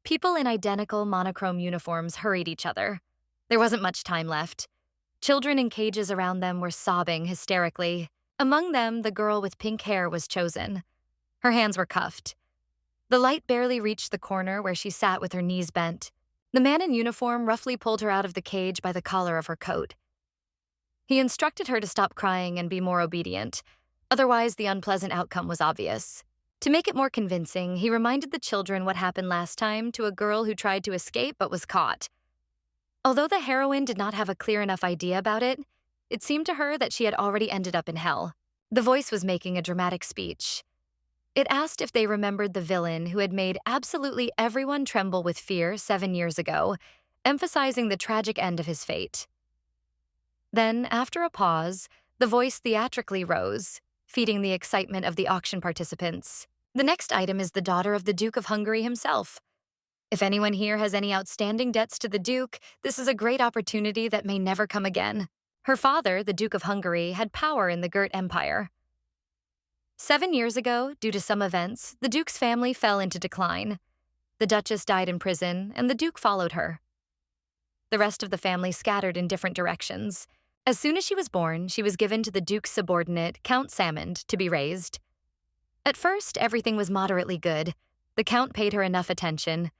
People in identical monochrome uniforms hurried each other. There wasn't much time left. Children in cages around them were sobbing hysterically. Among them, the girl with pink hair was chosen. Her hands were cuffed. The light barely reached the corner where she sat with her knees bent. The man in uniform roughly pulled her out of the cage by the collar of her coat. He instructed her to stop crying and be more obedient. Otherwise, the unpleasant outcome was obvious. To make it more convincing, he reminded the children what happened last time to a girl who tried to escape but was caught. Although the heroine did not have a clear enough idea about it, it seemed to her that she had already ended up in hell. The voice was making a dramatic speech. It asked if they remembered the villain who had made absolutely everyone tremble with fear 7 years ago, emphasizing the tragic end of his fate. Then, after a pause, the voice theatrically rose, feeding the excitement of the auction participants. The next item is the daughter of the Duke of Hungary himself. If anyone here has any outstanding debts to the Duke, this is a great opportunity that may never come again. Her father, the Duke of Hungary, had power in the Goethe Empire. 7 years ago, due to some events, the Duke's family fell into decline. The Duchess died in prison, and the Duke followed her. The rest of the family scattered in different directions. As soon as she was born, she was given to the Duke's subordinate, Count Salmond, to be raised. At first, everything was moderately good. The Count paid her enough attention.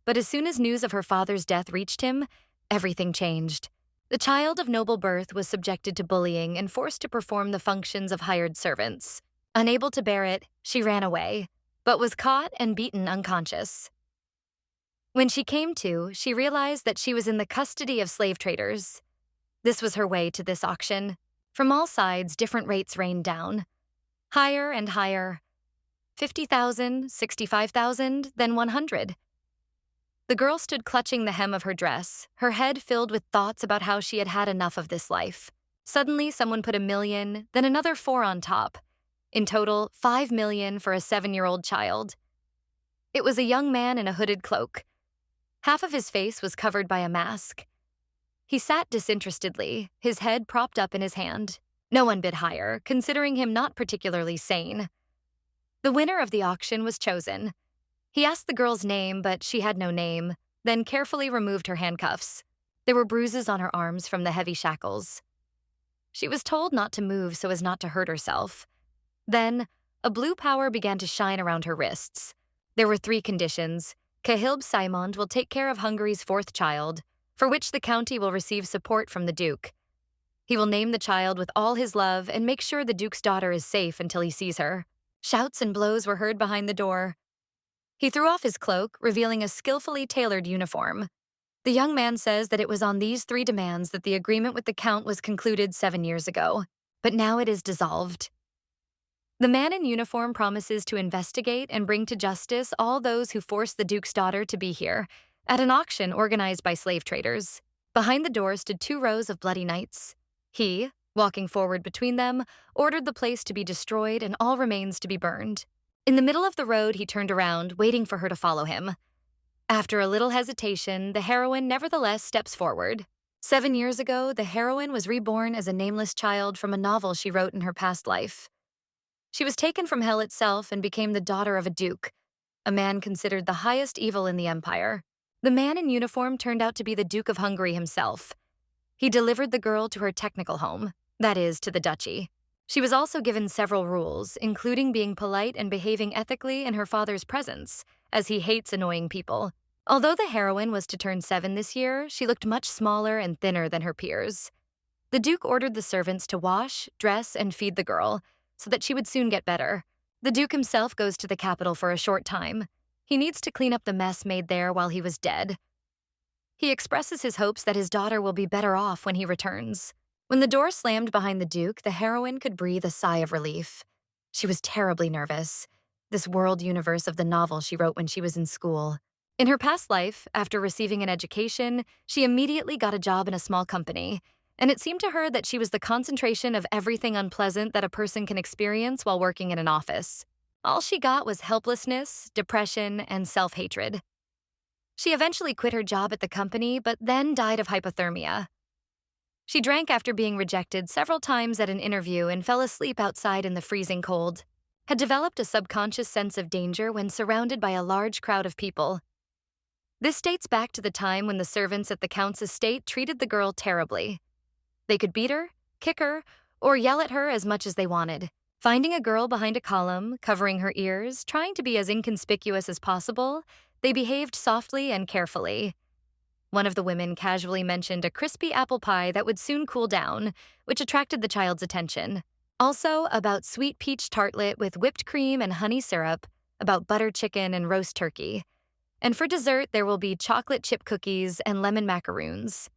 But as soon as news of her father's death reached him, everything changed. The child of noble birth was subjected to bullying and forced to perform the functions of hired servants. Unable to bear it, she ran away, but was caught and beaten unconscious. When she came to, she realized that she was in the custody of slave traders. This was her way to this auction. From all sides, different rates rained down. Higher and higher. 50,000, 65,000, then 100. The girl stood clutching the hem of her dress, her head filled with thoughts about how she had had enough of this life. Suddenly, someone put 1 million, then another 4 on top. In total, 5 million for a 7-year-old child. It was a young man in a hooded cloak. Half of his face was covered by a mask. He sat disinterestedly, his head propped up in his hand. No one bid higher, considering him not particularly sane. The winner of the auction was chosen. He asked the girl's name, but she had no name, then carefully removed her handcuffs. There were bruises on her arms from the heavy shackles. She was told not to move so as not to hurt herself. Then, a blue power began to shine around her wrists. There were 3 conditions. Cahilb Simond will take care of Hungary's 4th child, for which the county will receive support from the Duke. He will name the child with all his love and make sure the Duke's daughter is safe until he sees her. Shouts and blows were heard behind the door. He threw off his cloak, revealing a skillfully tailored uniform. The young man says that it was on these 3 demands that the agreement with the Count was concluded 7 years ago, but now it is dissolved. The man in uniform promises to investigate and bring to justice all those who forced the Duke's daughter to be here, at an auction organized by slave traders. Behind the door stood 2 rows of bloody knights. He, walking forward between them, ordered the place to be destroyed and all remains to be burned. In the middle of the road, he turned around, waiting for her to follow him. After a little hesitation, the heroine nevertheless steps forward. 7 years ago, the heroine was reborn as a nameless child from a novel she wrote in her past life. She was taken from hell itself and became the daughter of a duke, a man considered the highest evil in the empire. The man in uniform turned out to be the Duke of Hungary himself. He delivered the girl to her technical home, that is, to the duchy. She was also given several rules, including being polite and behaving ethically in her father's presence, as he hates annoying people. Although the heroine was to turn 7 this year, she looked much smaller and thinner than her peers. The Duke ordered the servants to wash, dress, and feed the girl, so that she would soon get better. The Duke himself goes to the capital for a short time. He needs to clean up the mess made there while he was dead. He expresses his hopes that his daughter will be better off when he returns. When the door slammed behind the Duke, the heroine could breathe a sigh of relief. She was terribly nervous. This world universe of the novel she wrote when she was in school. In her past life, after receiving an education, she immediately got a job in a small company, and it seemed to her that she was the concentration of everything unpleasant that a person can experience while working in an office. All she got was helplessness, depression, and self-hatred. She eventually quit her job at the company, but then died of hypothermia. She drank after being rejected several times at an interview and fell asleep outside in the freezing cold. Had developed a subconscious sense of danger when surrounded by a large crowd of people. This dates back to the time when the servants at the Count's estate treated the girl terribly. They could beat her, kick her, or yell at her as much as they wanted. Finding a girl behind a column, covering her ears, trying to be as inconspicuous as possible, they behaved softly and carefully. One of the women casually mentioned a crispy apple pie that would soon cool down, which attracted the child's attention. Also, about sweet peach tartlet with whipped cream and honey syrup, about butter chicken and roast turkey. And for dessert, there will be chocolate chip cookies and lemon macaroons.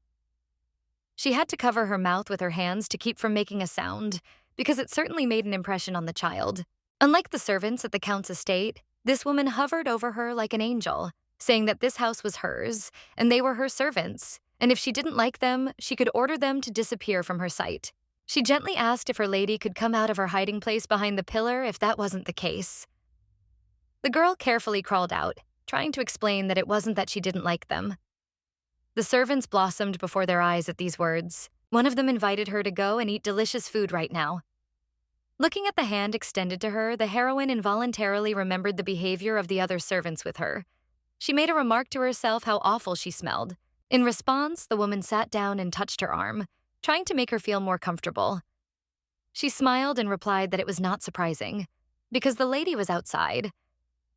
She had to cover her mouth with her hands to keep from making a sound, because it certainly made an impression on the child. Unlike the servants at the Count's estate, this woman hovered over her like an angel, saying that this house was hers, and they were her servants, and if she didn't like them, she could order them to disappear from her sight. She gently asked if her lady could come out of her hiding place behind the pillar if that wasn't the case. The girl carefully crawled out, trying to explain that it wasn't that she didn't like them. The servants blossomed before their eyes at these words. One of them invited her to go and eat delicious food right now. Looking at the hand extended to her, the heroine involuntarily remembered the behavior of the other servants with her. She made a remark to herself how awful she smelled. In response, the woman sat down and touched her arm, trying to make her feel more comfortable. She smiled and replied that it was not surprising, because the lady was outside.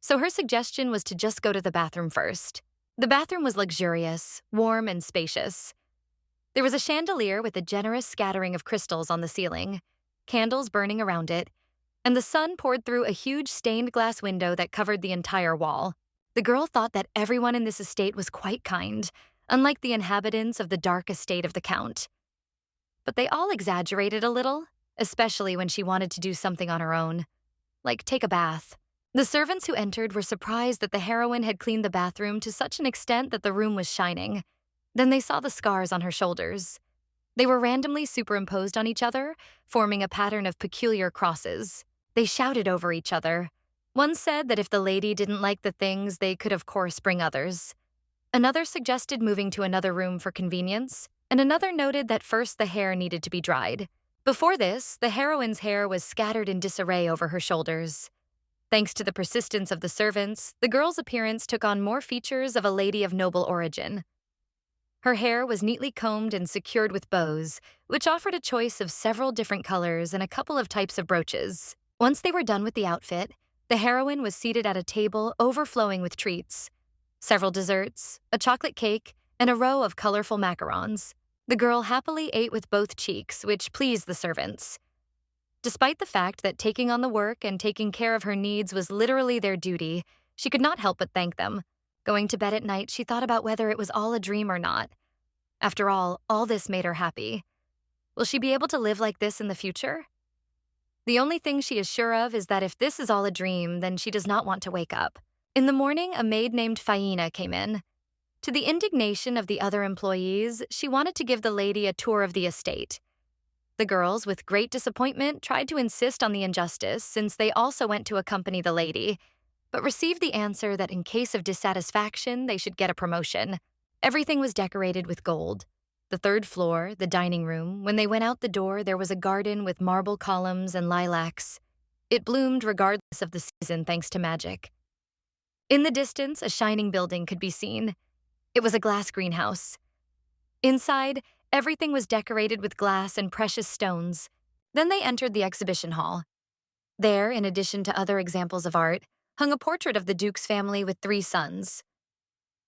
So her suggestion was to just go to the bathroom first. The bathroom was luxurious, warm, and spacious. There was a chandelier with a generous scattering of crystals on the ceiling, candles burning around it, and the sun poured through a huge stained glass window that covered the entire wall. The girl thought that everyone in this estate was quite kind, unlike the inhabitants of the dark estate of the Count. But they all exaggerated a little, especially when she wanted to do something on her own, like take a bath. The servants who entered were surprised that the heroine had cleaned the bathroom to such an extent that the room was shining. Then they saw the scars on her shoulders. They were randomly superimposed on each other, forming a pattern of peculiar crosses. They shouted over each other. One said that if the lady didn't like the things, they could of course bring others. Another suggested moving to another room for convenience, and another noted that first the hair needed to be dried. Before this, the heroine's hair was scattered in disarray over her shoulders. Thanks to the persistence of the servants, the girl's appearance took on more features of a lady of noble origin. Her hair was neatly combed and secured with bows, which offered a choice of several different colors and a couple of types of brooches. Once they were done with the outfit, the heroine was seated at a table overflowing with treats. Several desserts, a chocolate cake, and a row of colorful macarons. The girl happily ate with both cheeks, which pleased the servants. Despite the fact that taking on the work and taking care of her needs was literally their duty, she could not help but thank them. Going to bed at night, she thought about whether it was all a dream or not. After all this made her happy. Will she be able to live like this in the future? The only thing she is sure of is that if this is all a dream, then she does not want to wake up. In the morning, a maid named Faina came in. To the indignation of the other employees, she wanted to give the lady a tour of the estate. The girls, with great disappointment, tried to insist on the injustice since they also went to accompany the lady, but received the answer that in case of dissatisfaction, they should get a promotion. Everything was decorated with gold. The third floor, the dining room, when they went out the door, there was a garden with marble columns and lilacs. It bloomed regardless of the season thanks to magic. In the distance, a shining building could be seen. It was a glass greenhouse. Inside, everything was decorated with glass and precious stones. Then they entered the exhibition hall. There, in addition to other examples of art, hung a portrait of the Duke's family with 3 sons.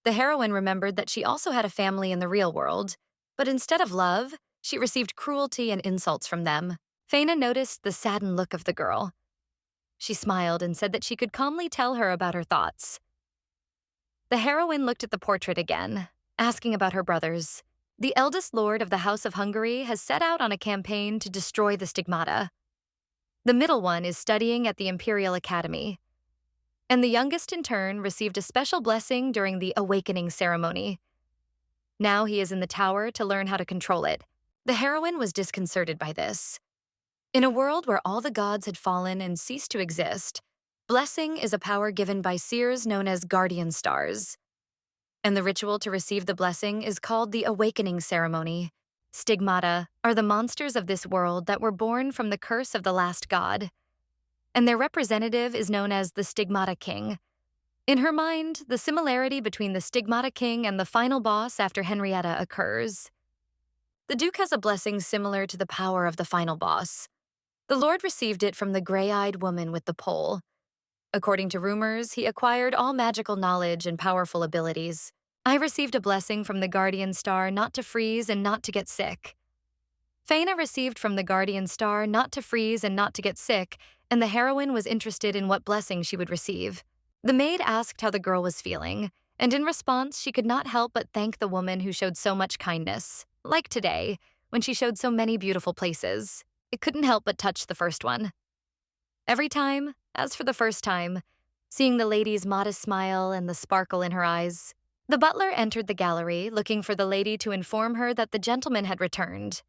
The heroine remembered that she also had a family in the real world, but instead of love, she received cruelty and insults from them. Faina noticed the saddened look of the girl. She smiled and said that she could calmly tell her about her thoughts. The heroine looked at the portrait again, asking about her brothers. The eldest lord of the House of Hungary has set out on a campaign to destroy the Stigmata. The middle one is studying at the Imperial Academy. And the youngest in turn received a special blessing during the awakening ceremony. Now he is in the tower to learn how to control it. The heroine was disconcerted by this. In a world where all the gods had fallen and ceased to exist, blessing is a power given by seers known as guardian stars. And the ritual to receive the blessing is called the awakening ceremony. Stigmata are the monsters of this world that were born from the curse of the last god. And their representative is known as the Stigmata King. In her mind, the similarity between the Stigmata king and the final boss after Henrietta occurs. The Duke has a blessing similar to the power of the final boss. The Lord received it from the gray-eyed woman with the pole. According to rumors, he acquired all magical knowledge and powerful abilities. I received a blessing from the Guardian Star not to freeze and not to get sick. Faina received from the Guardian Star not to freeze and not to get sick, and the heroine was interested in what blessing she would receive. The maid asked how the girl was feeling, and in response, she could not help but thank the woman who showed so much kindness. Like today, when she showed so many beautiful places. It couldn't help but touch the first one. Every time, as for the first time, seeing the lady's modest smile and the sparkle in her eyes, the butler entered the gallery, looking for the lady to inform her that the gentleman had returned.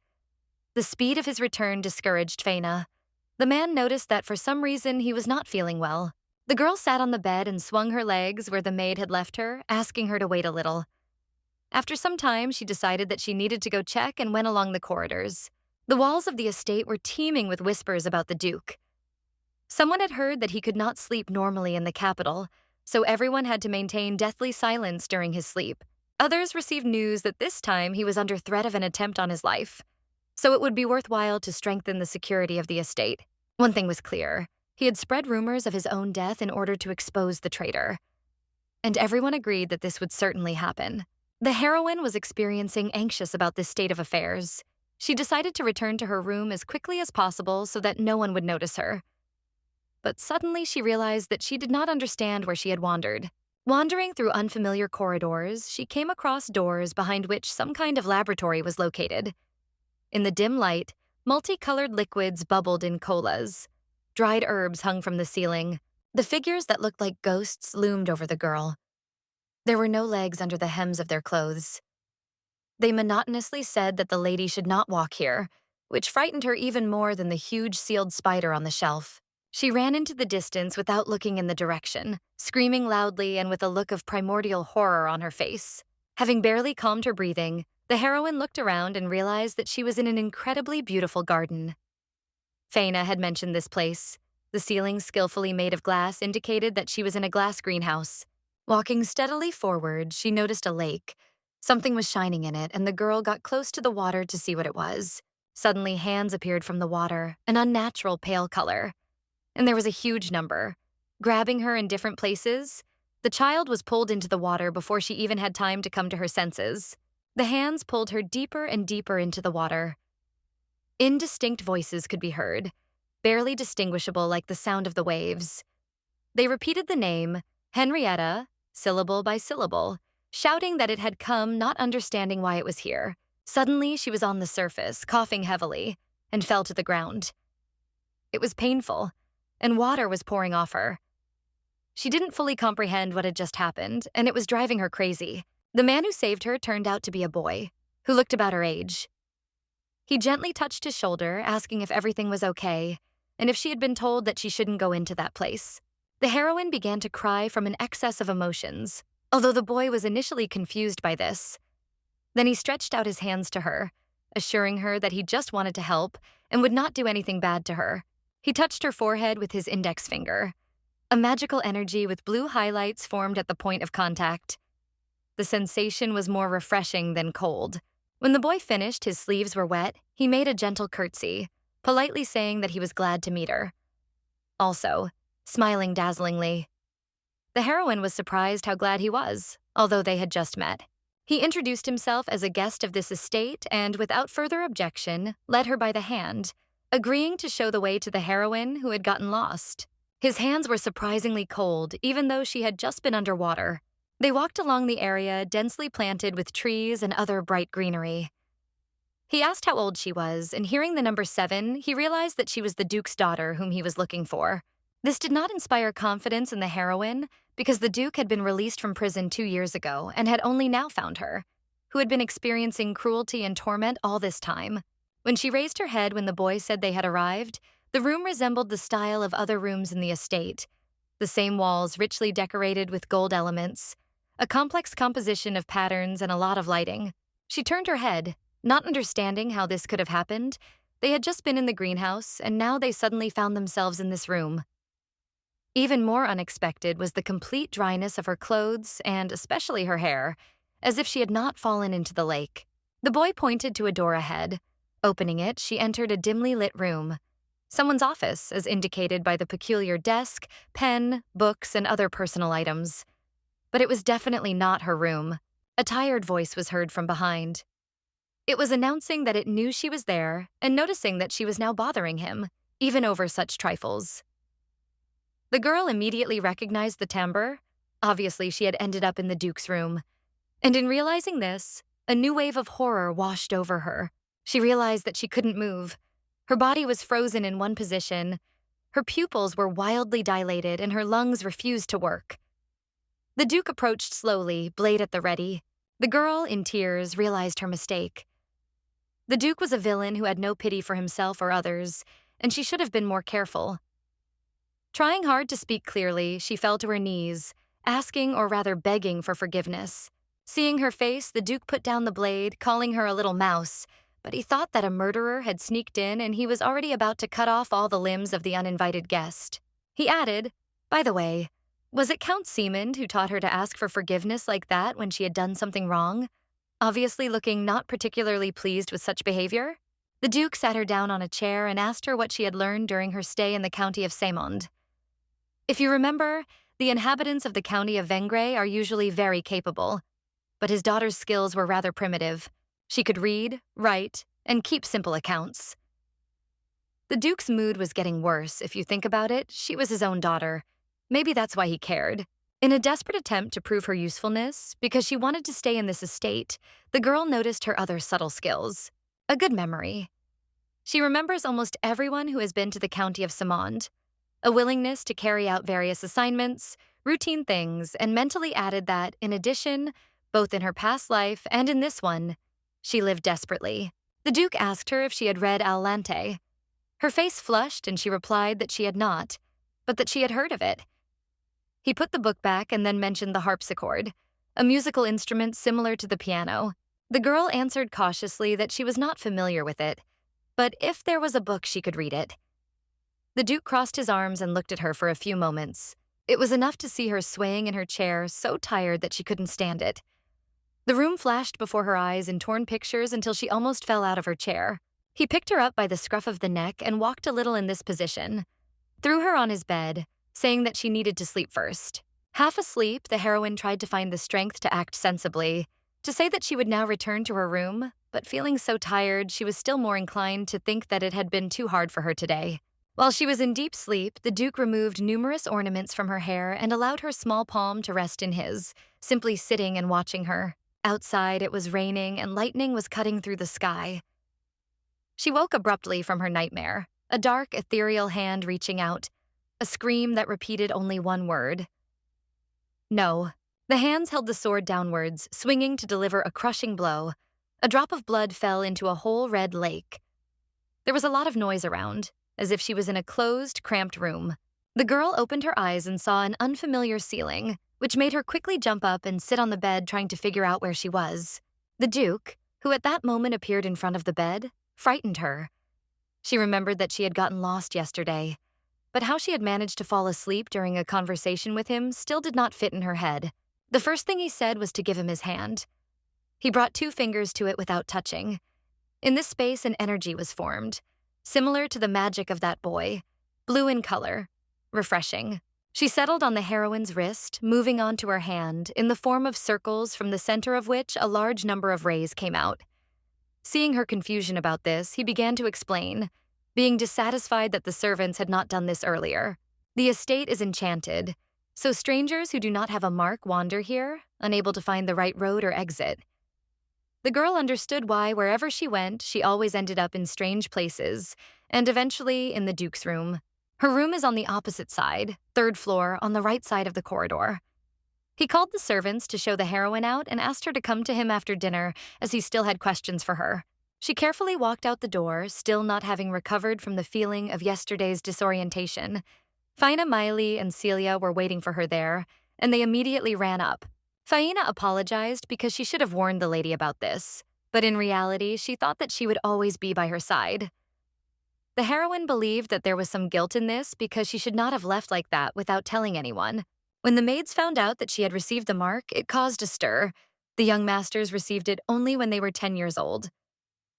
The speed of his return discouraged Faina. The man noticed that for some reason he was not feeling well. The girl sat on the bed and swung her legs where the maid had left her, asking her to wait a little. After some time, she decided that she needed to go check and went along the corridors. The walls of the estate were teeming with whispers about the Duke. Someone had heard that he could not sleep normally in the capital, so everyone had to maintain deathly silence during his sleep. Others received news that this time he was under threat of an attempt on his life, so it would be worthwhile to strengthen the security of the estate. One thing was clear. He had spread rumors of his own death in order to expose the traitor. And everyone agreed that this would certainly happen. The heroine was experiencing anxious about this state of affairs. She decided to return to her room as quickly as possible so that no one would notice her. But suddenly she realized that she did not understand where she had wandered. Wandering through unfamiliar corridors, she came across doors behind which some kind of laboratory was located. In the dim light, multicolored liquids bubbled in colas. Dried herbs hung from the ceiling. The figures that looked like ghosts loomed over the girl. There were no legs under the hems of their clothes. They monotonously said that the lady should not walk here, which frightened her even more than the huge sealed spider on the shelf. She ran into the distance without looking in the direction, screaming loudly and with a look of primordial horror on her face. Having barely calmed her breathing, the heroine looked around and realized that she was in an incredibly beautiful garden. Faina had mentioned this place. The ceiling, skillfully made of glass, indicated that she was in a glass greenhouse. Walking steadily forward, she noticed a lake. Something was shining in it, and the girl got close to the water to see what it was. Suddenly, hands appeared from the water, an unnatural pale color. And there was a huge number. Grabbing her in different places, the child was pulled into the water before she even had time to come to her senses. The hands pulled her deeper and deeper into the water. Indistinct voices could be heard, barely distinguishable like the sound of the waves. They repeated the name, Henrietta, syllable by syllable, shouting that it had come, not understanding why it was here. Suddenly, she was on the surface, coughing heavily, and fell to the ground. It was painful, and water was pouring off her. She didn't fully comprehend what had just happened, and it was driving her crazy. The man who saved her turned out to be a boy, who looked about her age. He gently touched his shoulder, asking if everything was okay, and if she had been told that she shouldn't go into that place. The heroine began to cry from an excess of emotions, although the boy was initially confused by this. Then he stretched out his hands to her, assuring her that he just wanted to help and would not do anything bad to her. He touched her forehead with his index finger. A magical energy with blue highlights formed at the point of contact. The sensation was more refreshing than cold. When the boy finished, his sleeves were wet, he made a gentle curtsy, politely saying that he was glad to meet her. Also, smiling dazzlingly. The heroine was surprised how glad he was, although they had just met. He introduced himself as a guest of this estate and, without further objection, led her by the hand, agreeing to show the way to the heroine who had gotten lost. His hands were surprisingly cold, even though she had just been underwater. They walked along the area densely planted with trees and other bright greenery. He asked how old she was, and hearing the number 7, he realized that she was the Duke's daughter whom he was looking for. This did not inspire confidence in the heroine because the Duke had been released from prison 2 years ago and had only now found her, who had been experiencing cruelty and torment all this time. When she raised her head when the boy said they had arrived, the room resembled the style of other rooms in the estate. The same walls richly decorated with gold elements, a complex composition of patterns and a lot of lighting. She turned her head, not understanding how this could have happened. They had just been in the greenhouse, and now they suddenly found themselves in this room. Even more unexpected was the complete dryness of her clothes and especially her hair, as if she had not fallen into the lake. The boy pointed to a door ahead. Opening it, she entered a dimly lit room. Someone's office, as indicated by the peculiar desk, pen, books, and other personal items. But it was definitely not her room. A tired voice was heard from behind. It was announcing that it knew she was there and noticing that she was now bothering him, even over such trifles. The girl immediately recognized the timbre. Obviously, she had ended up in the Duke's room. And in realizing this, a new wave of horror washed over her. She realized that she couldn't move. Her body was frozen in one position. Her pupils were wildly dilated and her lungs refused to work. The Duke approached slowly, blade at the ready. The girl, in tears, realized her mistake. The Duke was a villain who had no pity for himself or others, and she should have been more careful. Trying hard to speak clearly, she fell to her knees, asking or rather begging for forgiveness. Seeing her face, the Duke put down the blade, calling her a little mouse, but he thought that a murderer had sneaked in and he was already about to cut off all the limbs of the uninvited guest. He added, "By the way, was it Count Siemund who taught her to ask for forgiveness like that when she had done something wrong?" Obviously looking not particularly pleased with such behavior. The Duke sat her down on a chair and asked her what she had learned during her stay in the county of Semond. If you remember, the inhabitants of the county of Vengre are usually very capable, but his daughter's skills were rather primitive. She could read, write, and keep simple accounts. The Duke's mood was getting worse. If you think about it, she was his own daughter. Maybe that's why he cared. In a desperate attempt to prove her usefulness, because she wanted to stay in this estate, the girl noticed her other subtle skills. A good memory. She remembers almost everyone who has been to the county of Semond. A willingness to carry out various assignments, routine things, and mentally added that, in addition, both in her past life and in this one, she lived desperately. The Duke asked her if she had read Aulante. Her face flushed and she replied that she had not, but that she had heard of it. He put the book back and then mentioned the harpsichord, a musical instrument similar to the piano. The girl answered cautiously that she was not familiar with it, but if there was a book she could read it. The Duke crossed his arms and looked at her for a few moments. It was enough to see her swaying in her chair, so tired that she couldn't stand it. The room flashed before her eyes in torn pictures until she almost fell out of her chair. He picked her up by the scruff of the neck and walked a little in this position. Threw her on his bed, saying that she needed to sleep first. Half asleep, the heroine tried to find the strength to act sensibly, to say that she would now return to her room, but feeling so tired, she was still more inclined to think that it had been too hard for her today. While she was in deep sleep, the Duke removed numerous ornaments from her hair and allowed her small palm to rest in his, simply sitting and watching her. Outside, it was raining and lightning was cutting through the sky. She woke abruptly from her nightmare, a dark, ethereal hand reaching out, a scream that repeated only one word. No. The hands held the sword downwards, swinging to deliver a crushing blow. A drop of blood fell into a whole red lake. There was a lot of noise around, as if she was in a closed, cramped room. The girl opened her eyes and saw an unfamiliar ceiling, which made her quickly jump up and sit on the bed trying to figure out where she was. The Duke, who at that moment appeared in front of the bed, frightened her. She remembered that she had gotten lost yesterday, but how she had managed to fall asleep during a conversation with him still did not fit in her head. The first thing he said was to give him his hand. He brought 2 fingers to it without touching. In this space, an energy was formed, similar to the magic of that boy, blue in color, refreshing. She settled on the heroine's wrist, moving onto her hand, in the form of circles from the center of which a large number of rays came out. Seeing her confusion about this, he began to explain, being dissatisfied that the servants had not done this earlier. The estate is enchanted, so strangers who do not have a mark wander here, unable to find the right road or exit. The girl understood why, wherever she went, she always ended up in strange places, and eventually in the Duke's room. Her room is on the opposite side, 3rd floor, on the right side of the corridor. He called the servants to show the heroine out and asked her to come to him after dinner, as he still had questions for her. She carefully walked out the door, still not having recovered from the feeling of yesterday's disorientation. Faina, Miley, and Celia were waiting for her there, and they immediately ran up. Faina apologized because she should have warned the lady about this, but in reality, she thought that she would always be by her side. The heroine believed that there was some guilt in this because she should not have left like that without telling anyone. When the maids found out that she had received the mark, it caused a stir. The young masters received it only when they were 10 years old.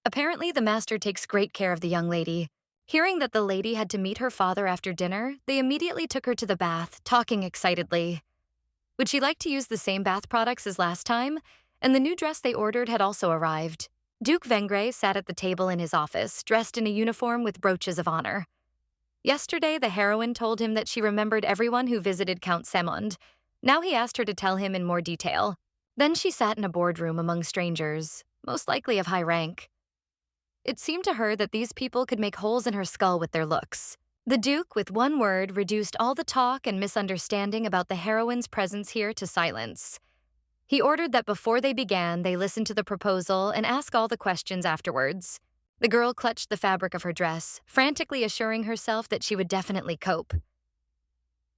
Apparently, the master takes great care of the young lady. Hearing that the lady had to meet her father after dinner, they immediately took her to the bath, talking excitedly. Would she like to use the same bath products as last time? And the new dress they ordered had also arrived. Duke Vengray sat at the table in his office, dressed in a uniform with brooches of honor. Yesterday, the heroine told him that she remembered everyone who visited Count Semond. Now he asked her to tell him in more detail. Then she sat in a boardroom among strangers, most likely of high rank. It seemed to her that these people could make holes in her skull with their looks. The Duke, with one word, reduced all the talk and misunderstanding about the heroine's presence here to silence. He ordered that before they began, they listen to the proposal and ask all the questions afterwards. The girl clutched the fabric of her dress, frantically assuring herself that she would definitely cope.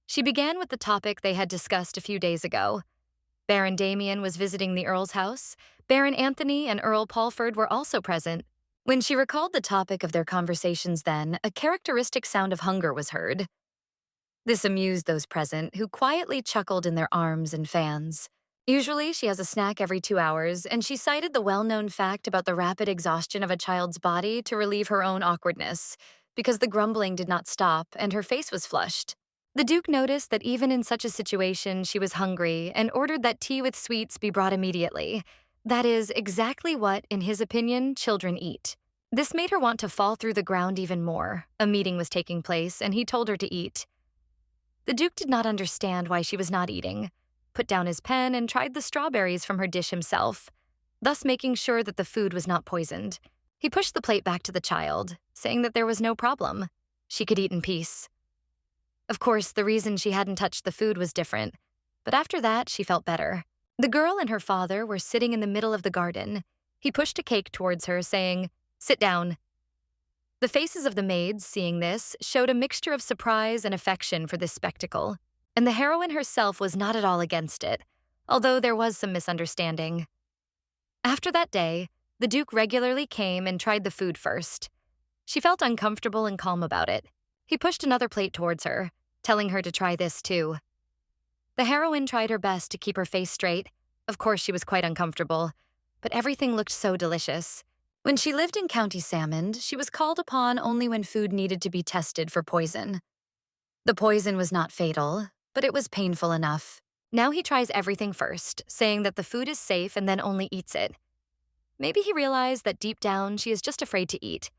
She began with the topic they had discussed a few days ago. Baron Damien was visiting the Earl's house. Baron Anthony and Earl Paulford were also present. When she recalled the topic of their conversations then, a characteristic sound of hunger was heard. This amused those present, who quietly chuckled in their arms and fans. Usually, she has a snack every 2 hours, and she cited the well-known fact about the rapid exhaustion of a child's body to relieve her own awkwardness, because the grumbling did not stop and her face was flushed. The Duke noticed that even in such a situation, she was hungry and ordered that tea with sweets be brought immediately. That is exactly what, in his opinion, children eat. This made her want to fall through the ground even more. A meeting was taking place, and he told her to eat. The Duke did not understand why she was not eating, put down his pen and tried the strawberries from her dish himself, thus making sure that the food was not poisoned. He pushed the plate back to the child, saying that there was no problem. She could eat in peace. Of course, the reason she hadn't touched the food was different, but after that, she felt better. The girl and her father were sitting in the middle of the garden. He pushed a cake towards her, saying, "Sit down." The faces of the maids, seeing this, showed a mixture of surprise and affection for this spectacle, and the heroine herself was not at all against it, although there was some misunderstanding. After that day, the Duke regularly came and tried the food first. She felt uncomfortable and calm about it. He pushed another plate towards her, telling her to try this too. The heroine tried her best to keep her face straight. Of course, she was quite uncomfortable, but everything looked so delicious. When she lived in County Salmond, she was called upon only when food needed to be tested for poison. The poison was not fatal, but it was painful enough. Now he tries everything first, saying that the food is safe and then only eats it. Maybe he realized that deep down she is just afraid to eat.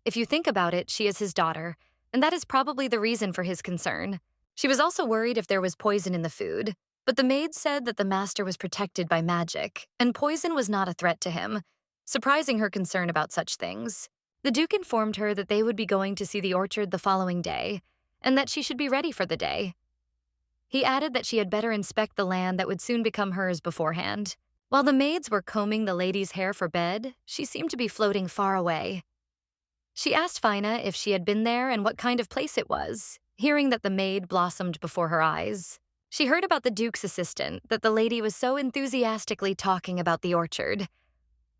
If you think about it, she is his daughter, and that is probably the reason for his concern. She was also worried if there was poison in the food, but the maid said that the master was protected by magic, and poison was not a threat to him, surprising her concern about such things. The Duke informed her that they would be going to see the orchard the following day, and that she should be ready for the day. He added that she had better inspect the land that would soon become hers beforehand. While the maids were combing the lady's hair for bed, she seemed to be floating far away. She asked Fina if she had been there and what kind of place it was, hearing that the maid blossomed before her eyes. She heard about the Duke's assistant, that the lady was so enthusiastically talking about the orchard.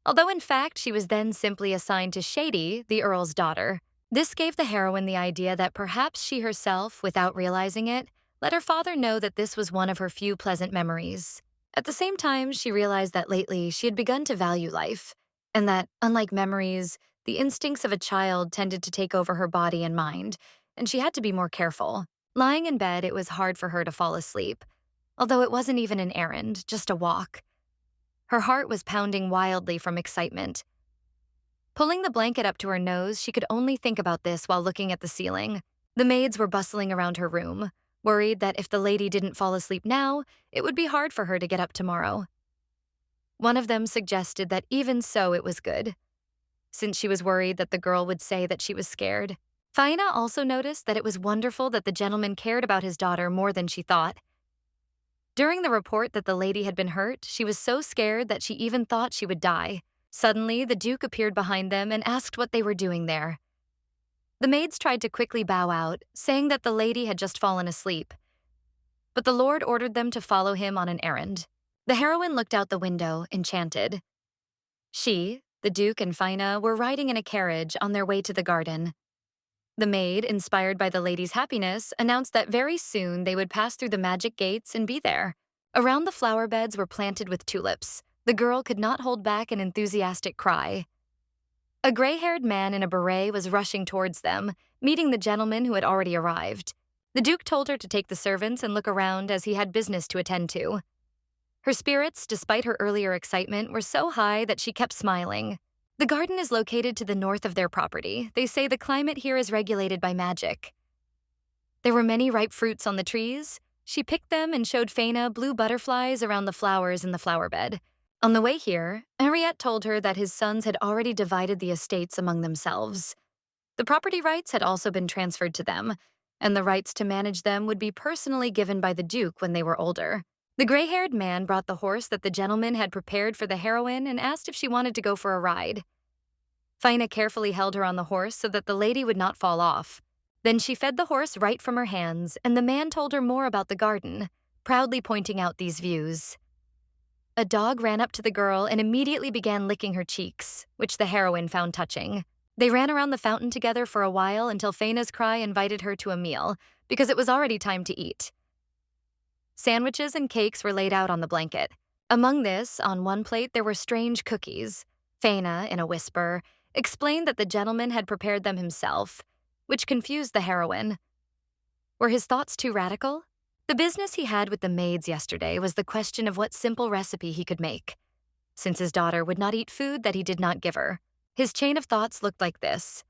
Although in fact she was then simply assigned to Shady, the Earl's daughter. This gave the heroine the idea that perhaps she herself, without realizing it, let her father know that this was one of her few pleasant memories. At the same time, she realized that lately she had begun to value life, and that, unlike memories, the instincts of a child tended to take over her body and mind, and she had to be more careful. Lying in bed, it was hard for her to fall asleep, although it wasn't even an errand, just a walk. Her heart was pounding wildly from excitement. Pulling the blanket up to her nose, she could only think about this while looking at the ceiling. The maids were bustling around her room, worried that if the lady didn't fall asleep now, it would be hard for her to get up tomorrow. One of them suggested that even so it was good, since she was worried that the girl would say that she was scared. Fina also noticed that it was wonderful that the gentleman cared about his daughter more than she thought. During the report that the lady had been hurt, she was so scared that she even thought she would die. Suddenly, the Duke appeared behind them and asked what they were doing there. The maids tried to quickly bow out, saying that the lady had just fallen asleep. But the Lord ordered them to follow him on an errand. The heroine looked out the window, enchanted. She, the Duke and Fina were riding in a carriage on their way to the garden. The maid, inspired by the lady's happiness, announced that very soon they would pass through the magic gates and be there. Around the flower beds were planted with tulips. The girl could not hold back an enthusiastic cry. A gray-haired man in a beret was rushing towards them, meeting the gentleman who had already arrived. The Duke told her to take the servants and look around as he had business to attend to. Her spirits, despite her earlier excitement, were so high that she kept smiling. The garden is located to the north of their property. They say the climate here is regulated by magic. There were many ripe fruits on the trees. She picked them and showed Faina blue butterflies around the flowers in the flower bed. On the way here, Henriette told her that his sons had already divided the estates among themselves. The property rights had also been transferred to them, and the rights to manage them would be personally given by the Duke when they were older. The gray-haired man brought the horse that the gentleman had prepared for the heroine and asked if she wanted to go for a ride. Faina carefully held her on the horse so that the lady would not fall off. Then she fed the horse right from her hands, and the man told her more about the garden, proudly pointing out these views. A dog ran up to the girl and immediately began licking her cheeks, which the heroine found touching. They ran around the fountain together for a while until Faina's cry invited her to a meal, because it was already time to eat. Sandwiches and cakes were laid out on the blanket. Among this, on one plate, there were strange cookies. Faina, in a whisper, explained that the gentleman had prepared them himself, which confused the heroine. Were his thoughts too radical? The business he had with the maids yesterday was the question of what simple recipe he could make, since his daughter would not eat food that he did not give her. His chain of thoughts looked like this.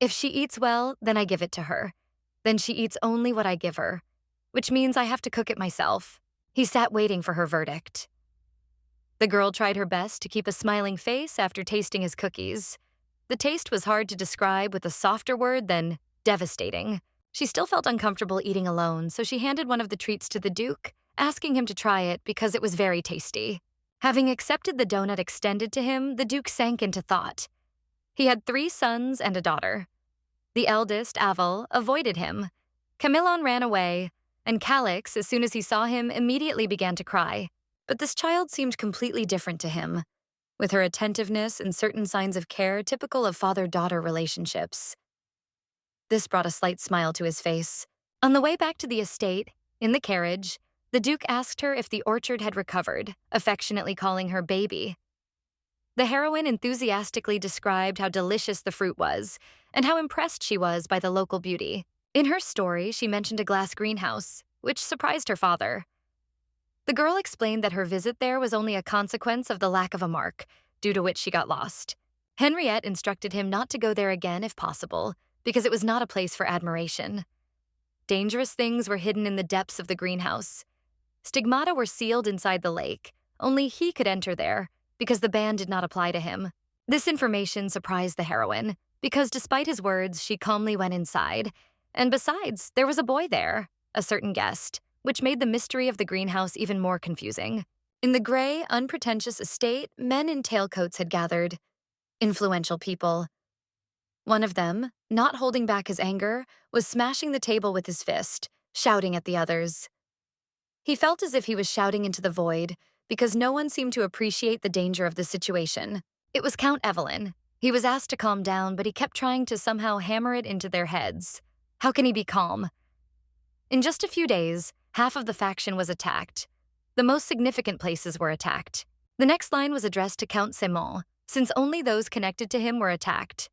If she eats well, then I give it to her. Then she eats only what I give her, which means I have to cook it myself. He sat waiting for her verdict. The girl tried her best to keep a smiling face after tasting his cookies. The taste was hard to describe with a softer word than devastating. She still felt uncomfortable eating alone, so she handed one of the treats to the Duke, asking him to try it because it was very tasty. Having accepted the donut extended to him, the Duke sank into thought. He had 3 sons and a daughter. The eldest, Avel, avoided him. Camillon ran away, and Calix, as soon as he saw him, immediately began to cry. But this child seemed completely different to him, with her attentiveness and certain signs of care typical of father-daughter relationships. This brought a slight smile to his face. On the way back to the estate, in the carriage, the Duke asked her if the orchard had recovered, affectionately calling her baby. The heroine enthusiastically described how delicious the fruit was and how impressed she was by the local beauty. In her story, she mentioned a glass greenhouse, which surprised her father. The girl explained that her visit there was only a consequence of the lack of a mark, due to which she got lost. Henriette instructed him not to go there again if possible, because it was not a place for admiration. Dangerous things were hidden in the depths of the greenhouse. Stigmata were sealed inside the lake. Only he could enter there, because the ban did not apply to him. This information surprised the heroine, because despite his words, she calmly went inside. And besides, there was a boy there, a certain guest, which made the mystery of the greenhouse even more confusing. In the gray, unpretentious estate, men in tailcoats had gathered. Influential people. One of them, not holding back his anger, was smashing the table with his fist, shouting at the others. He felt as if he was shouting into the void, because no one seemed to appreciate the danger of the situation. It was Count Evelyn. He was asked to calm down, but he kept trying to somehow hammer it into their heads. How can he be calm? In just a few days, half of the faction was attacked. The most significant places were attacked. The next line was addressed to Count Simon, since only those connected to him were attacked.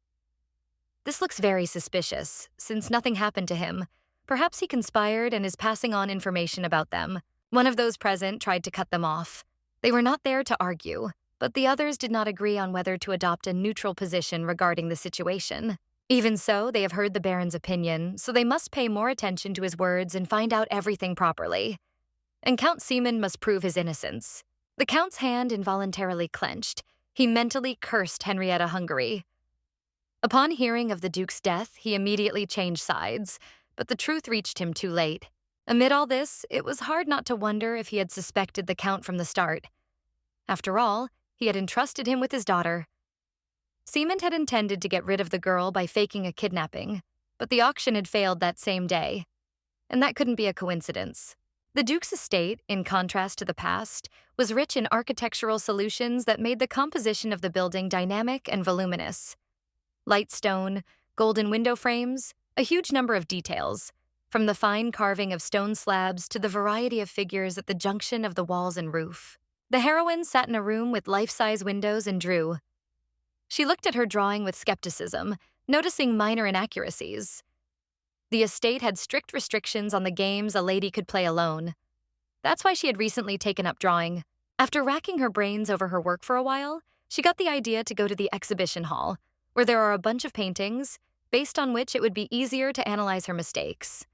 This looks very suspicious, since nothing happened to him. Perhaps he conspired and is passing on information about them. One of those present tried to cut them off. They were not there to argue, but the others did not agree on whether to adopt a neutral position regarding the situation. Even so, they have heard the Baron's opinion, so they must pay more attention to his words and find out everything properly. And Count Seaman must prove his innocence. The Count's hand involuntarily clenched. He mentally cursed Henrietta Hungary. Upon hearing of the Duke's death, he immediately changed sides, but the truth reached him too late. Amid all this, it was hard not to wonder if he had suspected the Count from the start. After all, he had entrusted him with his daughter. Seaman had intended to get rid of the girl by faking a kidnapping, but the auction had failed that same day. And that couldn't be a coincidence. The Duke's estate, in contrast to the past, was rich in architectural solutions that made the composition of the building dynamic and voluminous. Light stone, golden window frames, a huge number of details, from the fine carving of stone slabs to the variety of figures at the junction of the walls and roof. The heroine sat in a room with life-size windows and drew. She looked at her drawing with skepticism, noticing minor inaccuracies. The estate had strict restrictions on the games a lady could play alone. That's why she had recently taken up drawing. After racking her brains over her work for a while, she got the idea to go to the exhibition hall, where there are a bunch of paintings, based on which it would be easier to analyze her mistakes.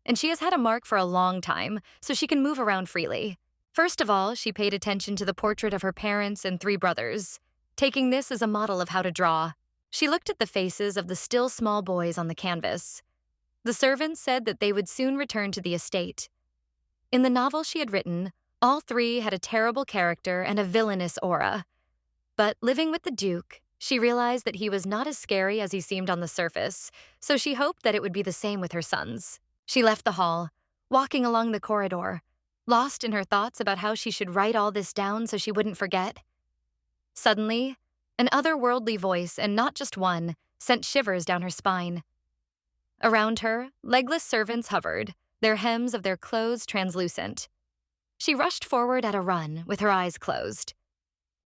And she has had a mark for a long time, so she can move around freely. First of all, she paid attention to the portrait of her parents and 3 brothers, taking this as a model of how to draw. She looked at the faces of the still small boys on the canvas. The servants said that they would soon return to the estate. In the novel she had written, all 3 had a terrible character and a villainous aura. But living with the Duke, she realized that he was not as scary as he seemed on the surface, so she hoped that it would be the same with her sons. She left the hall, walking along the corridor, lost in her thoughts about how she should write all this down so she wouldn't forget. Suddenly, an otherworldly voice, and not just one, sent shivers down her spine. Around her, legless servants hovered, their hems of their clothes translucent. She rushed forward at a run, with her eyes closed.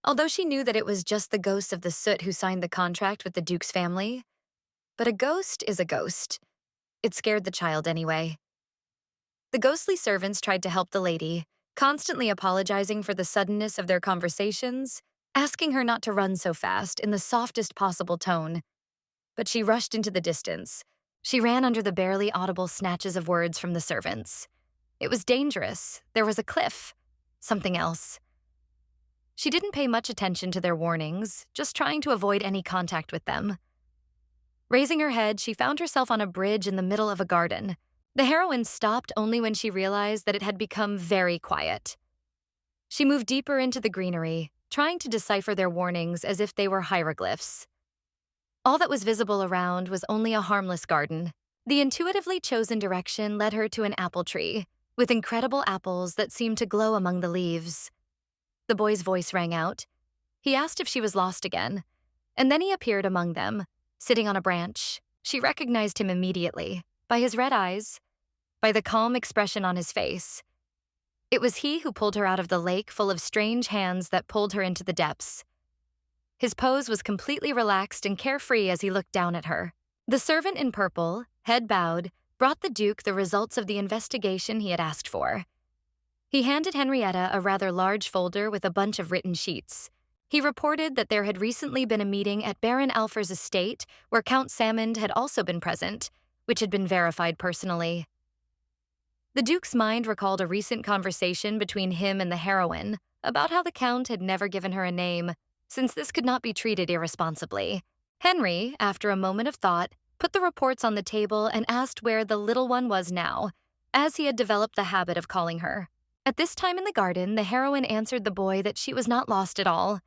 Although she knew that it was just the ghost of the soot who signed the contract with the Duke's family, but a ghost is a ghost. It scared the child anyway. The ghostly servants tried to help the lady, constantly apologizing for the suddenness of their conversations, asking her not to run so fast in the softest possible tone. But she rushed into the distance. She ran under the barely audible snatches of words from the servants. It was dangerous. There was a cliff. Something else. She didn't pay much attention to their warnings, just trying to avoid any contact with them. Raising her head, she found herself on a bridge in the middle of a garden. The heroine stopped only when she realized that it had become very quiet. She moved deeper into the greenery, trying to decipher their warnings as if they were hieroglyphs. All that was visible around was only a harmless garden. The intuitively chosen direction led her to an apple tree, with incredible apples that seemed to glow among the leaves. The boy's voice rang out. He asked if she was lost again, and then he appeared among them, sitting on a branch. She recognized him immediately, by his red eyes, by the calm expression on his face. It was he who pulled her out of the lake full of strange hands that pulled her into the depths. His pose was completely relaxed and carefree as he looked down at her. The servant in purple, head bowed, brought the Duke the results of the investigation he had asked for. He handed Henrietta a rather large folder with a bunch of written sheets. He reported that there had recently been a meeting at Baron Alfer's estate where Count Salmond had also been present, which had been verified personally. The Duke's mind recalled a recent conversation between him and the heroine about how the Count had never given her a name, since this could not be treated irresponsibly. Henry, after a moment of thought, put the reports on the table and asked where the little one was now, as he had developed the habit of calling her. At this time in the garden, the heroine answered the boy that she was not lost at all.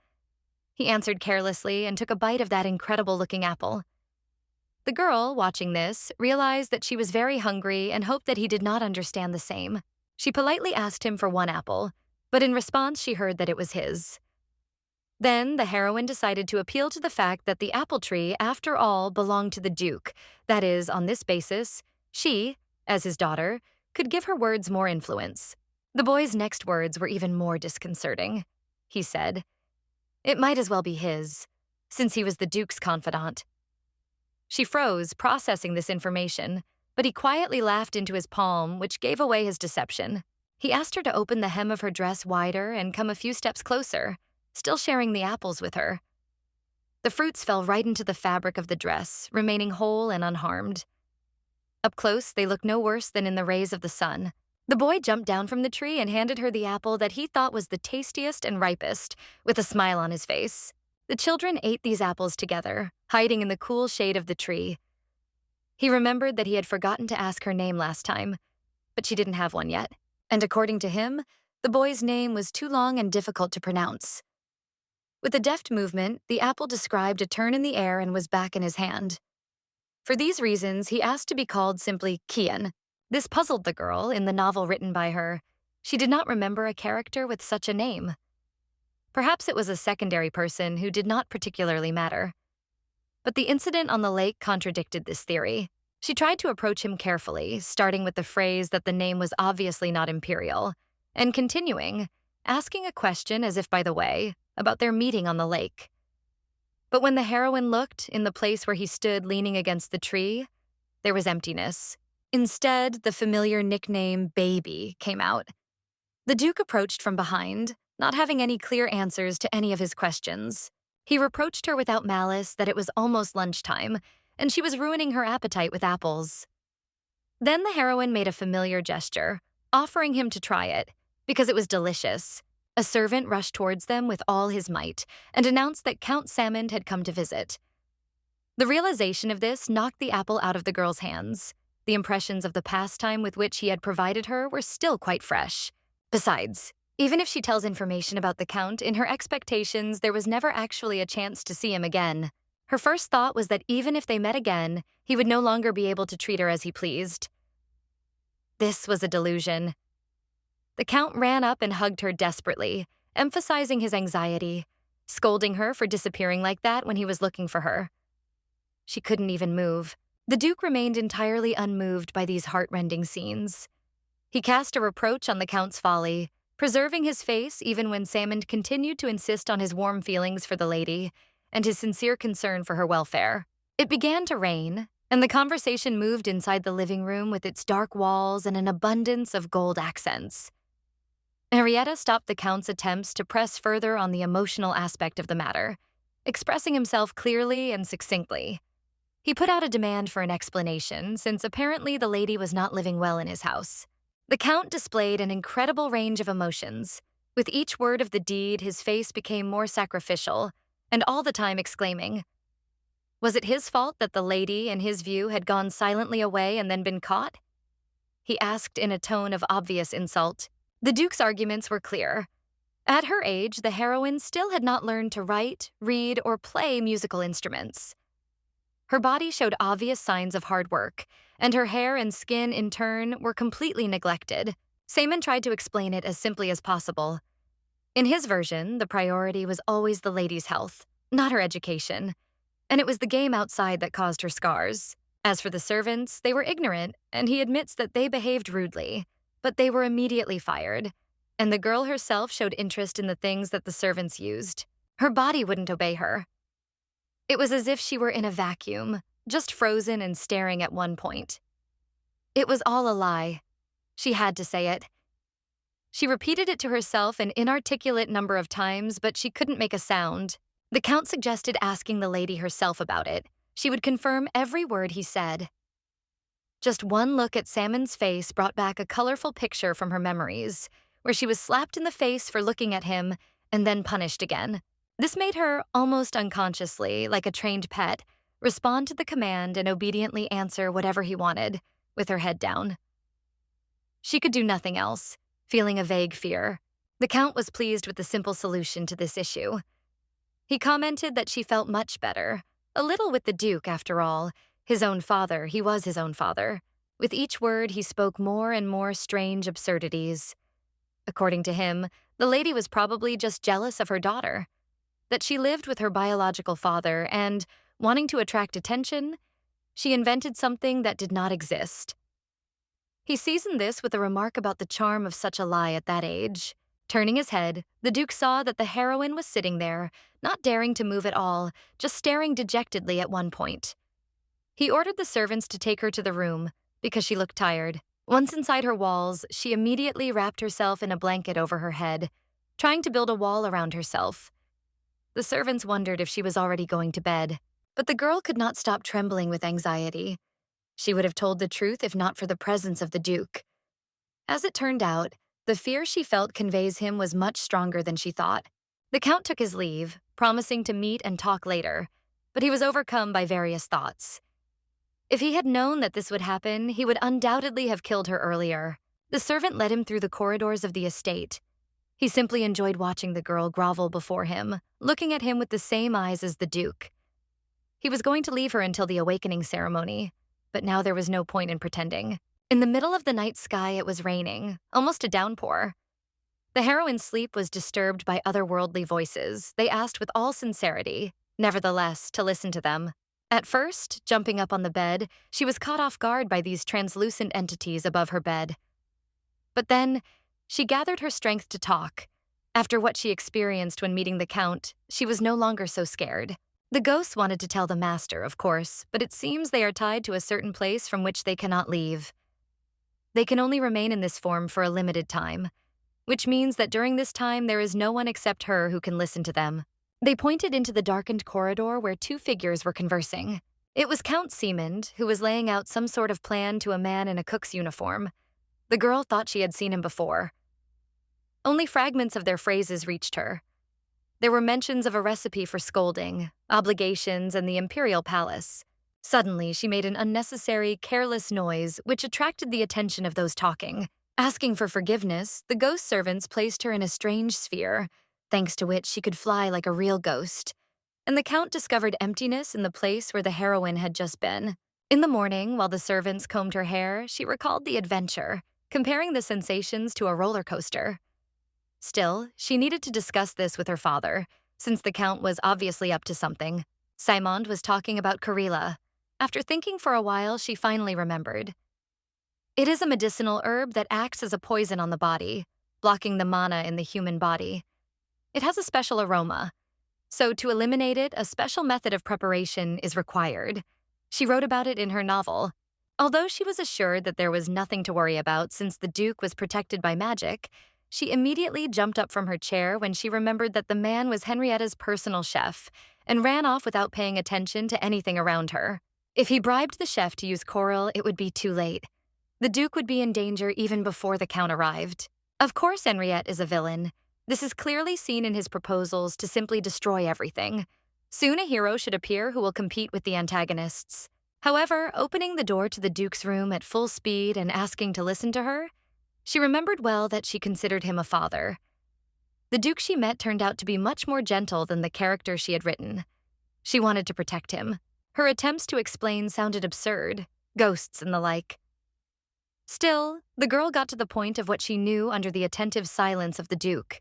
He answered carelessly and took a bite of that incredible-looking apple. The girl, watching this, realized that she was very hungry and hoped that he did not understand the same. She politely asked him for 1 apple, but in response she heard that it was his. Then the heroine decided to appeal to the fact that the apple tree, after all, belonged to the Duke. That is, on this basis, she, as his daughter, could give her words more influence. The boy's next words were even more disconcerting. He said, "It might as well be his, since he was the Duke's confidant." She froze, processing this information, but he quietly laughed into his palm, which gave away his deception. He asked her to open the hem of her dress wider and come a few steps closer, still sharing the apples with her. The fruits fell right into the fabric of the dress, remaining whole and unharmed. Up close, they looked no worse than in the rays of the sun. The boy jumped down from the tree and handed her the apple that he thought was the tastiest and ripest, with a smile on his face. The children ate these apples together, hiding in the cool shade of the tree. He remembered that he had forgotten to ask her name last time, but she didn't have one yet. And according to him, the boy's name was too long and difficult to pronounce. With a deft movement, the apple described a turn in the air and was back in his hand. For these reasons, he asked to be called simply Kian. This puzzled the girl in the novel written by her. She did not remember a character with such a name. Perhaps it was a secondary person who did not particularly matter. But the incident on the lake contradicted this theory. She tried to approach him carefully, starting with the phrase that the name was obviously not Imperial, and continuing, asking a question as if by the way, about their meeting on the lake. But when the heroine looked in the place where he stood leaning against the tree, there was emptiness. Instead, the familiar nickname Baby came out. The Duke approached from behind, not having any clear answers to any of his questions. He reproached her without malice that it was almost lunchtime, and she was ruining her appetite with apples. Then the heroine made a familiar gesture, offering him to try it, because it was delicious. A servant rushed towards them with all his might and announced that Count Salmond had come to visit. The realization of this knocked the apple out of the girl's hands. The impressions of the pastime with which he had provided her were still quite fresh. Besides, even if she tells information about the Count, in her expectations there was never actually a chance to see him again. Her first thought was that even if they met again, he would no longer be able to treat her as he pleased. This was a delusion. The Count ran up and hugged her desperately, emphasizing his anxiety, scolding her for disappearing like that when he was looking for her. She couldn't even move. The Duke remained entirely unmoved by these heart-rending scenes. He cast a reproach on the Count's folly, preserving his face even when Salmond continued to insist on his warm feelings for the lady and his sincere concern for her welfare. It began to rain, and the conversation moved inside the living room with its dark walls and an abundance of gold accents. Henrietta stopped the Count's attempts to press further on the emotional aspect of the matter, expressing himself clearly and succinctly. He put out a demand for an explanation, since apparently the lady was not living well in his house. The Count displayed an incredible range of emotions. With each word of the deed, his face became more sacrificial, and all the time exclaiming, was it his fault that the lady, in his view, had gone silently away and then been caught? He asked in a tone of obvious insult. The Duke's arguments were clear. At her age, the heroine still had not learned to write, read, or play musical instruments. Her body showed obvious signs of hard work, and her hair and skin, in turn, were completely neglected. Salmond tried to explain it as simply as possible. In his version, the priority was always the lady's health, not her education, and it was the game outside that caused her scars. As for the servants, they were ignorant, and he admits that they behaved rudely, but they were immediately fired, and the girl herself showed interest in the things that the servants used. Her body wouldn't obey her. It was as if she were in a vacuum, just frozen and staring at one point. It was all a lie. She had to say it. She repeated it to herself an inarticulate number of times, but she couldn't make a sound. The Count suggested asking the lady herself about it. She would confirm every word he said. Just one look at Salmond's face brought back a colorful picture from her memories, where she was slapped in the face for looking at him and then punished again. This made her, almost unconsciously, like a trained pet, respond to the command and obediently answer whatever he wanted, with her head down. She could do nothing else, feeling a vague fear. The Count was pleased with the simple solution to this issue. He commented that she felt much better, a little with the Duke, after all. His own father, he was his own father. With each word, he spoke more and more strange absurdities. According to him, the lady was probably just jealous of her daughter, that she lived with her biological father and, wanting to attract attention, she invented something that did not exist. He seasoned this with a remark about the charm of such a lie at that age. Turning his head, the Duke saw that the heroine was sitting there, not daring to move at all, just staring dejectedly at one point. He ordered the servants to take her to the room, because she looked tired. Once inside her walls, she immediately wrapped herself in a blanket over her head, trying to build a wall around herself. The servants wondered if she was already going to bed, but the girl could not stop trembling with anxiety. She would have told the truth if not for the presence of the Duke. As it turned out, the fear she felt conveys him was much stronger than she thought. The Count took his leave, promising to meet and talk later, but he was overcome by various thoughts. If he had known that this would happen, he would undoubtedly have killed her earlier. The servant led him through the corridors of the estate. He simply enjoyed watching the girl grovel before him, looking at him with the same eyes as the Duke. He was going to leave her until the awakening ceremony, but now there was no point in pretending. In the middle of the night sky, it was raining, almost a downpour. The heroine's sleep was disturbed by otherworldly voices. They asked with all sincerity, nevertheless, to listen to them. At first, jumping up on the bed, she was caught off guard by these translucent entities above her bed. But then, she gathered her strength to talk. After what she experienced when meeting the Count, she was no longer so scared. The ghosts wanted to tell the master, of course, but it seems they are tied to a certain place from which they cannot leave. They can only remain in this form for a limited time, which means that during this time there is no one except her who can listen to them. They pointed into the darkened corridor where two figures were conversing. It was Count Siemund, who was laying out some sort of plan to a man in a cook's uniform. The girl thought she had seen him before. Only fragments of their phrases reached her. There were mentions of a recipe for scolding, obligations, and the Imperial palace. Suddenly, she made an unnecessary, careless noise which attracted the attention of those talking. Asking for forgiveness, the ghost servants placed her in a strange sphere, thanks to which she could fly like a real ghost. And the Count discovered emptiness in the place where the heroine had just been. In the morning, while the servants combed her hair, she recalled the adventure, comparing the sensations to a roller coaster. Still, she needed to discuss this with her father, since the Count was obviously up to something. Simond was talking about Karela. After thinking for a while, she finally remembered. It is a medicinal herb that acts as a poison on the body, blocking the mana in the human body. It has a special aroma, so to eliminate it, a special method of preparation is required. She wrote about it in her novel. Although she was assured that there was nothing to worry about since the Duke was protected by magic, she immediately jumped up from her chair when she remembered that the man was Henrietta's personal chef and ran off without paying attention to anything around her. If he bribed the chef to use coral, it would be too late. The Duke would be in danger even before the Count arrived. Of course Henriette is a villain. This is clearly seen in his proposals to simply destroy everything. Soon a hero should appear who will compete with the antagonists. However, opening the door to the Duke's room at full speed and asking to listen to her, she remembered well that she considered him a father. The Duke she met turned out to be much more gentle than the character she had written. She wanted to protect him. Her attempts to explain sounded absurd, ghosts and the like. Still, the girl got to the point of what she knew under the attentive silence of the Duke.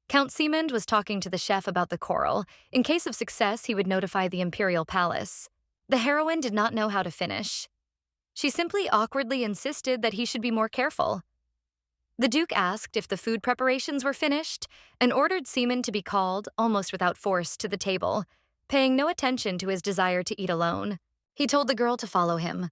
Count Siemund was talking to the chef about the coral. In case of success, he would notify the Imperial palace. The heroine did not know how to finish. She simply awkwardly insisted that he should be more careful. The Duke asked if the food preparations were finished and ordered Siemund to be called, almost without force, to the table, paying no attention to his desire to eat alone. He told the girl to follow him.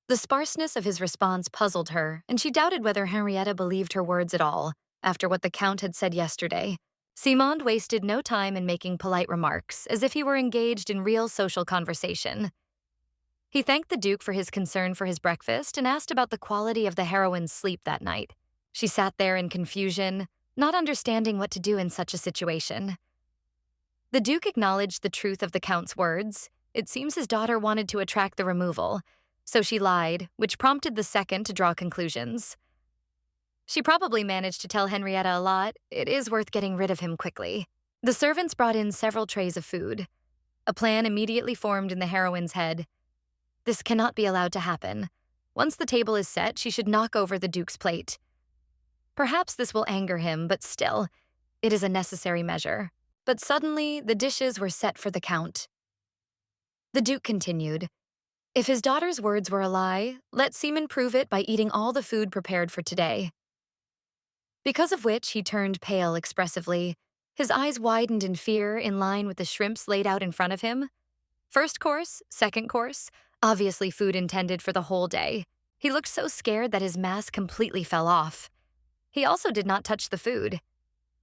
The sparseness of his response puzzled her, and she doubted whether Henrietta believed her words at all, after what the Count had said yesterday. Simond wasted no time in making polite remarks, as if he were engaged in real social conversation. He thanked the Duke for his concern for his breakfast and asked about the quality of the heroine's sleep that night. She sat there in confusion, not understanding what to do in such a situation. The Duke acknowledged the truth of the Count's words. It seems his daughter wanted to attract the removal, so she lied, which prompted the second to draw conclusions. She probably managed to tell Henrietta a lot. It is worth getting rid of him quickly. The servants brought in several trays of food. A plan immediately formed in the heroine's head. This cannot be allowed to happen. Once the table is set, she should knock over the Duke's plate. Perhaps this will anger him, but still, it is a necessary measure. But suddenly, the dishes were set for the Count. The Duke continued. If his daughter's words were a lie, let Siemund prove it by eating all the food prepared for today. Because of which he turned pale expressively. His eyes widened in fear in line with the shrimps laid out in front of him. First course, second course, obviously food intended for the whole day. He looked so scared that his mask completely fell off. He also did not touch the food.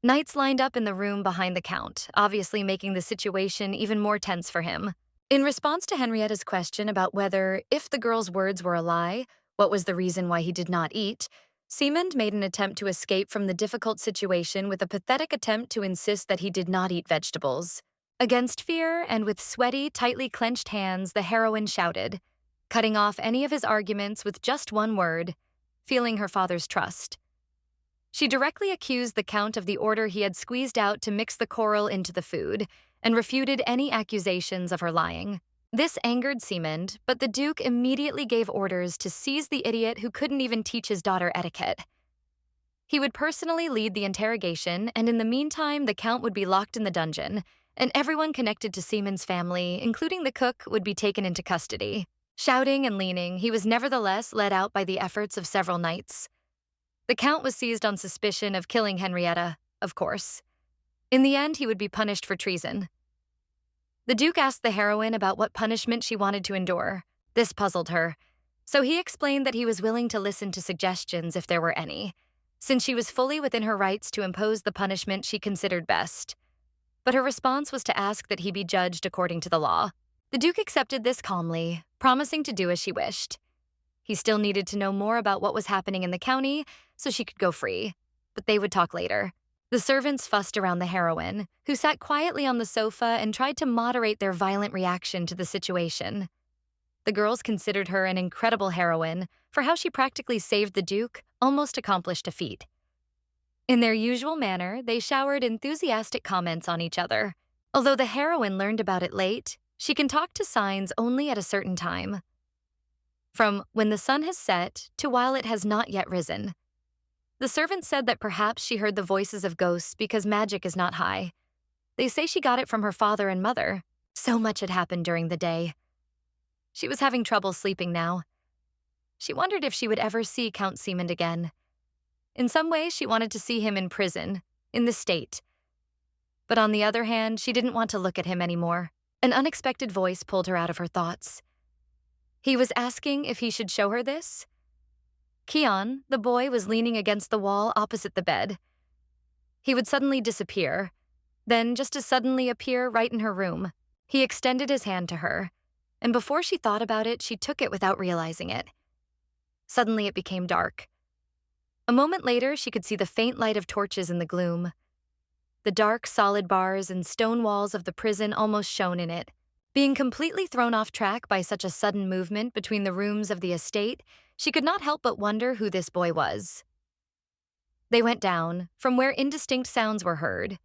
Knights lined up in the room behind the Count, obviously making the situation even more tense for him. In response to Henrietta's question about whether, if the girl's words were a lie, what was the reason why he did not eat, Siemund made an attempt to escape from the difficult situation with a pathetic attempt to insist that he did not eat vegetables. Against fear and with sweaty, tightly clenched hands, the heroine shouted, cutting off any of his arguments with just one word, feeling her father's trust. She directly accused the Count of the order he had squeezed out to mix the coral into the food, and refuted any accusations of her lying. This angered Siemund, but the Duke immediately gave orders to seize the idiot who couldn't even teach his daughter etiquette. He would personally lead the interrogation, and in the meantime, the Count would be locked in the dungeon, and everyone connected to Seaman's family, including the cook, would be taken into custody. Shouting and leaning, he was nevertheless led out by the efforts of several knights. The Count was seized on suspicion of killing Henrietta, of course. In the end, he would be punished for treason. The Duke asked the heroine about what punishment she wanted to endure. This puzzled her, so he explained that he was willing to listen to suggestions if there were any, since she was fully within her rights to impose the punishment she considered best. But her response was to ask that he be judged according to the law. The Duke accepted this calmly, promising to do as she wished. He still needed to know more about what was happening in the county so she could go free, but they would talk later. The servants fussed around the heroine, who sat quietly on the sofa and tried to moderate their violent reaction to the situation. The girls considered her an incredible heroine for how she practically saved the Duke, almost accomplished a feat. In their usual manner, they showered enthusiastic comments on each other. Although the heroine learned about it late, she can talk to signs only at a certain time. From when the sun has set to while it has not yet risen. The servants said that perhaps she heard the voices of ghosts because magic is not high. They say she got it from her father and mother. So much had happened during the day. She was having trouble sleeping now. She wondered if she would ever see Count Seamond again. In some ways, she wanted to see him in prison, in the state. But on the other hand, she didn't want to look at him anymore. An unexpected voice pulled her out of her thoughts. He was asking if he should show her this? Keon, the boy, was leaning against the wall opposite the bed. He would suddenly disappear, then just as suddenly appear right in her room. He extended his hand to her, and before she thought about it, she took it without realizing it. Suddenly it became dark. A moment later, she could see the faint light of torches in the gloom. The dark, solid bars and stone walls of the prison almost shone in it. Being completely thrown off track by such a sudden movement between the rooms of the estate, she could not help but wonder who this boy was. They went down, from where indistinct sounds were heard.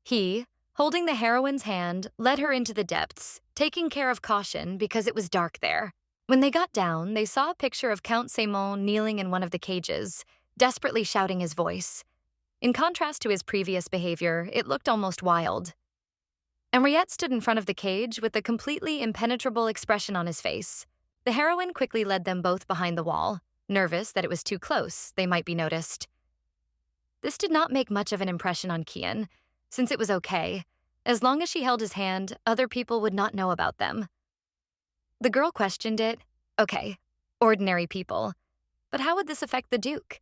He, holding the heroine's hand, led her into the depths, taking care of caution because it was dark there. When they got down, they saw a picture of Count Seamond kneeling in one of the cages, desperately shouting his voice. In contrast to his previous behavior, it looked almost wild. Henriette stood in front of the cage with a completely impenetrable expression on his face. The heroine quickly led them both behind the wall, nervous that it was too close, they might be noticed. This did not make much of an impression on Kian, since it was okay. As long as she held his hand, other people would not know about them. The girl questioned it. Okay, ordinary people. But how would this affect the Duke?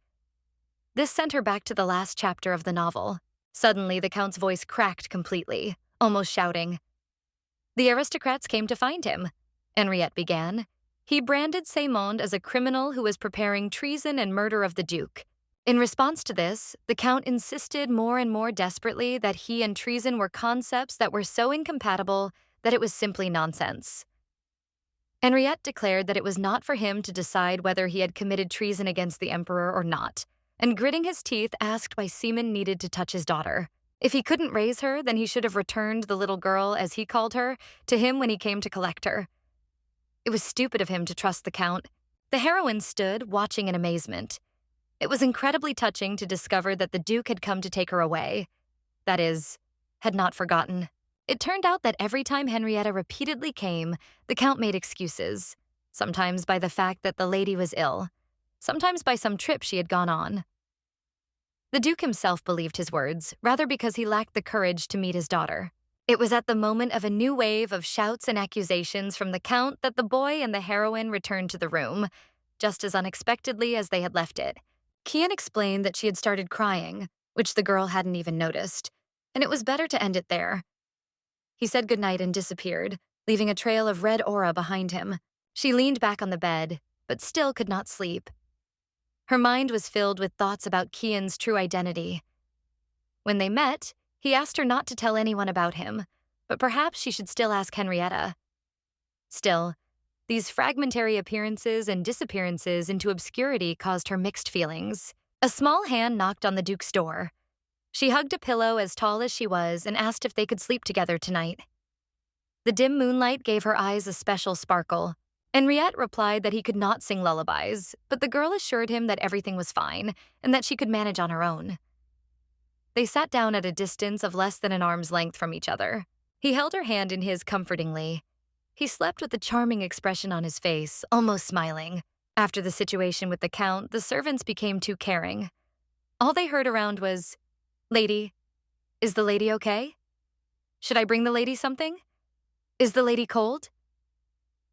This sent her back to the last chapter of the novel. Suddenly, the Count's voice cracked completely, almost shouting. The aristocrats came to find him, Henriette began. He branded Seamond as a criminal who was preparing treason and murder of the Duke. In response to this, the Count insisted more and more desperately that he and treason were concepts that were so incompatible that it was simply nonsense. Henriette declared that it was not for him to decide whether he had committed treason against the Emperor or not, and gritting his teeth asked why Seaman needed to touch his daughter. If he couldn't raise her, then he should have returned the little girl, as he called her, to him when he came to collect her. It was stupid of him to trust the Count. The heroine stood, watching in amazement. It was incredibly touching to discover that the Duke had come to take her away. That is, had not forgotten. It turned out that every time Henrietta repeatedly came, the Count made excuses, sometimes by the fact that the lady was ill, sometimes by some trip she had gone on. The Duke himself believed his words, rather because he lacked the courage to meet his daughter. It was at the moment of a new wave of shouts and accusations from the Count that the boy and the heroine returned to the room, just as unexpectedly as they had left it. Kian explained that she had started crying, which the girl hadn't even noticed, and it was better to end it there. He said goodnight and disappeared, leaving a trail of red aura behind him. She leaned back on the bed, but still could not sleep. Her mind was filled with thoughts about Kian's true identity. When they met, he asked her not to tell anyone about him, but perhaps she should still ask Henrietta. Still, these fragmentary appearances and disappearances into obscurity caused her mixed feelings. A small hand knocked on the Duke's door. She hugged a pillow as tall as she was and asked if they could sleep together tonight. The dim moonlight gave her eyes a special sparkle. Henriette replied that he could not sing lullabies, but the girl assured him that everything was fine and that she could manage on her own. They sat down at a distance of less than an arm's length from each other. He held her hand in his comfortingly. He slept with a charming expression on his face, almost smiling. After the situation with the Count, the servants became too caring. All they heard around was, "Lady, is the lady okay? Should I bring the lady something? Is the lady cold?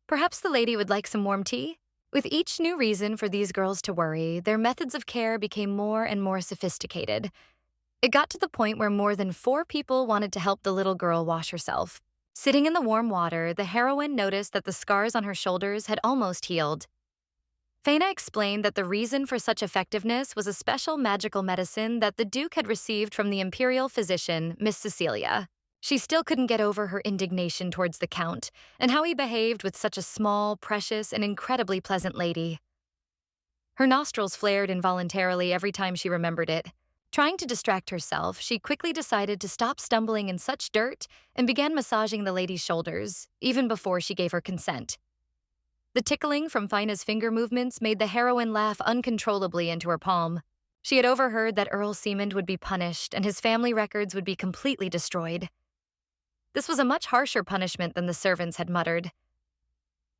Perhaps the lady would like some warm tea?" With each new reason for these girls to worry, their methods of care became more and more sophisticated. It got to the point where more than 4 people wanted to help the little girl wash herself. Sitting in the warm water, the heroine noticed that the scars on her shoulders had almost healed. Faina explained that the reason for such effectiveness was a special magical medicine that the Duke had received from the Imperial physician, Miss Cecilia. She still couldn't get over her indignation towards the Count and how he behaved with such a small, precious, and incredibly pleasant lady. Her nostrils flared involuntarily every time she remembered it. Trying to distract herself, she quickly decided to stop stumbling in such dirt and began massaging the lady's shoulders, even before she gave her consent. The tickling from Fina's finger movements made the heroine laugh uncontrollably into her palm. She had overheard that Earl Seamond would be punished and his family records would be completely destroyed. This was a much harsher punishment than the servants had muttered.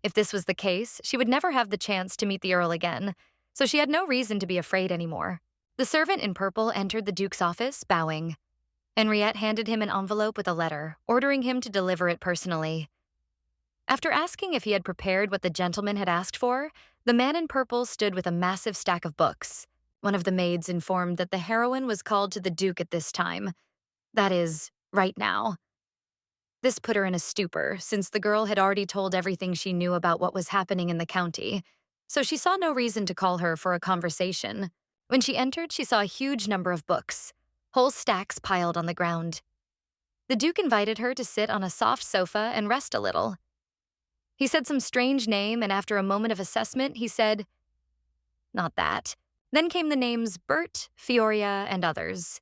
If this was the case, she would never have the chance to meet the Earl again, so she had no reason to be afraid anymore. The servant in purple entered the Duke's office, bowing. Henriette handed him an envelope with a letter, ordering him to deliver it personally. After asking if he had prepared what the gentleman had asked for, the man in purple stood with a massive stack of books. One of the maids informed that the heroine was called to the Duke at this time. That is, right now. This put her in a stupor, since the girl had already told everything she knew about what was happening in the county, so she saw no reason to call her for a conversation. When she entered, she saw a huge number of books, whole stacks piled on the ground. The Duke invited her to sit on a soft sofa and rest a little. He said some strange name, and after a moment of assessment, he said, "Not that." Then came the names Bert, Fioria, and others.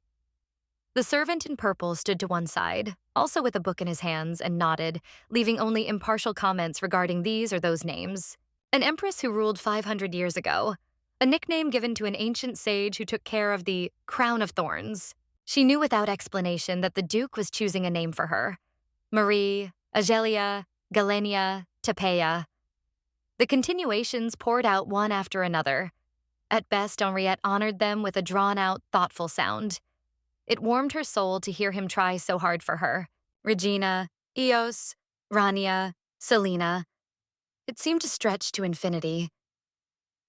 The servant in purple stood to one side, also with a book in his hands, and nodded, leaving only impartial comments regarding these or those names. An empress who ruled 500 years ago, a nickname given to an ancient sage who took care of the crown of thorns. She knew without explanation that the Duke was choosing a name for her. Marie, Agelia, Galenia, Tepeia. The continuations poured out one after another. At best, Henriette honored them with a drawn-out, thoughtful sound. It warmed her soul to hear him try so hard for her. Regina, Eos, Rania, Selena. It seemed to stretch to infinity.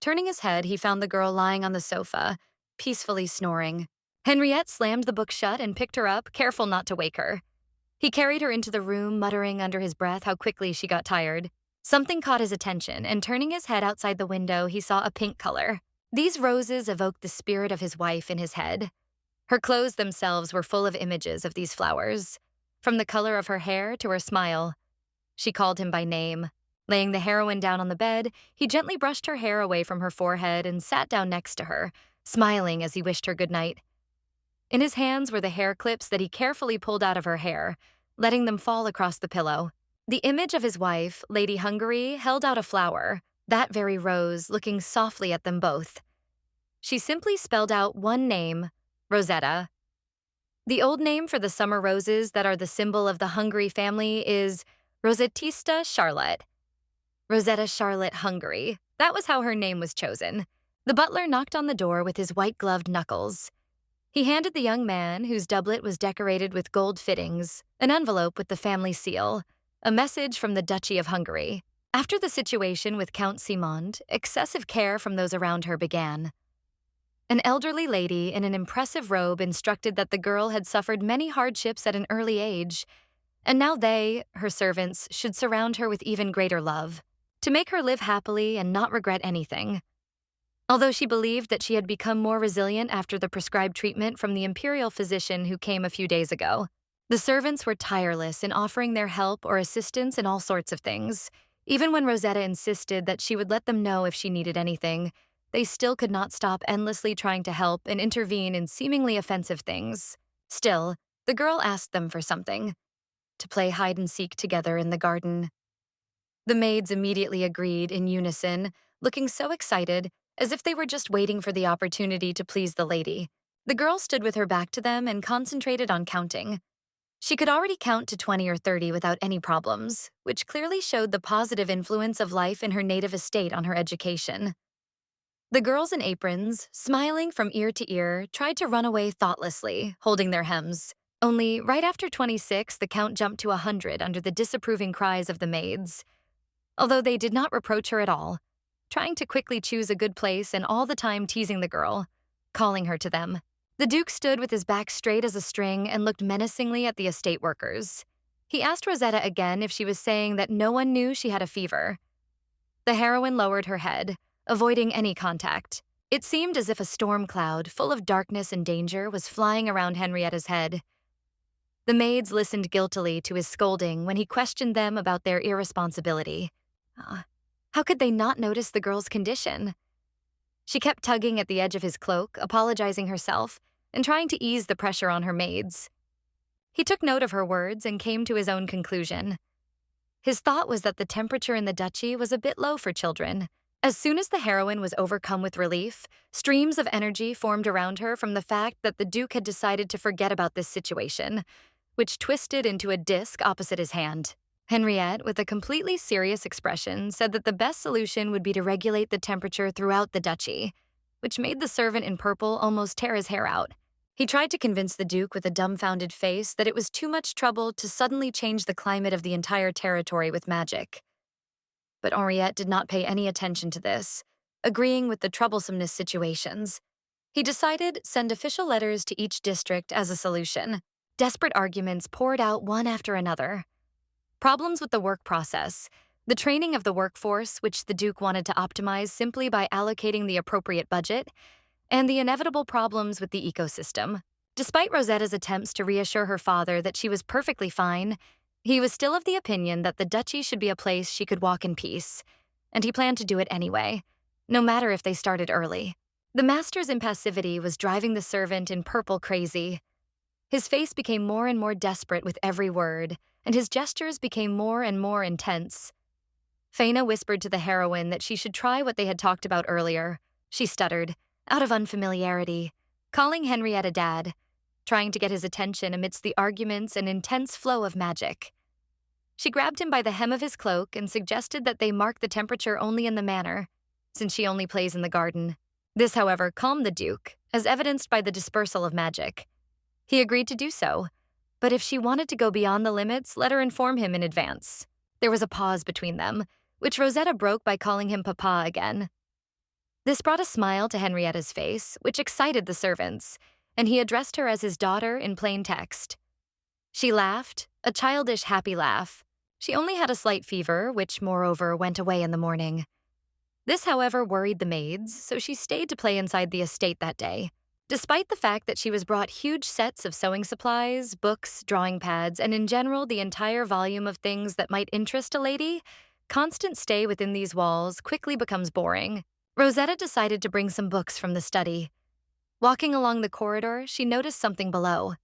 Turning his head, he found the girl lying on the sofa, peacefully snoring. Henriette slammed the book shut and picked her up, careful not to wake her. He carried her into the room, muttering under his breath how quickly she got tired. Something caught his attention, and turning his head outside the window, he saw a pink color. These roses evoked the spirit of his wife in his head. Her clothes themselves were full of images of these flowers, from the color of her hair to her smile. She called him by name. Laying the heroine down on the bed, he gently brushed her hair away from her forehead and sat down next to her, smiling as he wished her good night. In his hands were the hair clips that he carefully pulled out of her hair, letting them fall across the pillow. The image of his wife, Lady Hungary, held out a flower, that very rose, looking softly at them both. She simply spelled out one name, Rosetta. The old name for the summer roses that are the symbol of the Hungary family is Rosettista Charlotte. Rosetta Charlotte Hungary. That was how her name was chosen. The butler knocked on the door with his white-gloved knuckles. He handed the young man, whose doublet was decorated with gold fittings, an envelope with the family seal, a message from the Duchy of Hungary. After the situation with Count Simond, excessive care from those around her began. An elderly lady in an impressive robe instructed that the girl had suffered many hardships at an early age, and now they, her servants, should surround her with even greater love, to make her live happily and not regret anything. Although she believed that she had become more resilient after the prescribed treatment from the Imperial physician who came a few days ago, the servants were tireless in offering their help or assistance in all sorts of things. Even when Rosetta insisted that she would let them know if she needed anything, they still could not stop endlessly trying to help and intervene in seemingly offensive things. Still, the girl asked them for something: to play hide-and-seek together in the garden. The maids immediately agreed in unison, looking so excited, as if they were just waiting for the opportunity to please the lady. The girl stood with her back to them and concentrated on counting. She could already count to 20 or 30 without any problems, which clearly showed the positive influence of life in her native estate on her education. The girls in aprons, smiling from ear to ear, tried to run away thoughtlessly, holding their hems. Only, right after 26, the count jumped to 100 under the disapproving cries of the maids. Although they did not reproach her at all, trying to quickly choose a good place and all the time teasing the girl, calling her to them. The Duke stood with his back straight as a string and looked menacingly at the estate workers. He asked Rosetta again if she was saying that no one knew she had a fever. The heroine lowered her head, avoiding any contact. It seemed as if a storm cloud, full of darkness and danger, was flying around Henrietta's head. The maids listened guiltily to his scolding when he questioned them about their irresponsibility. How could they not notice the girl's condition? She kept tugging at the edge of his cloak, apologizing herself, and trying to ease the pressure on her maids. He took note of her words and came to his own conclusion. His thought was that the temperature in the duchy was a bit low for children. As soon as the heroine was overcome with relief, streams of energy formed around her from the fact that the Duke had decided to forget about this situation, which twisted into a disc opposite his hand. Henriette, with a completely serious expression, said that the best solution would be to regulate the temperature throughout the duchy, which made the servant in purple almost tear his hair out. He tried to convince the Duke with a dumbfounded face that it was too much trouble to suddenly change the climate of the entire territory with magic. But Henriette did not pay any attention to this, agreeing with the troublesomeness situations. He decided send official letters to each district as a solution. Desperate arguments poured out one after another. Problems with the work process, the training of the workforce, which the Duke wanted to optimize simply by allocating the appropriate budget, and the inevitable problems with the ecosystem. Despite Rosetta's attempts to reassure her father that she was perfectly fine, he was still of the opinion that the duchy should be a place she could walk in peace, and he planned to do it anyway, no matter if they started early. The master's impassivity was driving the servant in purple crazy. His face became more and more desperate with every word, and his gestures became more and more intense. Faina whispered to the heroine that she should try what they had talked about earlier. She stuttered, out of unfamiliarity, calling Henrietta Dad, trying to get his attention amidst the arguments and intense flow of magic. She grabbed him by the hem of his cloak and suggested that they mark the temperature only in the manor, since she only plays in the garden. This, however, calmed the Duke, as evidenced by the dispersal of magic. He agreed to do so, but if she wanted to go beyond the limits, let her inform him in advance. There was a pause between them, which Rosetta broke by calling him Papa again. This brought a smile to Henrietta's face, which excited the servants, and he addressed her as his daughter in plain text. She laughed, a childish, happy laugh. She only had a slight fever, which, moreover, went away in the morning. This, however, worried the maids, so she stayed to play inside the estate that day. Despite the fact that she was brought huge sets of sewing supplies, books, drawing pads, and in general the entire volume of things that might interest a lady, constant stay within these walls quickly becomes boring. Rosetta decided to bring some books from the study. Walking along the corridor, she noticed something below.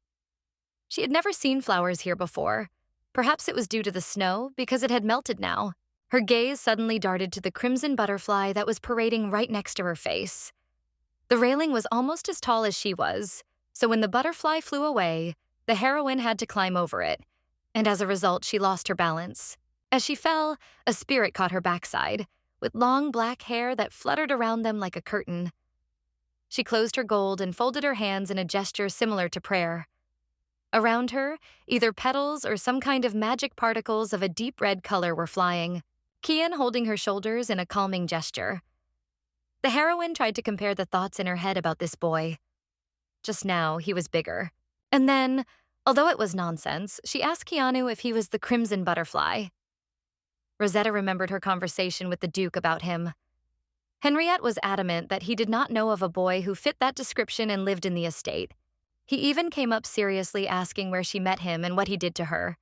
She had never seen flowers here before. Perhaps it was due to the snow, because it had melted now. Her gaze suddenly darted to the crimson butterfly that was parading right next to her face. The railing was almost as tall as she was, so when the butterfly flew away, the heroine had to climb over it, and as a result, she lost her balance. As she fell, a spirit caught her backside, with long black hair that fluttered around them like a curtain. She closed her gold and folded her hands in a gesture similar to prayer. Around her, either petals or some kind of magic particles of a deep red color were flying, Kian holding her shoulders in a calming gesture. The heroine tried to compare the thoughts in her head about this boy. Just now, he was bigger. And then, although it was nonsense, she asked Keanu if he was the crimson butterfly. Rosetta remembered her conversation with the Duke about him. Henriette was adamant that he did not know of a boy who fit that description and lived in the estate. He even came up seriously asking where she met him and what he did to her.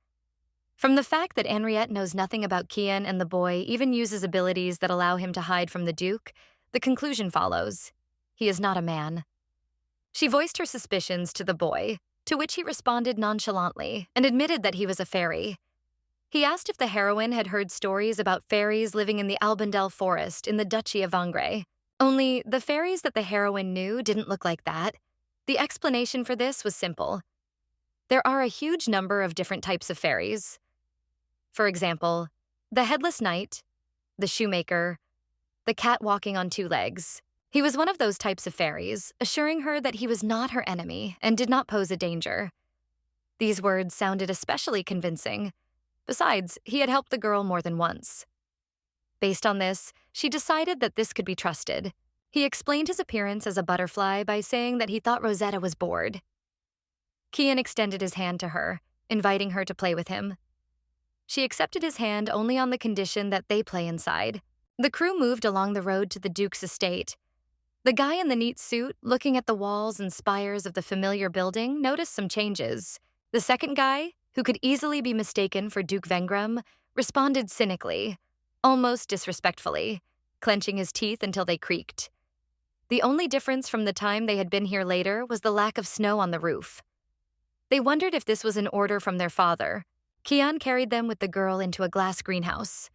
From the fact that Henriette knows nothing about Kian and the boy even uses abilities that allow him to hide from the Duke, the conclusion follows. He is not a man. She voiced her suspicions to the boy, to which he responded nonchalantly and admitted that he was a fairy. He asked if the heroine had heard stories about fairies living in the Albandel forest in the Duchy of Vangre. Only the fairies that the heroine knew didn't look like that. The explanation for this was simple. There are a huge number of different types of fairies. For example, the headless knight, the shoemaker, the cat walking on two legs. He was one of those types of fairies, assuring her that he was not her enemy and did not pose a danger. These words sounded especially convincing. Besides, he had helped the girl more than once. Based on this, she decided that this could be trusted. He explained his appearance as a butterfly by saying that he thought Rosetta was bored. Kian extended his hand to her, inviting her to play with him. She accepted his hand only on the condition that they play inside. The crew moved along the road to the Duke's estate. The guy in the neat suit, looking at the walls and spires of the familiar building, noticed some changes. The second guy, who could easily be mistaken for Duke Vengram, responded cynically, almost disrespectfully, clenching his teeth until they creaked. The only difference from the time they had been here later was the lack of snow on the roof. They wondered if this was an order from their father. Kian carried them with the girl into a glass greenhouse.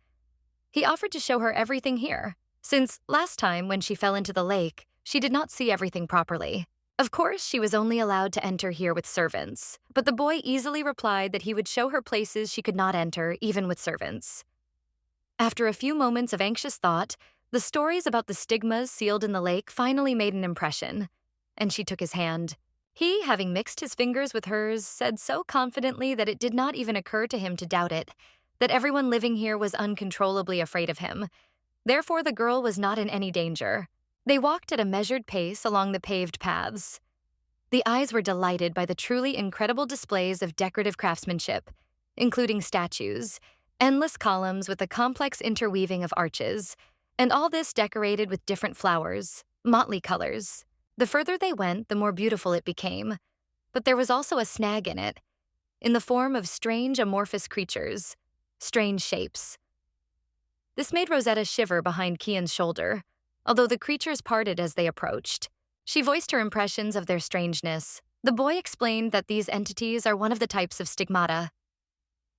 He offered to show her everything here, since last time when she fell into the lake, she did not see everything properly. Of course, she was only allowed to enter here with servants, but the boy easily replied that he would show her places she could not enter, even with servants. After a few moments of anxious thought, the stories about the stigmas sealed in the lake finally made an impression, and she took his hand. He, having mixed his fingers with hers, said so confidently that it did not even occur to him to doubt it, that everyone living here was uncontrollably afraid of him. Therefore, the girl was not in any danger. They walked at a measured pace along the paved paths. The eyes were delighted by the truly incredible displays of decorative craftsmanship, including statues, endless columns with a complex interweaving of arches, and all this decorated with different flowers, motley colors. The further they went, the more beautiful it became. But there was also a snag in it, in the form of strange amorphous creatures, strange shapes. This made Rosetta shiver behind Kian's shoulder, although the creatures parted as they approached. She voiced her impressions of their strangeness. The boy explained that these entities are one of the types of stigmata.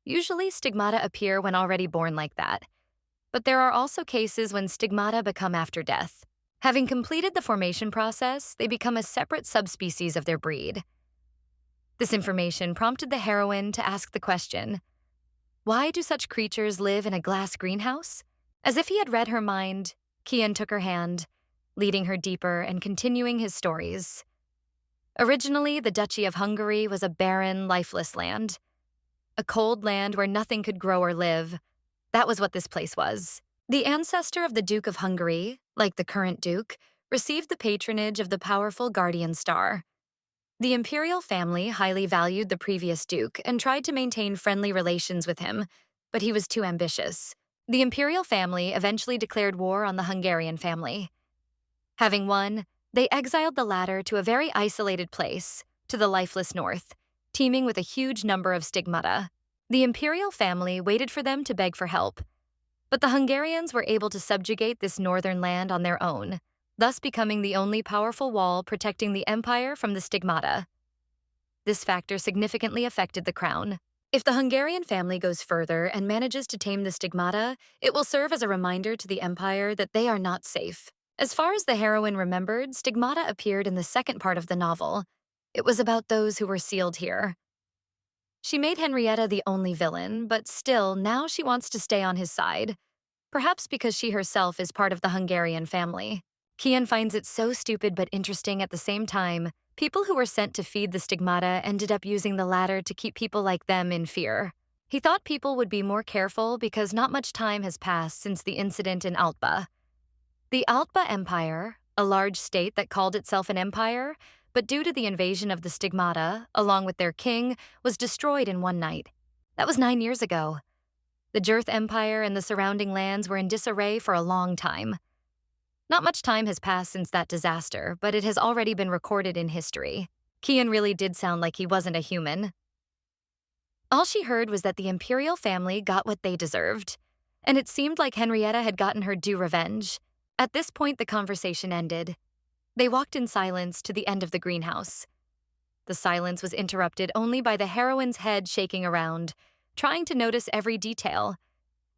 Usually, stigmata appear when already born like that, but there are also cases when stigmata become after death. Having completed the formation process, they become a separate subspecies of their breed. This information prompted the heroine to ask the question, why do such creatures live in a glass greenhouse? As if he had read her mind, Kian took her hand, leading her deeper and continuing his stories. Originally, the Duchy of Hungary was a barren, lifeless land. A cold land where nothing could grow or live. That was what this place was. The ancestor of the Duke of Hungary, like the current Duke, received the patronage of the powerful guardian star. The Imperial family highly valued the previous Duke and tried to maintain friendly relations with him, but he was too ambitious. The Imperial family eventually declared war on the Hungarian family. Having won, they exiled the latter to a very isolated place, to the lifeless north, teeming with a huge number of stigmata. The Imperial family waited for them to beg for help, but the Hungarians were able to subjugate this northern land on their own, thus becoming the only powerful wall protecting the empire from the stigmata. This factor significantly affected the crown. If the Hungarian family goes further and manages to tame the stigmata, it will serve as a reminder to the empire that they are not safe. As far as the heroine remembered, stigmata appeared in the second part of the novel. It was about those who were sealed here. She made Henrietta the only villain, but still, now she wants to stay on his side. Perhaps because she herself is part of the Hungarian family. Kian finds it so stupid but interesting at the same time. People who were sent to feed the stigmata ended up using the latter to keep people like them in fear. He thought people would be more careful because not much time has passed since the incident in Altba. The Altba Empire, a large state that called itself an empire, but due to the invasion of the stigmata, along with their king, was destroyed in one night. That was 9 years ago. The Jurth Empire and the surrounding lands were in disarray for a long time. Not much time has passed since that disaster, but it has already been recorded in history. Kian really did sound like he wasn't a human. All she heard was that the Imperial family got what they deserved, and it seemed like Henrietta had gotten her due revenge. At this point, the conversation ended. They walked in silence to the end of the greenhouse. The silence was interrupted only by the heroine's head shaking around, trying to notice every detail,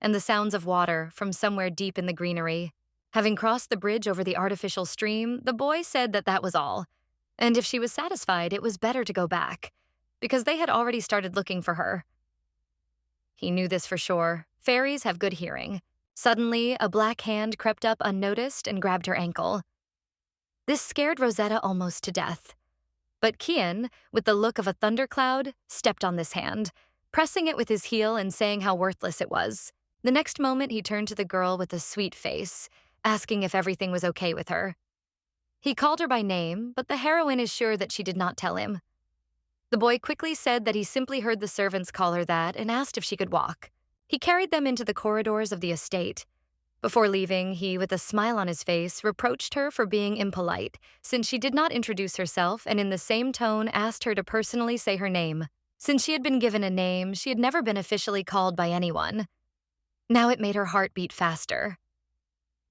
and the sounds of water from somewhere deep in the greenery. Having crossed the bridge over the artificial stream, the boy said that that was all, and if she was satisfied, it was better to go back. because they had already started looking for her. He knew this for sure. Fairies have good hearing. Suddenly, a black hand crept up unnoticed and grabbed her ankle. This scared Rosetta almost to death. But Ken, with the look of a thundercloud, stepped on this hand, pressing it with his heel and saying how worthless it was. The next moment, he turned to the girl with a sweet face, asking if everything was okay with her. He called her by name, but the heroine is sure that she did not tell him. The boy quickly said that he simply heard the servants call her that and asked if she could walk. He carried them into the corridors of the estate. Before leaving, he, with a smile on his face, reproached her for being impolite, since she did not introduce herself and in the same tone asked her to personally say her name. Since she had been given a name, she had never been officially called by anyone. Now it made her heart beat faster.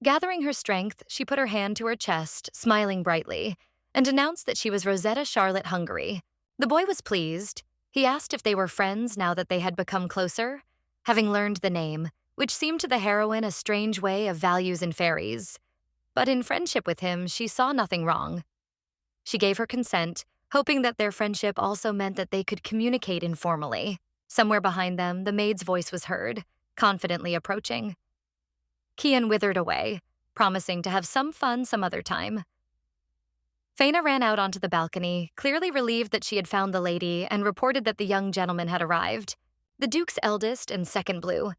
Gathering her strength, she put her hand to her chest, smiling brightly, and announced that she was Rosetta Charlotte Hungary. The boy was pleased. He asked if they were friends now that they had become closer, having learned the name, which seemed to the heroine a strange way of values in fairies. But in friendship with him, she saw nothing wrong. She gave her consent, hoping that their friendship also meant that they could communicate informally. Somewhere behind them, the maid's voice was heard, confidently approaching. Ken withered away, promising to have some fun some other time. Faina ran out onto the balcony, clearly relieved that she had found the lady, and reported that the young gentleman had arrived. The Duke's eldest and second blue.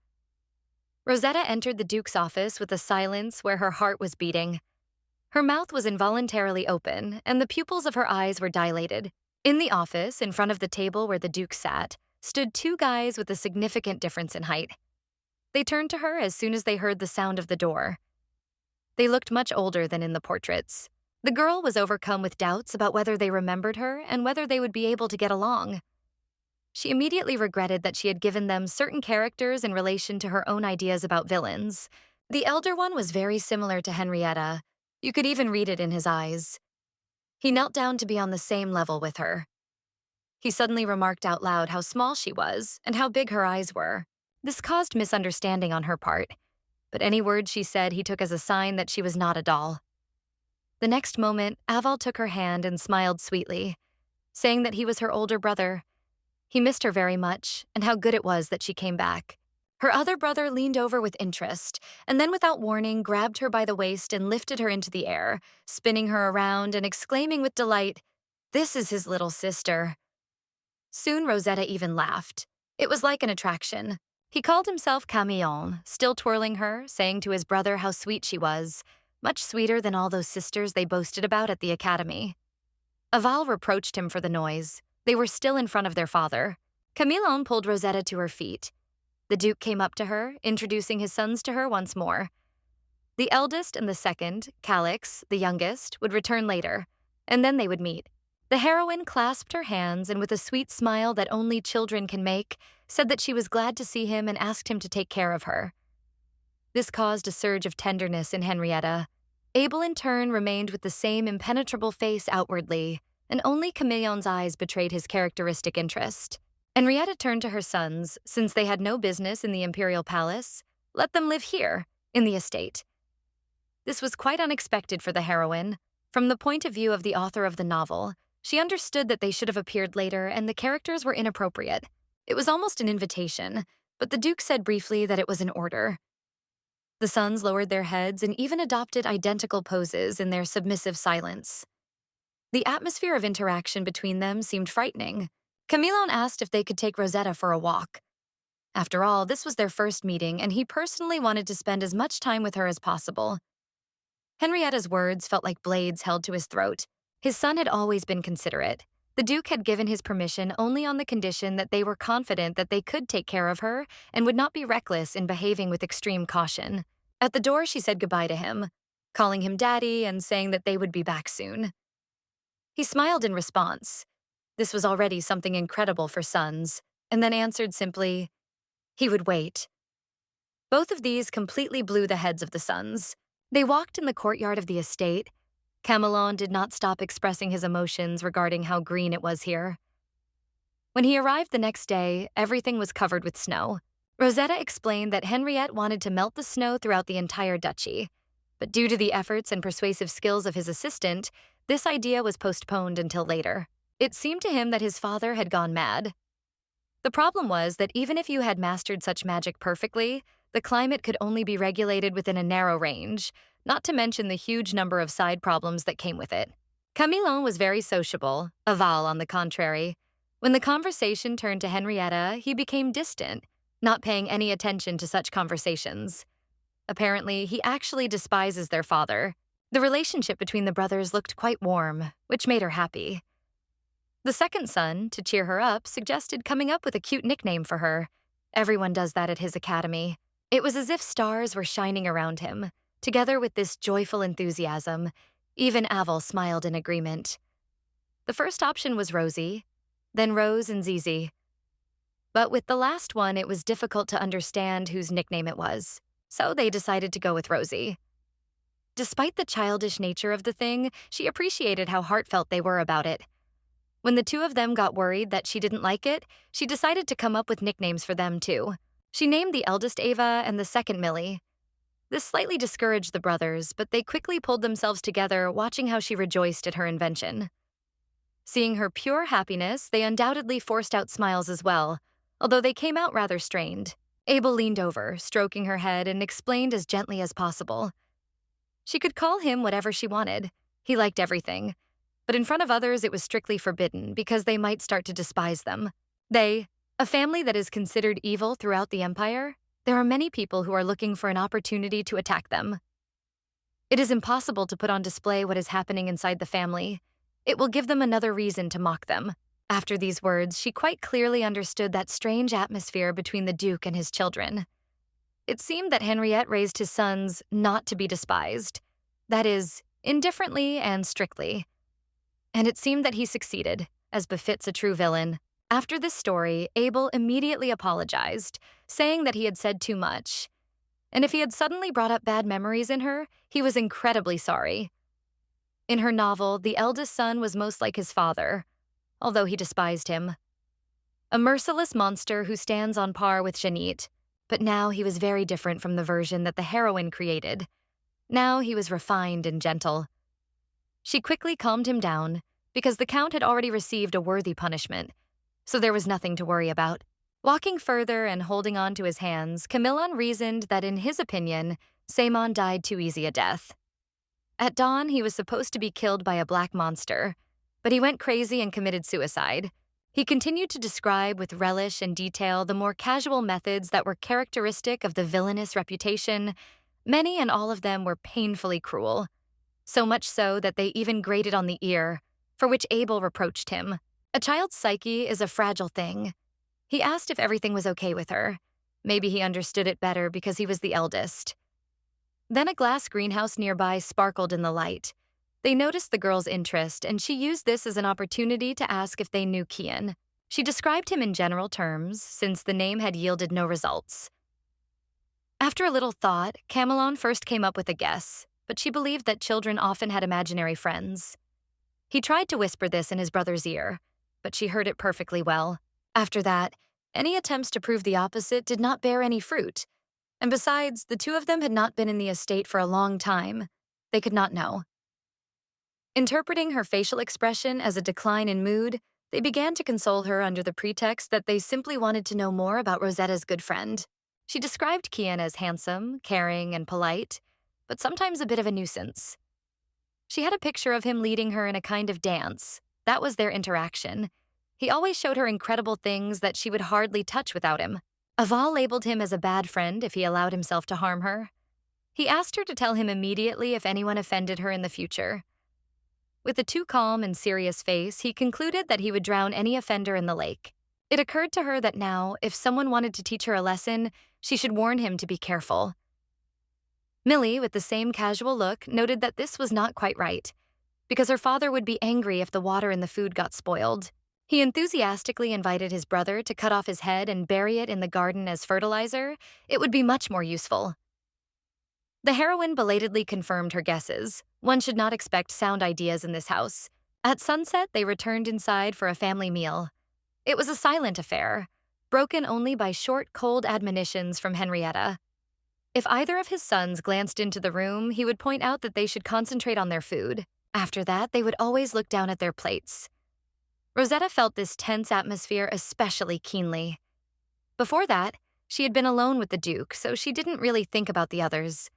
Rosetta entered the Duke's office with a silence where her heart was beating. Her mouth was involuntarily open, and the pupils of her eyes were dilated. In the office, in front of the table where the Duke sat, stood two guys with a significant difference in height. They turned to her as soon as they heard the sound of the door. They looked much older than in the portraits. The girl was overcome with doubts about whether they remembered her and whether they would be able to get along. She immediately regretted that she had given them certain characters in relation to her own ideas about villains. The elder one was very similar to Henrietta. You could even read it in his eyes. He knelt down to be on the same level with her. He suddenly remarked out loud how small she was and how big her eyes were. This caused misunderstanding on her part, but any words she said he took as a sign that she was not a doll. The next moment, Aval took her hand and smiled sweetly, saying that he was her older brother. He missed her very much, and how good it was that she came back. Her other brother leaned over with interest, and then without warning grabbed her by the waist and lifted her into the air, spinning her around and exclaiming with delight, "This is his little sister." Soon Rosetta even laughed. It was like an attraction. He called himself Camillon, still twirling her, saying to his brother how sweet she was, much sweeter than all those sisters they boasted about at the academy. Aval reproached him for the noise. They were still in front of their father. Camillon pulled Rosetta to her feet. The Duke came up to her, introducing his sons to her once more. The eldest and the second, Calix, the youngest, would return later, and then they would meet. The heroine clasped her hands and with a sweet smile that only children can make, said that she was glad to see him and asked him to take care of her. This caused a surge of tenderness in Henrietta. Abel in turn remained with the same impenetrable face outwardly, and only Camillon's eyes betrayed his characteristic interest. Henrietta turned to her sons, since they had no business in the Imperial palace. Let them live here, in the estate. This was quite unexpected for the heroine. From the point of view of the author of the novel, she understood that they should have appeared later and the characters were inappropriate. It was almost an invitation, but the Duke said briefly that it was an order. The sons lowered their heads and even adopted identical poses in their submissive silence. The atmosphere of interaction between them seemed frightening. Camillon asked if they could take Rosetta for a walk. After all, this was their first meeting, and he personally wanted to spend as much time with her as possible. Henrietta's words felt like blades held to his throat. His son had always been considerate. The Duke had given his permission only on the condition that they were confident that they could take care of her and would not be reckless in behaving with extreme caution. At the door, she said goodbye to him, calling him Daddy and saying that they would be back soon. He smiled in response. This was already something incredible for sons, and then answered simply, he would wait. Both of these completely blew the heads of the sons. They walked in the courtyard of the estate. Camillon did not stop expressing his emotions regarding how green it was here. When he arrived the next day, everything was covered with snow. Rosetta explained that Henriette wanted to melt the snow throughout the entire duchy, but due to the efforts and persuasive skills of his assistant, this idea was postponed until later. It seemed to him that his father had gone mad. The problem was that even if you had mastered such magic perfectly, the climate could only be regulated within a narrow range, not to mention the huge number of side problems that came with it. Camillon was very sociable, Aval on the contrary. When the conversation turned to Henrietta, he became distant, not paying any attention to such conversations. Apparently, he actually despises their father. The relationship between the brothers looked quite warm, which made her happy. The second son, to cheer her up, suggested coming up with a cute nickname for her. Everyone does that at his academy. It was as if stars were shining around him. Together with this joyful enthusiasm, even Aval smiled in agreement. The first option was Rosie, then Rose and Zizi. But with the last one, it was difficult to understand whose nickname it was, so they decided to go with Rosie. Despite the childish nature of the thing, she appreciated how heartfelt they were about it. When the two of them got worried that she didn't like it, she decided to come up with nicknames for them too. She named the eldest Ava and the second Millie. This slightly discouraged the brothers, but they quickly pulled themselves together, watching how she rejoiced at her invention. Seeing her pure happiness, they undoubtedly forced out smiles as well, although they came out rather strained. Abel leaned over, stroking her head, and explained as gently as possible. She could call him whatever she wanted. He liked everything. But in front of others, it was strictly forbidden because they might start to despise them. They, a family that is considered evil throughout the Empire, there are many people who are looking for an opportunity to attack them. It is impossible to put on display what is happening inside the family. It will give them another reason to mock them. After these words, she quite clearly understood that strange atmosphere between the Duke and his children. It seemed that Henriette raised his sons not to be despised. That is, indifferently and strictly. And it seemed that he succeeded, as befits a true villain. After this story, Abel immediately apologized, saying that he had said too much. And if he had suddenly brought up bad memories in her, he was incredibly sorry. In her novel, the eldest son was most like his father, although he despised him. A merciless monster who stands on par with Janit, but now he was very different from the version that the heroine created. Now he was refined and gentle. She quickly calmed him down, because the Count had already received a worthy punishment, so there was nothing to worry about. Walking further and holding on to his hands, Camillon reasoned that in his opinion, Seimon died too easy a death. At dawn, he was supposed to be killed by a black monster, but he went crazy and committed suicide. He continued to describe with relish and detail the more casual methods that were characteristic of the villainous reputation. Many and all of them were painfully cruel, so much so that they even grated on the ear, for which Abel reproached him. A child's psyche is a fragile thing. He asked if everything was okay with her. Maybe he understood it better because he was the eldest. Then a glass greenhouse nearby sparkled in the light. They noticed the girl's interest, and she used this as an opportunity to ask if they knew Kian. She described him in general terms, since the name had yielded no results. After a little thought, Camillon first came up with a guess, but she believed that children often had imaginary friends. He tried to whisper this in his brother's ear, but she heard it perfectly well. After that, any attempts to prove the opposite did not bear any fruit. And besides, the two of them had not been in the estate for a long time. They could not know. Interpreting her facial expression as a decline in mood, they began to console her under the pretext that they simply wanted to know more about Rosetta's good friend. She described Kian as handsome, caring, and polite, but sometimes a bit of a nuisance. She had a picture of him leading her in a kind of dance. That was their interaction. He always showed her incredible things that she would hardly touch without him. Aval labeled him as a bad friend if he allowed himself to harm her. He asked her to tell him immediately if anyone offended her in the future. With a too calm and serious face, he concluded that he would drown any offender in the lake. It occurred to her that now, if someone wanted to teach her a lesson, she should warn him to be careful. Millie, with the same casual look, noted that this was not quite right, because her father would be angry if the water in the food got spoiled. He enthusiastically invited his brother to cut off his head and bury it in the garden as fertilizer. It would be much more useful. The heroine belatedly confirmed her guesses. One should not expect sound ideas in this house. At sunset, they returned inside for a family meal. It was a silent affair, broken only by short, cold admonitions from Henrietta. If either of his sons glanced into the room, he would point out that they should concentrate on their food. After that, they would always look down at their plates. Rosetta felt this tense atmosphere especially keenly. Before that, she had been alone with the Duke, so she didn't really think about the others.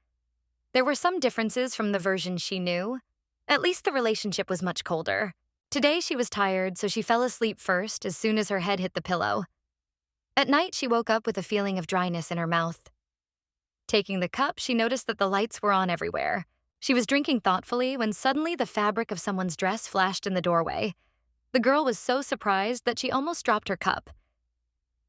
There were some differences from the version she knew. At least the relationship was much colder. Today she was tired, so she fell asleep first as soon as her head hit the pillow. At night, she woke up with a feeling of dryness in her mouth. Taking the cup, she noticed that the lights were on everywhere. She was drinking thoughtfully when suddenly the fabric of someone's dress flashed in the doorway. The girl was so surprised that she almost dropped her cup.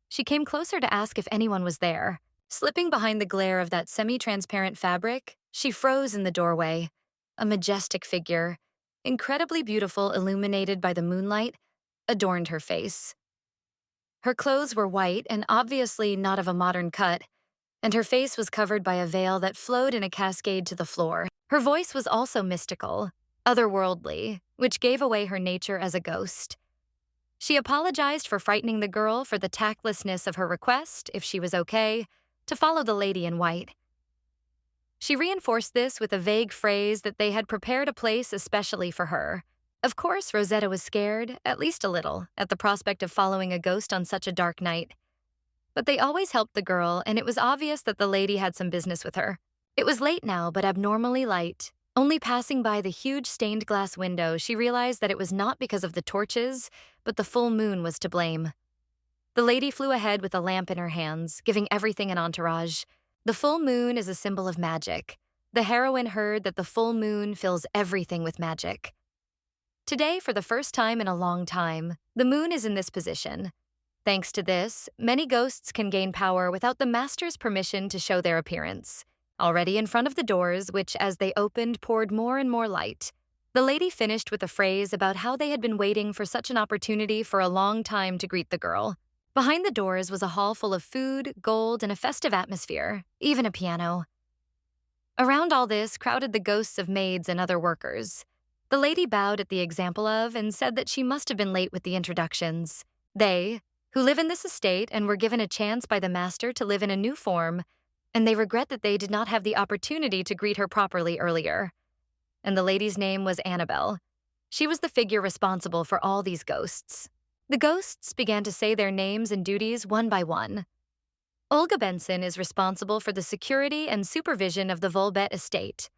She came closer to ask if anyone was there. Slipping behind the glare of that semi-transparent fabric, she froze in the doorway. A majestic figure, incredibly beautiful, illuminated by the moonlight, adorned her face. Her clothes were white and obviously not of a modern cut, and her face was covered by a veil that flowed in a cascade to the floor. Her voice was also mystical, otherworldly, which gave away her nature as a ghost. She apologized for frightening the girl for the tactlessness of her request, if she was okay, to follow the lady in white. She reinforced this with a vague phrase that they had prepared a place especially for her. Of course, Rosetta was scared, at least a little, at the prospect of following a ghost on such a dark night. But they always helped the girl, and it was obvious that the lady had some business with her. It was late now, but abnormally light. Only passing by the huge stained glass window, she realized that it was not because of the torches, but the full moon was to blame. The lady flew ahead with a lamp in her hands, giving everything an entourage. The full moon is a symbol of magic. The heroine heard that the full moon fills everything with magic. Today, for the first time in a long time, the moon is in this position. Thanks to this, many ghosts can gain power without the master's permission to show their appearance. Already in front of the doors, which as they opened poured more and more light, the lady finished with a phrase about how they had been waiting for such an opportunity for a long time to greet the girl. Behind the doors was a hall full of food, gold, and a festive atmosphere, even a piano. Around all this crowded the ghosts of maids and other workers. The lady bowed at the example of and said that she must have been late with the introductions. They, who live in this estate and were given a chance by the master to live in a new form, and they regret that they did not have the opportunity to greet her properly earlier. And the lady's name was Annabel. She was the figure responsible for all these ghosts. The ghosts began to say their names and duties one by one. Olga Benson is responsible for the security and supervision of the Volbet estate.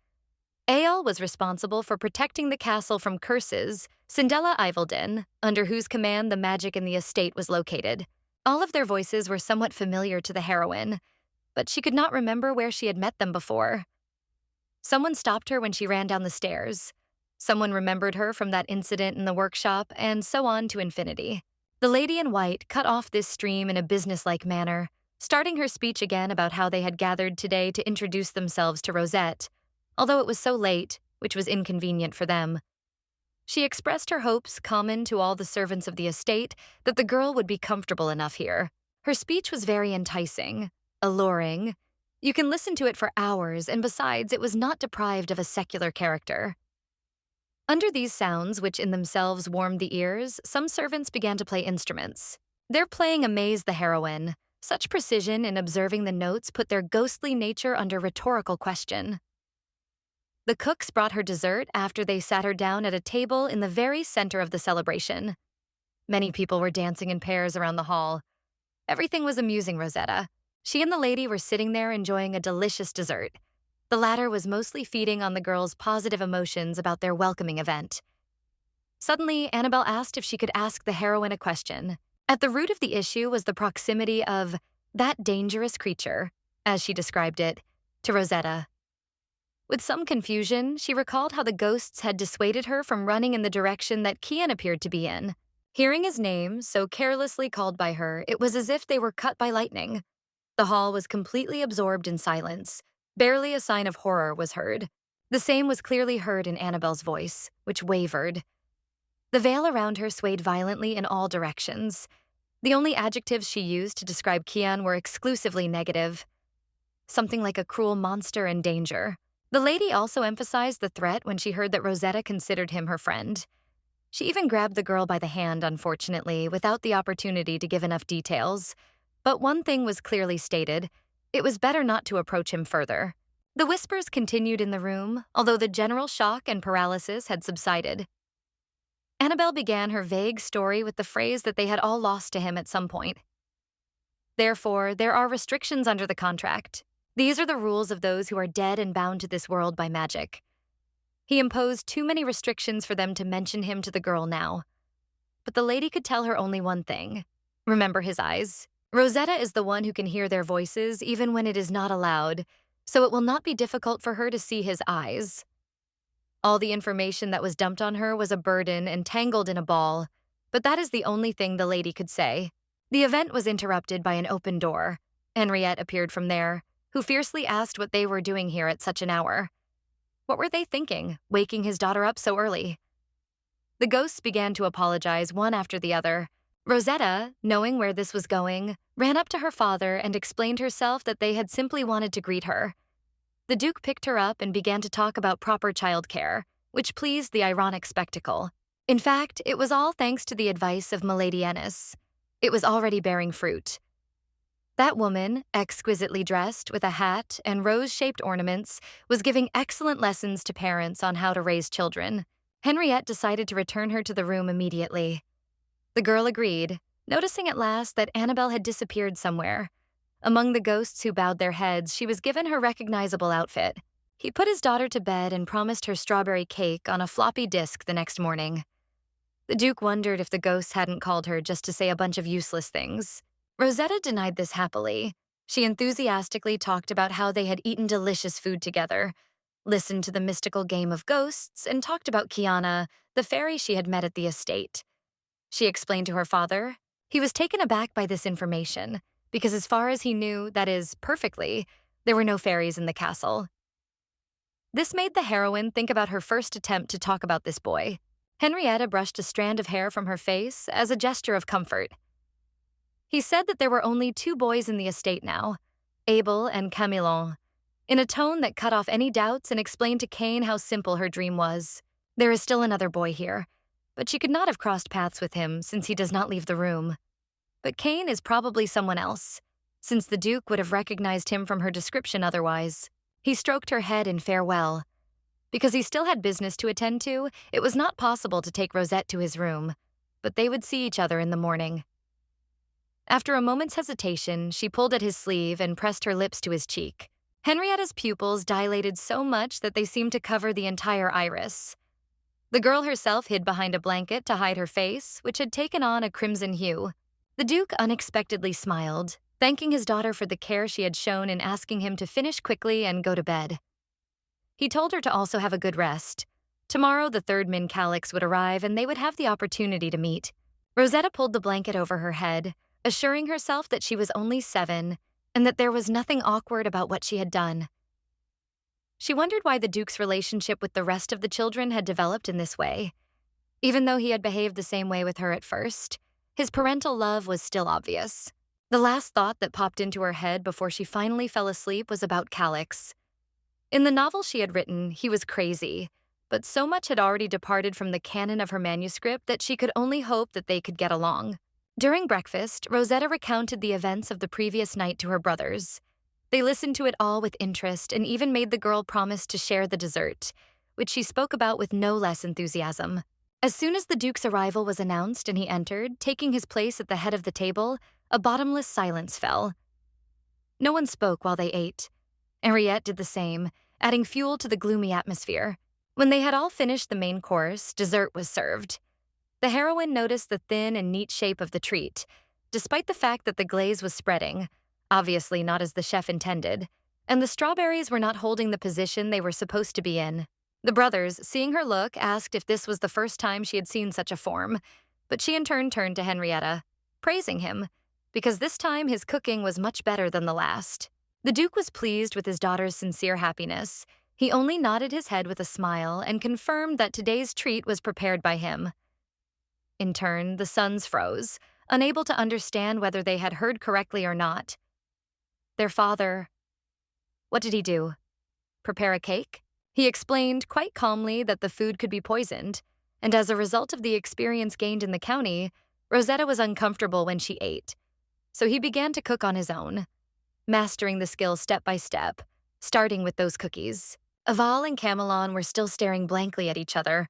Ael was responsible for protecting the castle from curses, Cindella Ivelden, under whose command the magic in the estate was located. All of their voices were somewhat familiar to the heroine, but she could not remember where she had met them before. Someone stopped her when she ran down the stairs. Someone remembered her from that incident in the workshop, and so on to infinity. The lady in white cut off this stream in a businesslike manner, starting her speech again about how they had gathered today to introduce themselves to Rosette, although it was so late, which was inconvenient for them. She expressed her hopes, common to all the servants of the estate, that the girl would be comfortable enough here. Her speech was very enticing, alluring. You can listen to it for hours, and besides, it was not deprived of a secular character. Under these sounds, which in themselves warmed the ears, some servants began to play instruments. Their playing amazed the heroine. Such precision in observing the notes put their ghostly nature under rhetorical question. The cooks brought her dessert after they sat her down at a table in the very center of the celebration. Many people were dancing in pairs around the hall. Everything was amusing Rosetta. She and the lady were sitting there enjoying a delicious dessert. The latter was mostly feeding on the girls' positive emotions about their welcoming event. Suddenly, Annabel asked if she could ask the heroine a question. At the root of the issue was the proximity of that dangerous creature, as she described it, to Rosetta. With some confusion, she recalled how the ghosts had dissuaded her from running in the direction that Ken appeared to be in. Hearing his name, so carelessly called by her, it was as if they were cut by lightning. The hall was completely absorbed in silence. Barely a sign of horror was heard. The same was clearly heard in Annabel's voice, which wavered. The veil around her swayed violently in all directions. The only adjectives she used to describe Ken were exclusively negative. Something like a cruel monster in danger. The lady also emphasized the threat when she heard that Rosetta considered him her friend. She even grabbed the girl by the hand, unfortunately, without the opportunity to give enough details. But one thing was clearly stated: it was better not to approach him further. The whispers continued in the room, although the general shock and paralysis had subsided. Annabel began her vague story with the phrase that they had all lost to him at some point. Therefore, there are restrictions under the contract. These are the rules of those who are dead and bound to this world by magic. He imposed too many restrictions for them to mention him to the girl now. But the lady could tell her only one thing. Remember his eyes. Rosetta is the one who can hear their voices even when it is not allowed, so it will not be difficult for her to see his eyes. All the information that was dumped on her was a burden and tangled in a ball, but that is the only thing the lady could say. The event was interrupted by an open door. Henriette appeared from there, who fiercely asked what they were doing here at such an hour. What were they thinking, waking his daughter up so early? The ghosts began to apologize one after the other. Rosetta, knowing where this was going, ran up to her father and explained herself that they had simply wanted to greet her. The Duke picked her up and began to talk about proper childcare, which pleased the ironic spectacle. In fact, it was all thanks to the advice of Milady Ennis. It was already bearing fruit. That woman, exquisitely dressed with a hat and rose-shaped ornaments, was giving excellent lessons to parents on how to raise children. Henriette decided to return her to the room immediately. The girl agreed, noticing at last that Annabel had disappeared somewhere. Among the ghosts who bowed their heads, she was given her recognizable outfit. He put his daughter to bed and promised her strawberry cake on a floppy disk the next morning. The Duke wondered if the ghosts hadn't called her just to say a bunch of useless things. Rosetta denied this happily. She enthusiastically talked about how they had eaten delicious food together, listened to the mystical game of ghosts, and talked about Kiana, the fairy she had met at the estate. She explained to her father. He was taken aback by this information, because as far as he knew, that is, perfectly, there were no fairies in the castle. This made the heroine think about her first attempt to talk about this boy. Henrietta brushed a strand of hair from her face as a gesture of comfort. He said that there were only 2 boys in the estate now, Abel and Camillon, in a tone that cut off any doubts and explained to Cain how simple her dream was. There is still another boy here, but she could not have crossed paths with him since he does not leave the room. But Cain is probably someone else, since the Duke would have recognized him from her description otherwise. He stroked her head in farewell. Because he still had business to attend to, it was not possible to take Rosette to his room, but they would see each other in the morning. After a moment's hesitation, she pulled at his sleeve and pressed her lips to his cheek. Henrietta's pupils dilated so much that they seemed to cover the entire iris. The girl herself hid behind a blanket to hide her face, which had taken on a crimson hue. The Duke unexpectedly smiled, thanking his daughter for the care she had shown in asking him to finish quickly and go to bed. He told her to also have a good rest. Tomorrow the 3rd Min Calyx would arrive and they would have the opportunity to meet. Rosetta pulled the blanket over her head, assuring herself that she was only 7 and that there was nothing awkward about what she had done. She wondered why the Duke's relationship with the rest of the children had developed in this way. Even though he had behaved the same way with her at first, his parental love was still obvious. The last thought that popped into her head before she finally fell asleep was about Calyx. In the novel she had written, he was crazy, but so much had already departed from the canon of her manuscript that she could only hope that they could get along. During breakfast, Rosetta recounted the events of the previous night to her brothers. They listened to it all with interest and even made the girl promise to share the dessert, which she spoke about with no less enthusiasm. As soon as the Duke's arrival was announced and he entered, taking his place at the head of the table, a bottomless silence fell. No one spoke while they ate. Henriette did the same, adding fuel to the gloomy atmosphere. When they had all finished the main course, dessert was served. The heroine noticed the thin and neat shape of the treat, despite the fact that the glaze was spreading, obviously not as the chef intended, and the strawberries were not holding the position they were supposed to be in. The brothers, seeing her look, asked if this was the first time she had seen such a form, but she in turn turned to Henrietta, praising him, because this time his cooking was much better than the last. The Duke was pleased with his daughter's sincere happiness. He only nodded his head with a smile and confirmed that today's treat was prepared by him. In turn, the sons froze, unable to understand whether they had heard correctly or not. Their father... What did he do? Prepare a cake? He explained quite calmly that the food could be poisoned, and as a result of the experience gained in the county, Rosetta was uncomfortable when she ate. So he began to cook on his own, mastering the skill step by step, starting with those cookies. Aval and Camillon were still staring blankly at each other,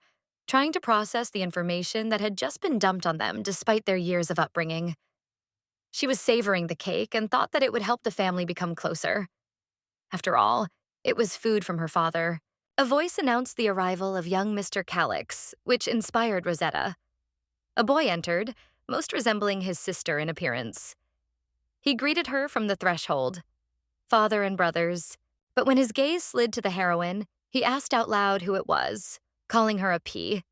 trying to process the information that had just been dumped on them despite their years of upbringing. She was savoring the cake and thought that it would help the family become closer. After all, it was food from her father. A voice announced the arrival of young Mr. Calix, which inspired Rosetta. A boy entered, most resembling his sister in appearance. He greeted her from the threshold, father and brothers, but when his gaze slid to the heroine, he asked out loud who it was, calling her a P.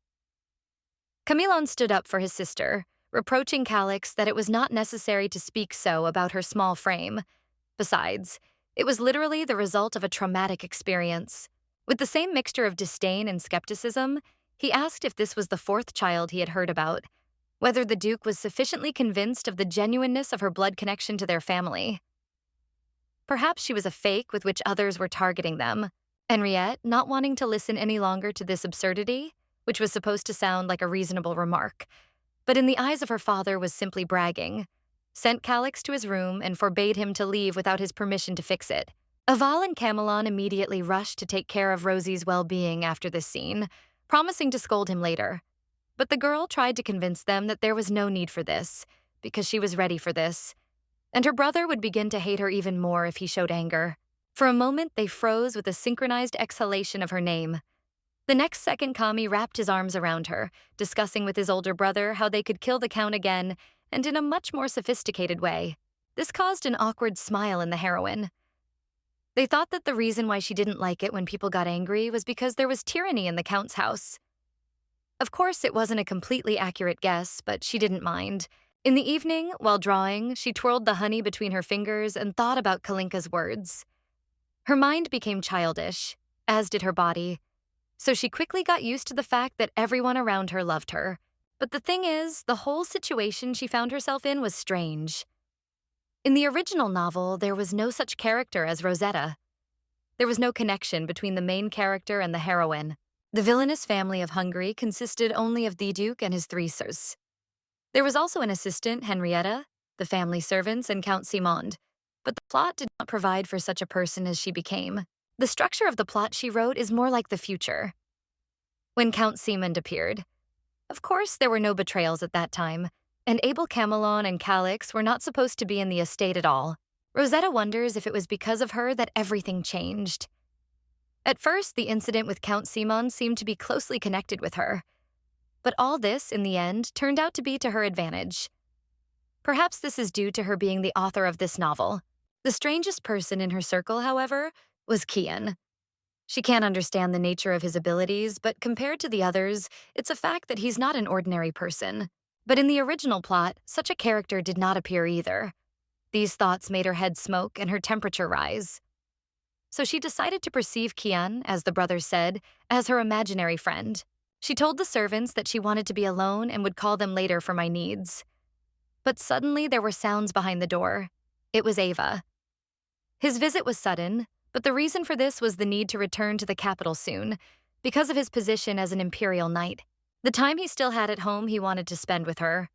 Camillon stood up for his sister, reproaching Calix that it was not necessary to speak so about her small frame. Besides, it was literally the result of a traumatic experience. With the same mixture of disdain and skepticism, he asked if this was the fourth child he had heard about, whether the Duke was sufficiently convinced of the genuineness of her blood connection to their family. Perhaps she was a fake with which others were targeting them. Henriette, not wanting to listen any longer to this absurdity, which was supposed to sound like a reasonable remark, but in the eyes of her father was simply bragging, sent Calix to his room and forbade him to leave without his permission to fix it. Aval and Camelon immediately rushed to take care of Rosie's well-being after this scene, promising to scold him later. But the girl tried to convince them that there was no need for this, because she was ready for this, and her brother would begin to hate her even more if he showed anger. For a moment, they froze with a synchronized exhalation of her name. The next second, Kami wrapped his arms around her, discussing with his older brother how they could kill the Count again, and in a much more sophisticated way. This caused an awkward smile in the heroine. They thought that the reason why she didn't like it when people got angry was because there was tyranny in the Count's house. Of course, it wasn't a completely accurate guess, but she didn't mind. In the evening, while drawing, she twirled the honey between her fingers and thought about Kalinka's words. Her mind became childish, as did her body, so she quickly got used to the fact that everyone around her loved her. But the thing is, the whole situation she found herself in was strange. In the original novel, there was no such character as Rosetta. There was no connection between the main character and the heroine. The villainous family of Hungary consisted only of the Duke and his three sires. There was also an assistant, Henrietta, the family servants, and Count Simond, but the plot did not provide for such a person as she became. The structure of the plot she wrote is more like the future. When Count Simond appeared, of course there were no betrayals at that time, and Abel Camelon and Calix were not supposed to be in the estate at all. Rosetta wonders if it was because of her that everything changed. At first, the incident with Count Simond seemed to be closely connected with her, but all this, in the end, turned out to be to her advantage. Perhaps this is due to her being the author of this novel. The strangest person in her circle, however, was Kian. She can't understand the nature of his abilities, but compared to the others, it's a fact that he's not an ordinary person. But in the original plot, such a character did not appear either. These thoughts made her head smoke and her temperature rise. So she decided to perceive Kian, as the brothers said, as her imaginary friend. She told the servants that she wanted to be alone and would call them later for my needs. But suddenly there were sounds behind the door. It was Ava. His visit was sudden, but the reason for this was the need to return to the capital soon, because of his position as an Imperial knight. The time he still had at home he wanted to spend with her.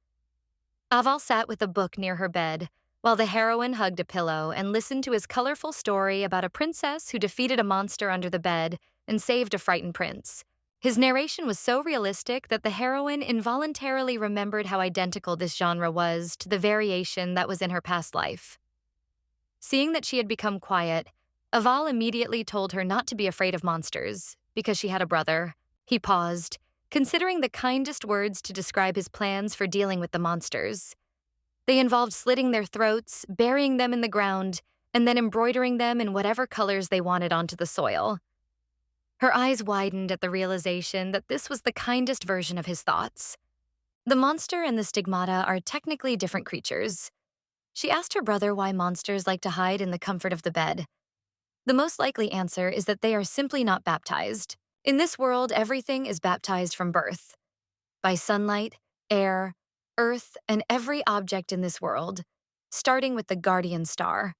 Aval sat with a book near her bed, while the heroine hugged a pillow and listened to his colorful story about a princess who defeated a monster under the bed and saved a frightened prince. His narration was so realistic that the heroine involuntarily remembered how identical this genre was to the variation that was in her past life. Seeing that she had become quiet, Aval immediately told her not to be afraid of monsters, because she had a brother. He paused, considering the kindest words to describe his plans for dealing with the monsters. They involved slitting their throats, burying them in the ground, and then embroidering them in whatever colors they wanted onto the soil. Her eyes widened at the realization that this was the kindest version of his thoughts. The monster and the stigmata are technically different creatures. She asked her brother why monsters like to hide in the comfort of the bed. The most likely answer is that they are simply not baptized. In this world, everything is baptized from birth. By sunlight, air, earth, and every object in this world, starting with the guardian star.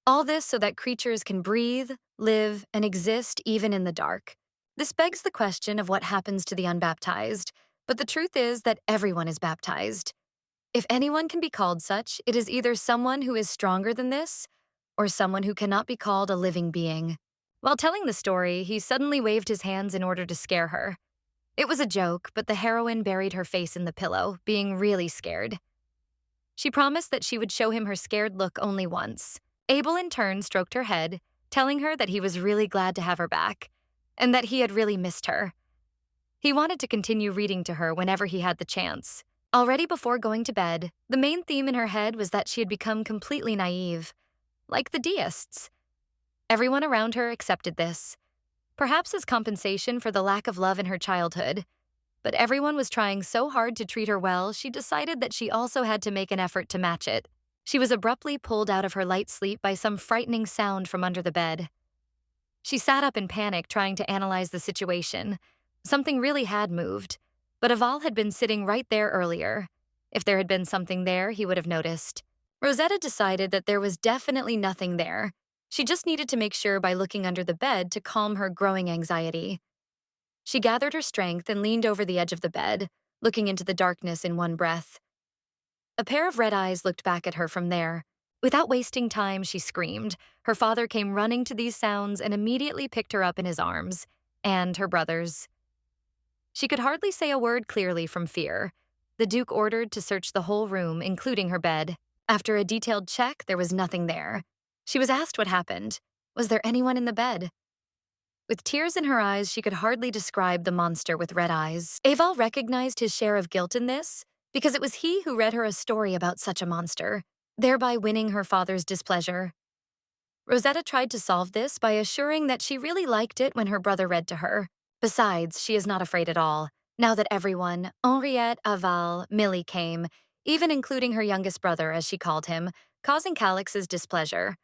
All this so that creatures can breathe, live, and exist even in the dark. This begs the question of what happens to the unbaptized, but the truth is that everyone is baptized. If anyone can be called such, it is either someone who is stronger than this, or someone who cannot be called a living being. While telling the story, he suddenly waved his hands in order to scare her. It was a joke, but the heroine buried her face in the pillow, being really scared. She promised that she would show him her scared look only once. Abel in turn stroked her head, telling her that he was really glad to have her back, and that he had really missed her. He wanted to continue reading to her whenever he had the chance. Already before going to bed, the main theme in her head was that she had become completely naive, like the deists. Everyone around her accepted this, perhaps as compensation for the lack of love in her childhood. But everyone was trying so hard to treat her well, she decided that she also had to make an effort to match it. She was abruptly pulled out of her light sleep by some frightening sound from under the bed. She sat up in panic, trying to analyze the situation. Something really had moved, but Aval had been sitting right there earlier. If there had been something there, he would have noticed. Rosetta decided that there was definitely nothing there. She just needed to make sure by looking under the bed to calm her growing anxiety. She gathered her strength and leaned over the edge of the bed, looking into the darkness in one breath. A pair of red eyes looked back at her from there. Without wasting time, she screamed. Her father came running to these sounds and immediately picked her up in his arms, and her brothers. She could hardly say a word clearly from fear. The Duke ordered to search the whole room, including her bed. After a detailed check, there was nothing there. She was asked what happened. Was there anyone in the bed? With tears in her eyes, she could hardly describe the monster with red eyes. Aval recognized his share of guilt in this, because it was he who read her a story about such a monster, thereby winning her father's displeasure. Rosetta tried to solve this by assuring that she really liked it when her brother read to her. Besides, she is not afraid at all, now that everyone, Henriette, Aval, Millie came, even including her youngest brother, as she called him, causing Calix's displeasure.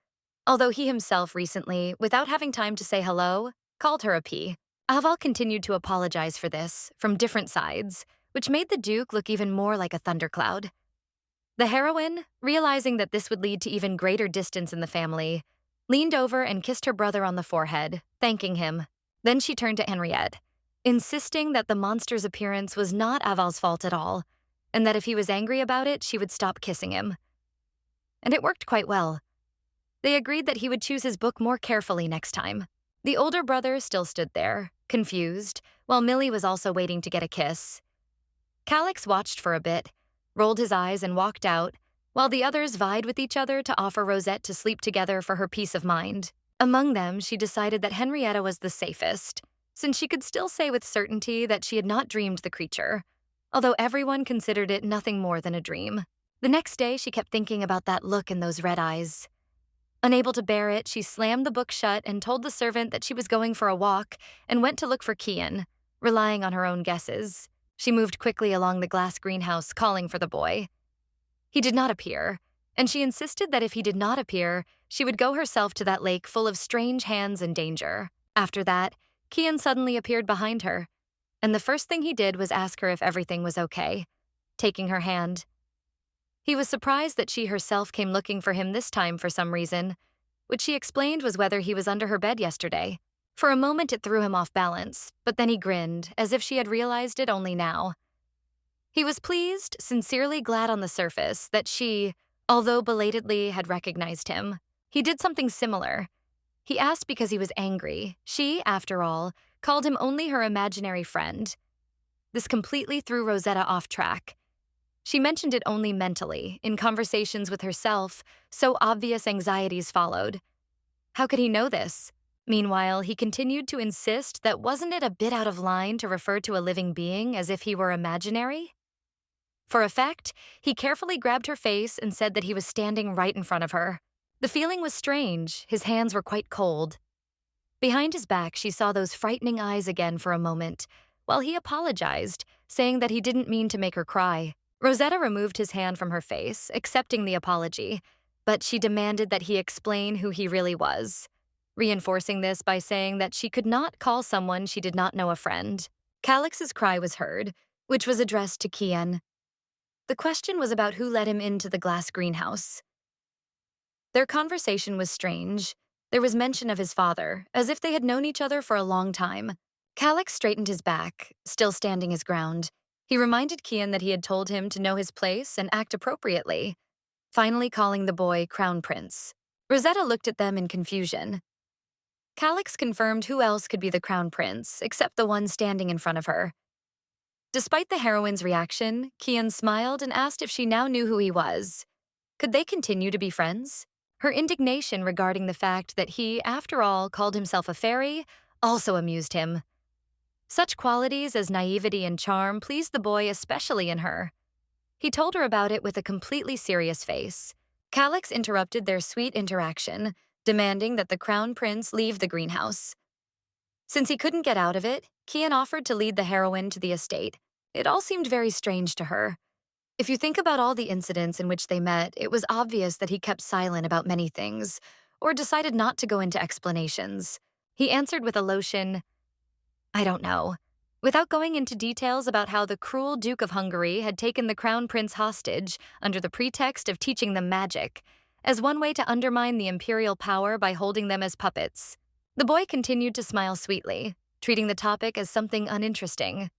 Although he himself recently, without having time to say hello, called her a P. Aval continued to apologize for this, from different sides, which made the Duke look even more like a thundercloud. The heroine, realizing that this would lead to even greater distance in the family, leaned over and kissed her brother on the forehead, thanking him. Then she turned to Henriette, insisting that the monster's appearance was not Aval's fault at all, and that if he was angry about it, she would stop kissing him. And it worked quite well. They agreed that he would choose his book more carefully next time. The older brother still stood there, confused, while Millie was also waiting to get a kiss. Calix watched for a bit, rolled his eyes and walked out, while the others vied with each other to offer Rosette to sleep together for her peace of mind. Among them, she decided that Henrietta was the safest, since she could still say with certainty that she had not dreamed the creature, although everyone considered it nothing more than a dream. The next day, she kept thinking about that look in those red eyes. Unable to bear it, she slammed the book shut and told the servant that she was going for a walk and went to look for Kian, relying on her own guesses. She moved quickly along the glass greenhouse, calling for the boy. He did not appear, and she insisted that if he did not appear, she would go herself to that lake full of strange hands and danger. After that, Kian suddenly appeared behind her, and the first thing he did was ask her if everything was okay, taking her hand. He was surprised that she herself came looking for him this time for some reason, which she explained was whether he was under her bed yesterday. For a moment it threw him off balance, but then he grinned, as if she had realized it only now. He was pleased, sincerely glad on the surface, that she, although belatedly, had recognized him. He did something similar. He asked because he was angry. She, after all, called him only her imaginary friend. This completely threw Rosetta off track. She mentioned it only mentally, in conversations with herself, so obvious anxieties followed. How could he know this? Meanwhile, he continued to insist that wasn't it a bit out of line to refer to a living being as if he were imaginary? For effect, he carefully grabbed her face and said that he was standing right in front of her. The feeling was strange. His hands were quite cold. Behind his back, she saw those frightening eyes again for a moment, while he apologized, saying that he didn't mean to make her cry. Rosetta removed his hand from her face, accepting the apology, but she demanded that he explain who he really was, reinforcing this by saying that she could not call someone she did not know a friend. Calix's cry was heard, which was addressed to Kian. The question was about who let him into the glass greenhouse. Their conversation was strange. There was mention of his father, as if they had known each other for a long time. Calix straightened his back, still standing his ground. He reminded Kian that he had told him to know his place and act appropriately, finally calling the boy Crown Prince. Rosetta looked at them in confusion. Calix confirmed who else could be the Crown Prince, except the one standing in front of her. Despite the heroine's reaction, Kian smiled and asked if she now knew who he was. Could they continue to be friends? Her indignation regarding the fact that he, after all, called himself a fairy also amused him. Such qualities as naivety and charm pleased the boy especially in her. He told her about it with a completely serious face. Calix interrupted their sweet interaction, demanding that the crown prince leave the greenhouse. Since he couldn't get out of it, Kian offered to lead the heroine to the estate. It all seemed very strange to her. If you think about all the incidents in which they met, it was obvious that he kept silent about many things, or decided not to go into explanations. He answered with a lotion, "I don't know," without going into details about how the cruel Duke of Hungary had taken the crown prince hostage under the pretext of teaching them magic, as one way to undermine the imperial power by holding them as puppets. The boy continued to smile sweetly, treating the topic as something uninteresting.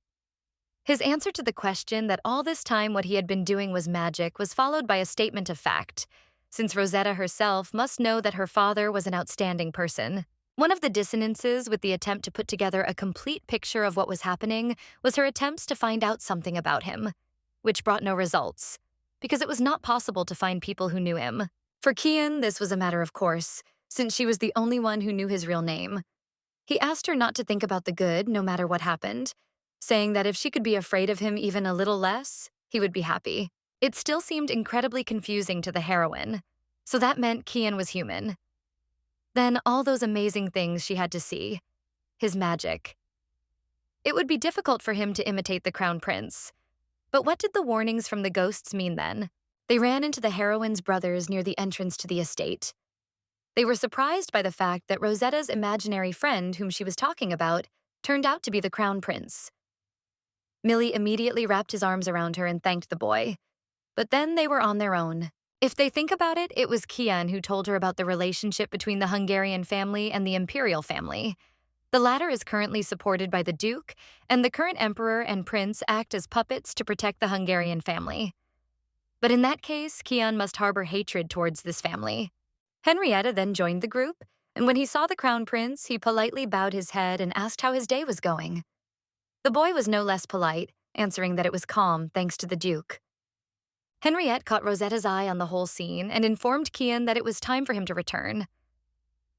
His answer to the question that all this time what he had been doing was magic was followed by a statement of fact, since Rosetta herself must know that her father was an outstanding person. One of the dissonances with the attempt to put together a complete picture of what was happening was her attempts to find out something about him, which brought no results, because it was not possible to find people who knew him. For Kian, this was a matter of course, since she was the only one who knew his real name. He asked her not to think about the good, no matter what happened, saying that if she could be afraid of him even a little less, he would be happy. It still seemed incredibly confusing to the heroine, so that meant Kian was human. Then all those amazing things she had to see. His magic. It would be difficult for him to imitate the crown prince. But what did the warnings from the ghosts mean then? They ran into the heroine's brothers near the entrance to the estate. They were surprised by the fact that Rosetta's imaginary friend, whom she was talking about, turned out to be the crown prince. Millie immediately wrapped his arms around her and thanked the boy. But then they were on their own. If they think about it, it was Kian who told her about the relationship between the Hungarian family and the Imperial family. The latter is currently supported by the Duke, and the current emperor and prince act as puppets to protect the Hungarian family. But in that case, Kian must harbor hatred towards this family. Henrietta then joined the group, and when he saw the crown prince, he politely bowed his head and asked how his day was going. The boy was no less polite, answering that it was calm thanks to the Duke. Henriette caught Rosetta's eye on the whole scene and informed Kian that it was time for him to return.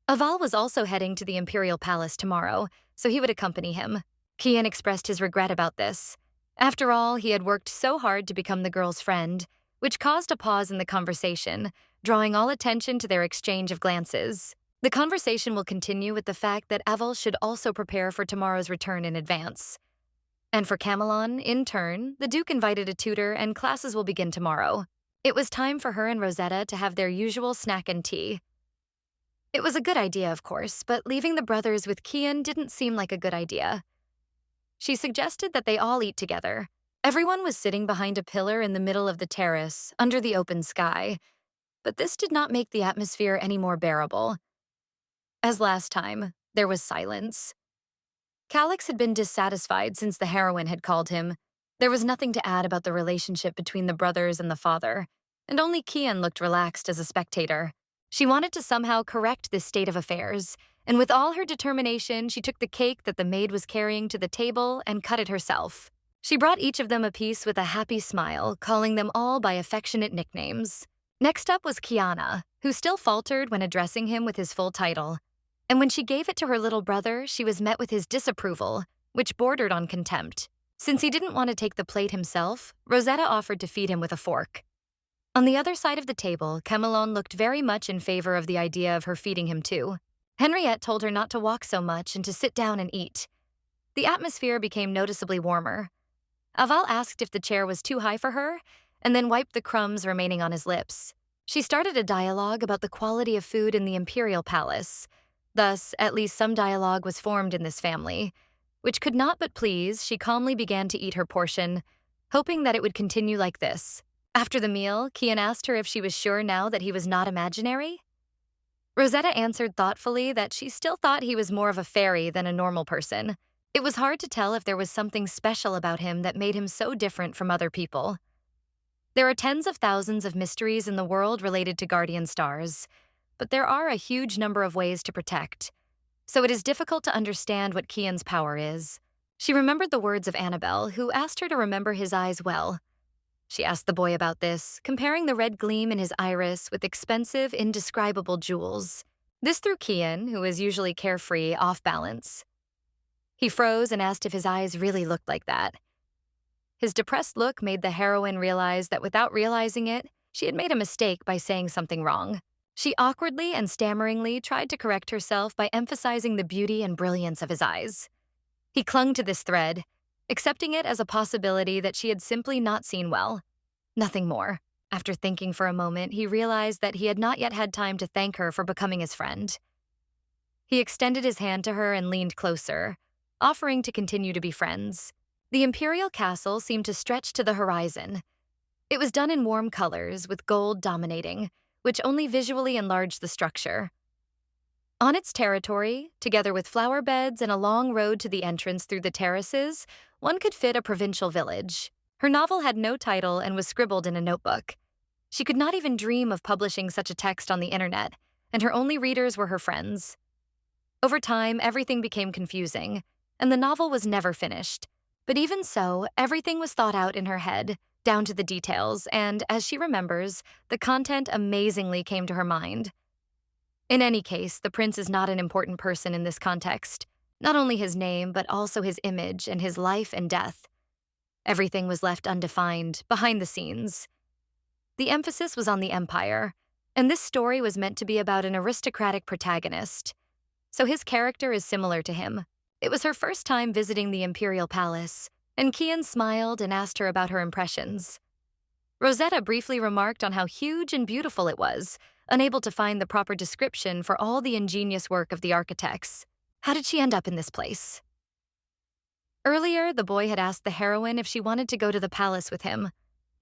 Aval was also heading to the Imperial Palace tomorrow, so he would accompany him. Kian expressed his regret about this. After all, he had worked so hard to become the girl's friend, which caused a pause in the conversation, drawing all attention to their exchange of glances. The conversation will continue with the fact that Aval should also prepare for tomorrow's return in advance. And for Camelon, in turn, the Duke invited a tutor and classes will begin tomorrow. It was time for her and Rosetta to have their usual snack and tea. It was a good idea, of course, but leaving the brothers with Kian didn't seem like a good idea. She suggested that they all eat together. Everyone was sitting behind a pillar in the middle of the terrace, under the open sky, but this did not make the atmosphere any more bearable. As last time, there was silence. Calix had been dissatisfied since the heroine had called him. There was nothing to add about the relationship between the brothers and the father, and only Kian looked relaxed as a spectator. She wanted to somehow correct this state of affairs, and with all her determination, she took the cake that the maid was carrying to the table and cut it herself. She brought each of them a piece with a happy smile, calling them all by affectionate nicknames. Next up was Kiana, who still faltered when addressing him with his full title. And when she gave it to her little brother, she was met with his disapproval, which bordered on contempt. Since he didn't want to take the plate himself, Rosetta offered to feed him with a fork. On the other side of the table, Camelon looked very much in favor of the idea of her feeding him too. Henriette told her not to walk so much and to sit down and eat. The atmosphere became noticeably warmer. Aval asked if the chair was too high for her, and then wiped the crumbs remaining on his lips. She started a dialogue about the quality of food in the Imperial Palace. Thus, at least some dialogue was formed in this family. Which could not but please, she calmly began to eat her portion, hoping that it would continue like this. After the meal, Kian asked her if she was sure now that he was not imaginary. Rosetta answered thoughtfully that she still thought he was more of a fairy than a normal person. It was hard to tell if there was something special about him that made him so different from other people. There are tens of thousands of mysteries in the world related to guardian stars, but there are a huge number of ways to protect, so it is difficult to understand what Kian's power is. She remembered the words of Annabel, who asked her to remember his eyes well. She asked the boy about this, comparing the red gleam in his iris with expensive, indescribable jewels. This threw Kian, who is usually carefree, off balance. He froze and asked if his eyes really looked like that. His depressed look made the heroine realize that without realizing it, she had made a mistake by saying something wrong. She awkwardly and stammeringly tried to correct herself by emphasizing the beauty and brilliance of his eyes. He clung to this thread, accepting it as a possibility that she had simply not seen well. Nothing more. After thinking for a moment, he realized that he had not yet had time to thank her for becoming his friend. He extended his hand to her and leaned closer, offering to continue to be friends. The Imperial castle seemed to stretch to the horizon. It was done in warm colors, with gold dominating, which only visually enlarged the structure. On its territory, together with flower beds and a long road to the entrance through the terraces, one could fit a provincial village. Her novel had no title and was scribbled in a notebook. She could not even dream of publishing such a text on the internet, and her only readers were her friends. Over time, everything became confusing, and the novel was never finished. But even so, everything was thought out in her head, down to the details, and, as she remembers, the content amazingly came to her mind. In any case, the prince is not an important person in this context. Not only his name, but also his image and his life and death. Everything was left undefined, behind the scenes. The emphasis was on the empire, and this story was meant to be about an aristocratic protagonist. So his character is similar to him. It was her first time visiting the Imperial palace, and Kian smiled and asked her about her impressions. Rosetta briefly remarked on how huge and beautiful it was, unable to find the proper description for all the ingenious work of the architects. How did she end up in this place? Earlier, the boy had asked the heroine if she wanted to go to the palace with him,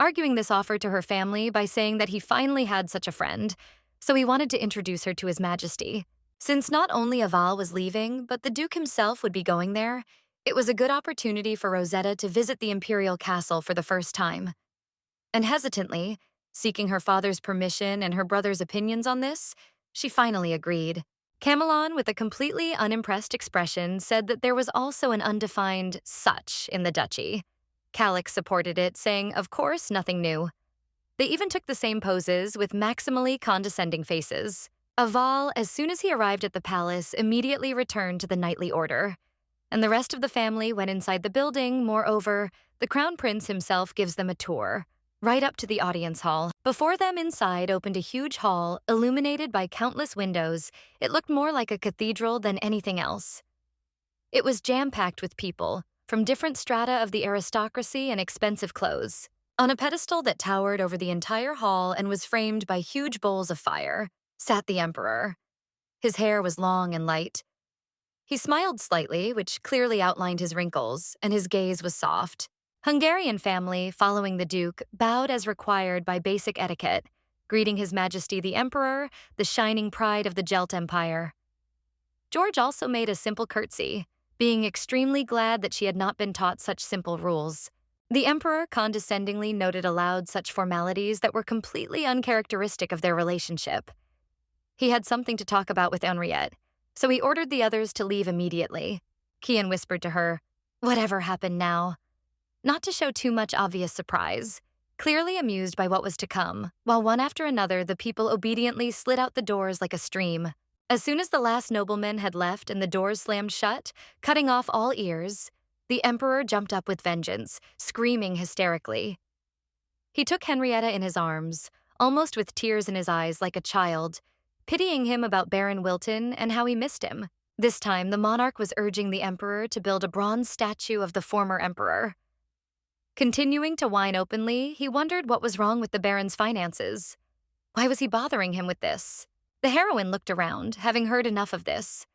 arguing this offer to her family by saying that he finally had such a friend, so he wanted to introduce her to His Majesty. Since not only Aval was leaving, but the Duke himself would be going there, it was a good opportunity for Rosetta to visit the Imperial castle for the first time. And hesitantly, seeking her father's permission and her brother's opinions on this, she finally agreed. Camelon, with a completely unimpressed expression, said that there was also an undefined such in the duchy. Calix supported it, saying, of course, nothing new. They even took the same poses with maximally condescending faces. Aval, as soon as he arrived at the palace, immediately returned to the knightly order. And the rest of the family went inside the building. Moreover, the crown prince himself gives them a tour, right up to the audience hall. Before them inside opened a huge hall, illuminated by countless windows. It looked more like a cathedral than anything else. It was jam-packed with people, from different strata of the aristocracy and expensive clothes. On a pedestal that towered over the entire hall and was framed by huge bowls of fire, sat the emperor. His hair was long and light. He smiled slightly, which clearly outlined his wrinkles, and his gaze was soft. Hungarian family, following the Duke, bowed as required by basic etiquette, greeting His Majesty the Emperor, the shining pride of the Gelt Empire. George also made a simple curtsy, being extremely glad that she had not been taught such simple rules. The Emperor condescendingly noted aloud such formalities that were completely uncharacteristic of their relationship. He had something to talk about with Henriette, so he ordered the others to leave immediately. Kian whispered to her, "Whatever happened now?" Not to show too much obvious surprise, clearly amused by what was to come, while one after another the people obediently slid out the doors like a stream. As soon as the last nobleman had left and the doors slammed shut, cutting off all ears, the Emperor jumped up with vengeance, screaming hysterically. He took Henrietta in his arms, almost with tears in his eyes like a child, pitying him about Baron Wilton and how he missed him. This time, the monarch was urging the Emperor to build a bronze statue of the former emperor. Continuing to whine openly, he wondered what was wrong with the Baron's finances. Why was he bothering him with this? The heroine looked around, having heard enough of this.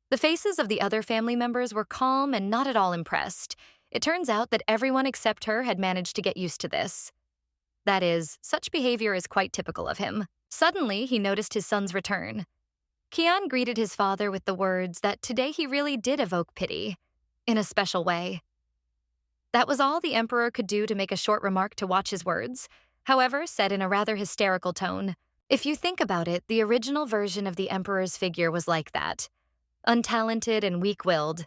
The faces of the other family members were calm and not at all impressed. It turns out that everyone except her had managed to get used to this. That is, such behavior is quite typical of him. Suddenly, he noticed his son's return. Kian greeted his father with the words that today he really did evoke pity, in a special way. That was all the Emperor could do to make a short remark to watch his words, however, said in a rather hysterical tone. If you think about it, the original version of the Emperor's figure was like that, untalented and weak-willed.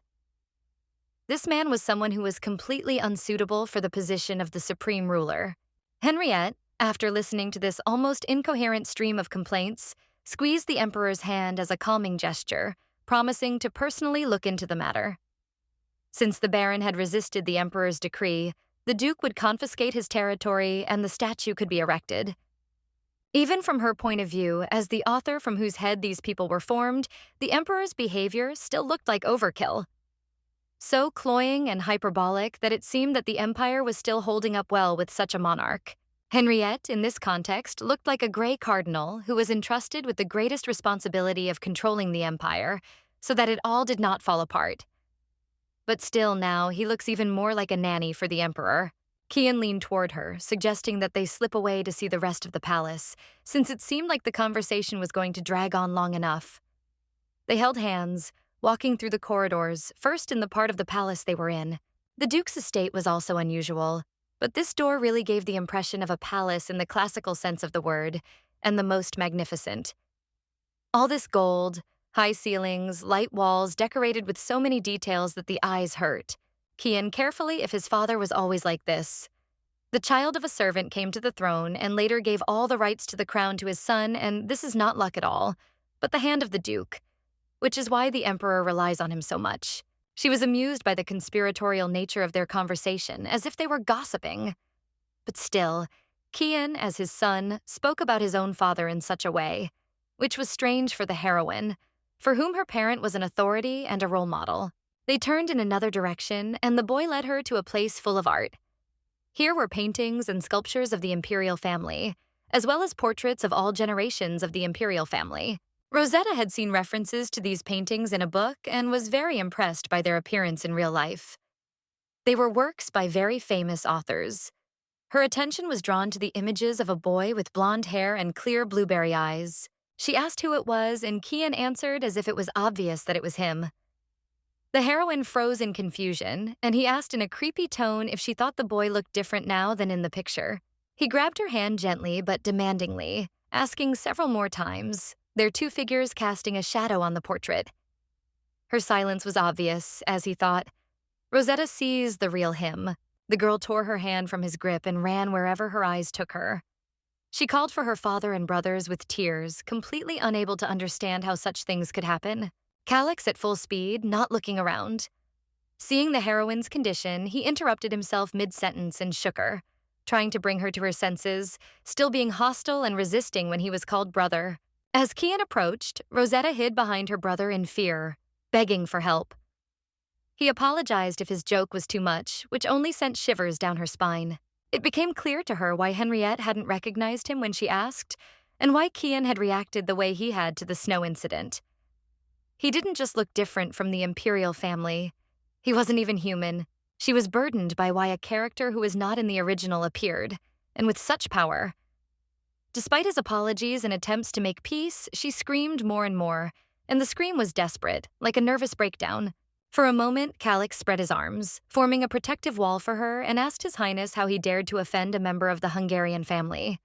this man was someone who was completely unsuitable for the position of the supreme ruler. Henriette, after listening to this almost incoherent stream of complaints, squeezed the emperor's hand as a calming gesture, promising to personally look into the matter. Since the baron had resisted the emperor's decree, the duke would confiscate his territory and the statue could be erected. Even from her point of view, as the author from whose head these people were formed, the emperor's behavior still looked like overkill. So cloying and hyperbolic that it seemed that the empire was still holding up well with such a monarch. Henriette, in this context, looked like a gray cardinal who was entrusted with the greatest responsibility of controlling the empire, so that it all did not fall apart. But still now, he looks even more like a nanny for the emperor. Kian leaned toward her, suggesting that they slip away to see the rest of the palace, since it seemed like the conversation was going to drag on long enough. They held hands, walking through the corridors, first in the part of the palace they were in. The duke's estate was also unusual, but this door really gave the impression of a palace in the classical sense of the word, and the most magnificent. All this gold, high ceilings, light walls decorated with so many details that the eyes hurt. Kian carefully if his father was always like this. The child of a servant came to the throne and later gave all the rights to the crown to his son, and this is not luck at all, but the hand of the duke, which is why the emperor relies on him so much. She was amused by the conspiratorial nature of their conversation, as if they were gossiping. But still, Kian, as his son, spoke about his own father in such a way, which was strange for the heroine, for whom her parent was an authority and a role model. They turned in another direction, and the boy led her to a place full of art. Here were paintings and sculptures of the Imperial family, as well as portraits of all generations of the Imperial family. Rosetta had seen references to these paintings in a book and was very impressed by their appearance in real life. They were works by very famous authors. Her attention was drawn to the images of a boy with blonde hair and clear blueberry eyes. She asked who it was, and Kian answered as if it was obvious that it was him. The heroine froze in confusion, and he asked in a creepy tone if she thought the boy looked different now than in the picture. He grabbed her hand gently but demandingly, asking several more times, their two figures casting a shadow on the portrait. Her silence was obvious, as he thought. Rosetta sees the real him. The girl tore her hand from his grip and ran wherever her eyes took her. She called for her father and brothers with tears, completely unable to understand how such things could happen. Calix at full speed, not looking around. Seeing the heroine's condition, he interrupted himself mid-sentence and shook her, trying to bring her to her senses, still being hostile and resisting when he was called brother. As Kian approached, Rosetta hid behind her brother in fear, begging for help. He apologized if his joke was too much, which only sent shivers down her spine. It became clear to her why Henriette hadn't recognized him when she asked, and why Kian had reacted the way he had to the snow incident. He didn't just look different from the Imperial family. He wasn't even human. She was burdened by why a character who was not in the original appeared, and with such power. Despite his apologies and attempts to make peace, she screamed more and more, and the scream was desperate, like a nervous breakdown. For a moment, Calix spread his arms, forming a protective wall for her, and asked His Highness how he dared to offend a member of the Hungarian family.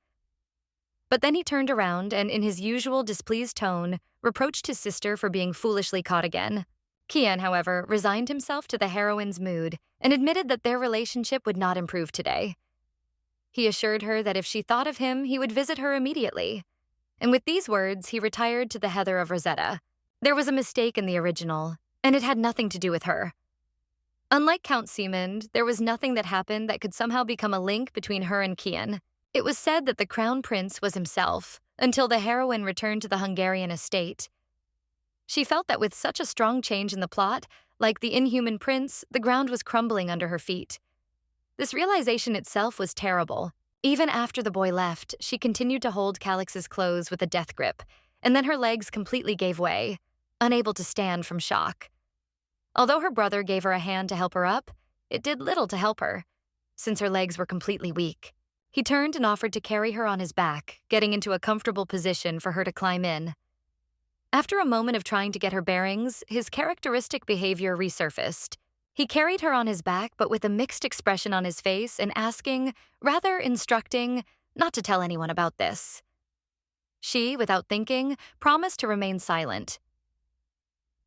But then he turned around and, in his usual displeased tone, reproached his sister for being foolishly caught again. Kian, however, resigned himself to the heroine's mood and admitted that their relationship would not improve today. He assured her that if she thought of him, he would visit her immediately. And with these words, he retired to the heather of Rosetta. There was a mistake in the original, and it had nothing to do with her. Unlike Count Siemund, there was nothing that happened that could somehow become a link between her and Kian. It was said that the crown prince was himself, until the heroine returned to the Hungarian estate. She felt that with such a strong change in the plot, like the inhuman prince, the ground was crumbling under her feet. This realization itself was terrible. Even after the boy left, she continued to hold Calix's clothes with a death grip, and then her legs completely gave way, unable to stand from shock. Although her brother gave her a hand to help her up, it did little to help her, since her legs were completely weak. He turned and offered to carry her on his back, getting into a comfortable position for her to climb in. After a moment of trying to get her bearings, his characteristic behavior resurfaced. He carried her on his back, but with a mixed expression on his face and asking, rather instructing, not to tell anyone about this. She, without thinking, promised to remain silent.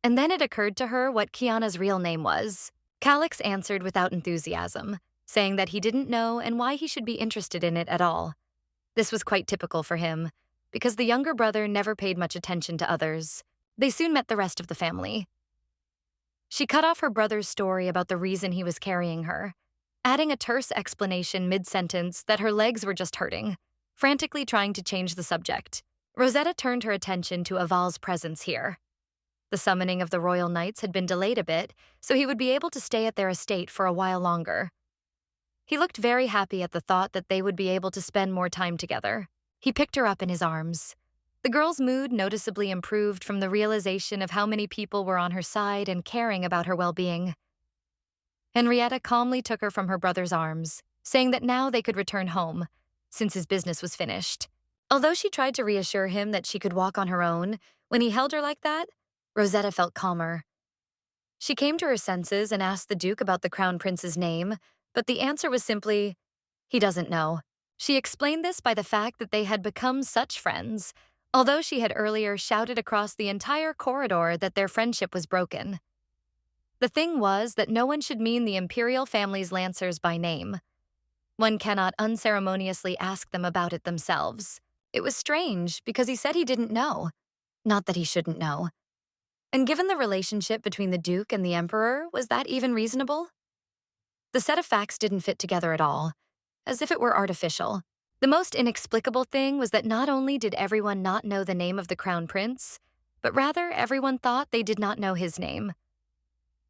And then it occurred to her what Kiana's real name was. Calix answered without enthusiasm, saying that he didn't know and why he should be interested in it at all. This was quite typical for him, because the younger brother never paid much attention to others. They soon met the rest of the family. She cut off her brother's story about the reason he was carrying her, adding a terse explanation mid-sentence that her legs were just hurting, frantically trying to change the subject. Rosetta turned her attention to Aval's presence here. The summoning of the royal knights had been delayed a bit, so he would be able to stay at their estate for a while longer. He looked very happy at the thought that they would be able to spend more time together. He picked her up in his arms. The girl's mood noticeably improved from the realization of how many people were on her side and caring about her well-being. Henrietta calmly took her from her brother's arms, saying that now they could return home, since his business was finished. Although she tried to reassure him that she could walk on her own, when he held her like that, Rosetta felt calmer. She came to her senses and asked the Duke about the Crown Prince's name, but the answer was simply, "He doesn't know." She explained this by the fact that they had become such friends, although she had earlier shouted across the entire corridor that their friendship was broken. The thing was that no one should mean the Imperial family's lancers by name. One cannot unceremoniously ask them about it themselves. It was strange because he said he didn't know. Not that he shouldn't know. And given the relationship between the Duke and the Emperor, was that even reasonable? The set of facts didn't fit together at all, as if it were artificial. The most inexplicable thing was that not only did everyone not know the name of the Crown Prince, but rather everyone thought they did not know his name.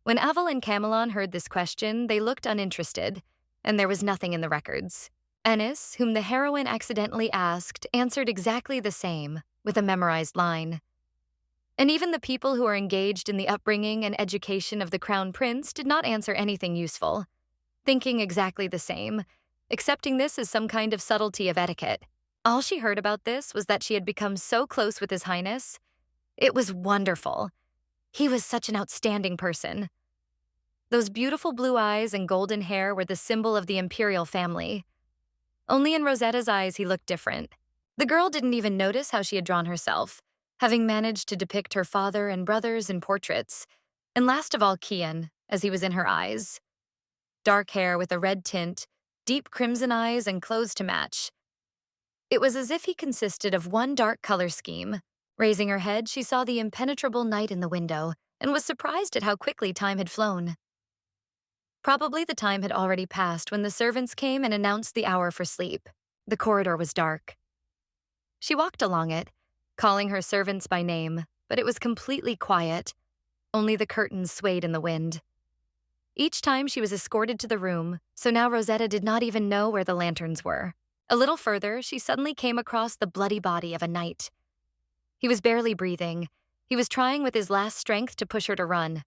When Aval and Camelon heard this question, they looked uninterested, and there was nothing in the records. Ennis, whom the heroine accidentally asked, answered exactly the same, with a memorized line. And even the people who are engaged in the upbringing and education of the Crown Prince did not answer anything useful, thinking exactly the same, accepting this as some kind of subtlety of etiquette. All she heard about this was that she had become so close with His Highness. It was wonderful. He was such an outstanding person. Those beautiful blue eyes and golden hair were the symbol of the Imperial family. Only in Rosetta's eyes he looked different. The girl didn't even notice how she had drawn herself, having managed to depict her father and brothers in portraits, and last of all Kian, as he was in her eyes. Dark hair with a red tint, deep crimson eyes, and clothes to match. It was as if he consisted of one dark color scheme. Raising her head, she saw the impenetrable night in the window and was surprised at how quickly time had flown. Probably the time had already passed when the servants came and announced the hour for sleep. The corridor was dark. She walked along it, calling her servants by name, but it was completely quiet. Only the curtains swayed in the wind. Each time she was escorted to the room, so now Rosetta did not even know where the lanterns were. A little further, she suddenly came across the bloody body of a knight. He was barely breathing. He was trying with his last strength to push her to run.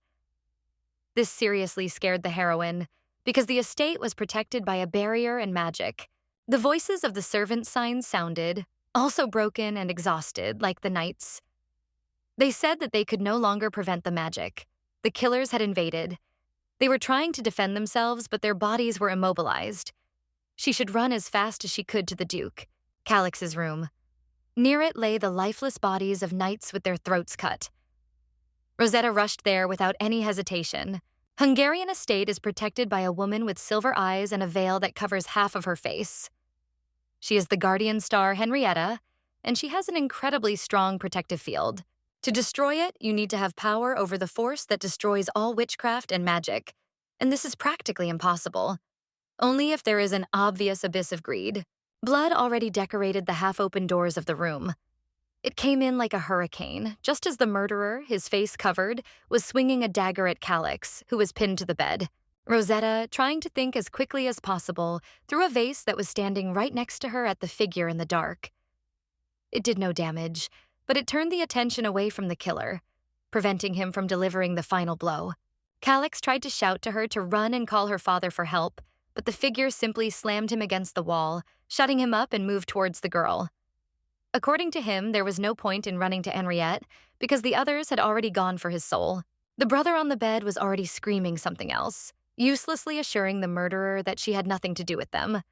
This seriously scared the heroine, because the estate was protected by a barrier and magic. The voices of the servant signs sounded, also broken and exhausted, like the knights. They said that they could no longer prevent the magic. The killers had invaded. They were trying to defend themselves, but their bodies were immobilized. She should run as fast as she could to the Duke, Calix's room. Near it lay the lifeless bodies of knights with their throats cut. Rosetta rushed there without any hesitation. Hungarian estate is protected by a woman with silver eyes and a veil that covers half of her face. She is the guardian star Henrietta, and she has an incredibly strong protective field. To destroy it, you need to have power over the force that destroys all witchcraft and magic, and this is practically impossible. Only if there is an obvious abyss of greed. Blood already decorated the half-open doors of the room. It came in like a hurricane, just as the murderer, his face covered, was swinging a dagger at Calix, who was pinned to the bed. Rosetta, trying to think as quickly as possible, threw a vase that was standing right next to her at the figure in the dark. It did no damage, but it turned the attention away from the killer, preventing him from delivering the final blow. Calix tried to shout to her to run and call her father for help, but the figure simply slammed him against the wall, shutting him up and moved towards the girl. According to him, there was no point in running to Henriette because the others had already gone for his soul. The brother on the bed was already screaming something else, uselessly assuring the murderer that she had nothing to do with them.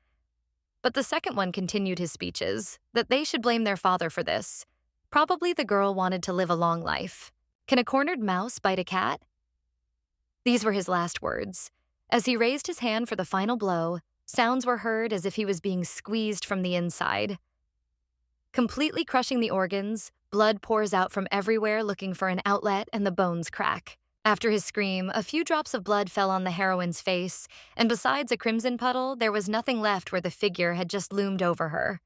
But the second one continued his speeches, that they should blame their father for this. Probably the girl wanted to live a long life. Can a cornered mouse bite a cat? These were his last words. As he raised his hand for the final blow, sounds were heard as if he was being squeezed from the inside. Completely crushing the organs, blood pours out from everywhere looking for an outlet and the bones crack. After his scream, a few drops of blood fell on the heroine's face, and besides a crimson puddle, there was nothing left where the figure had just loomed over her.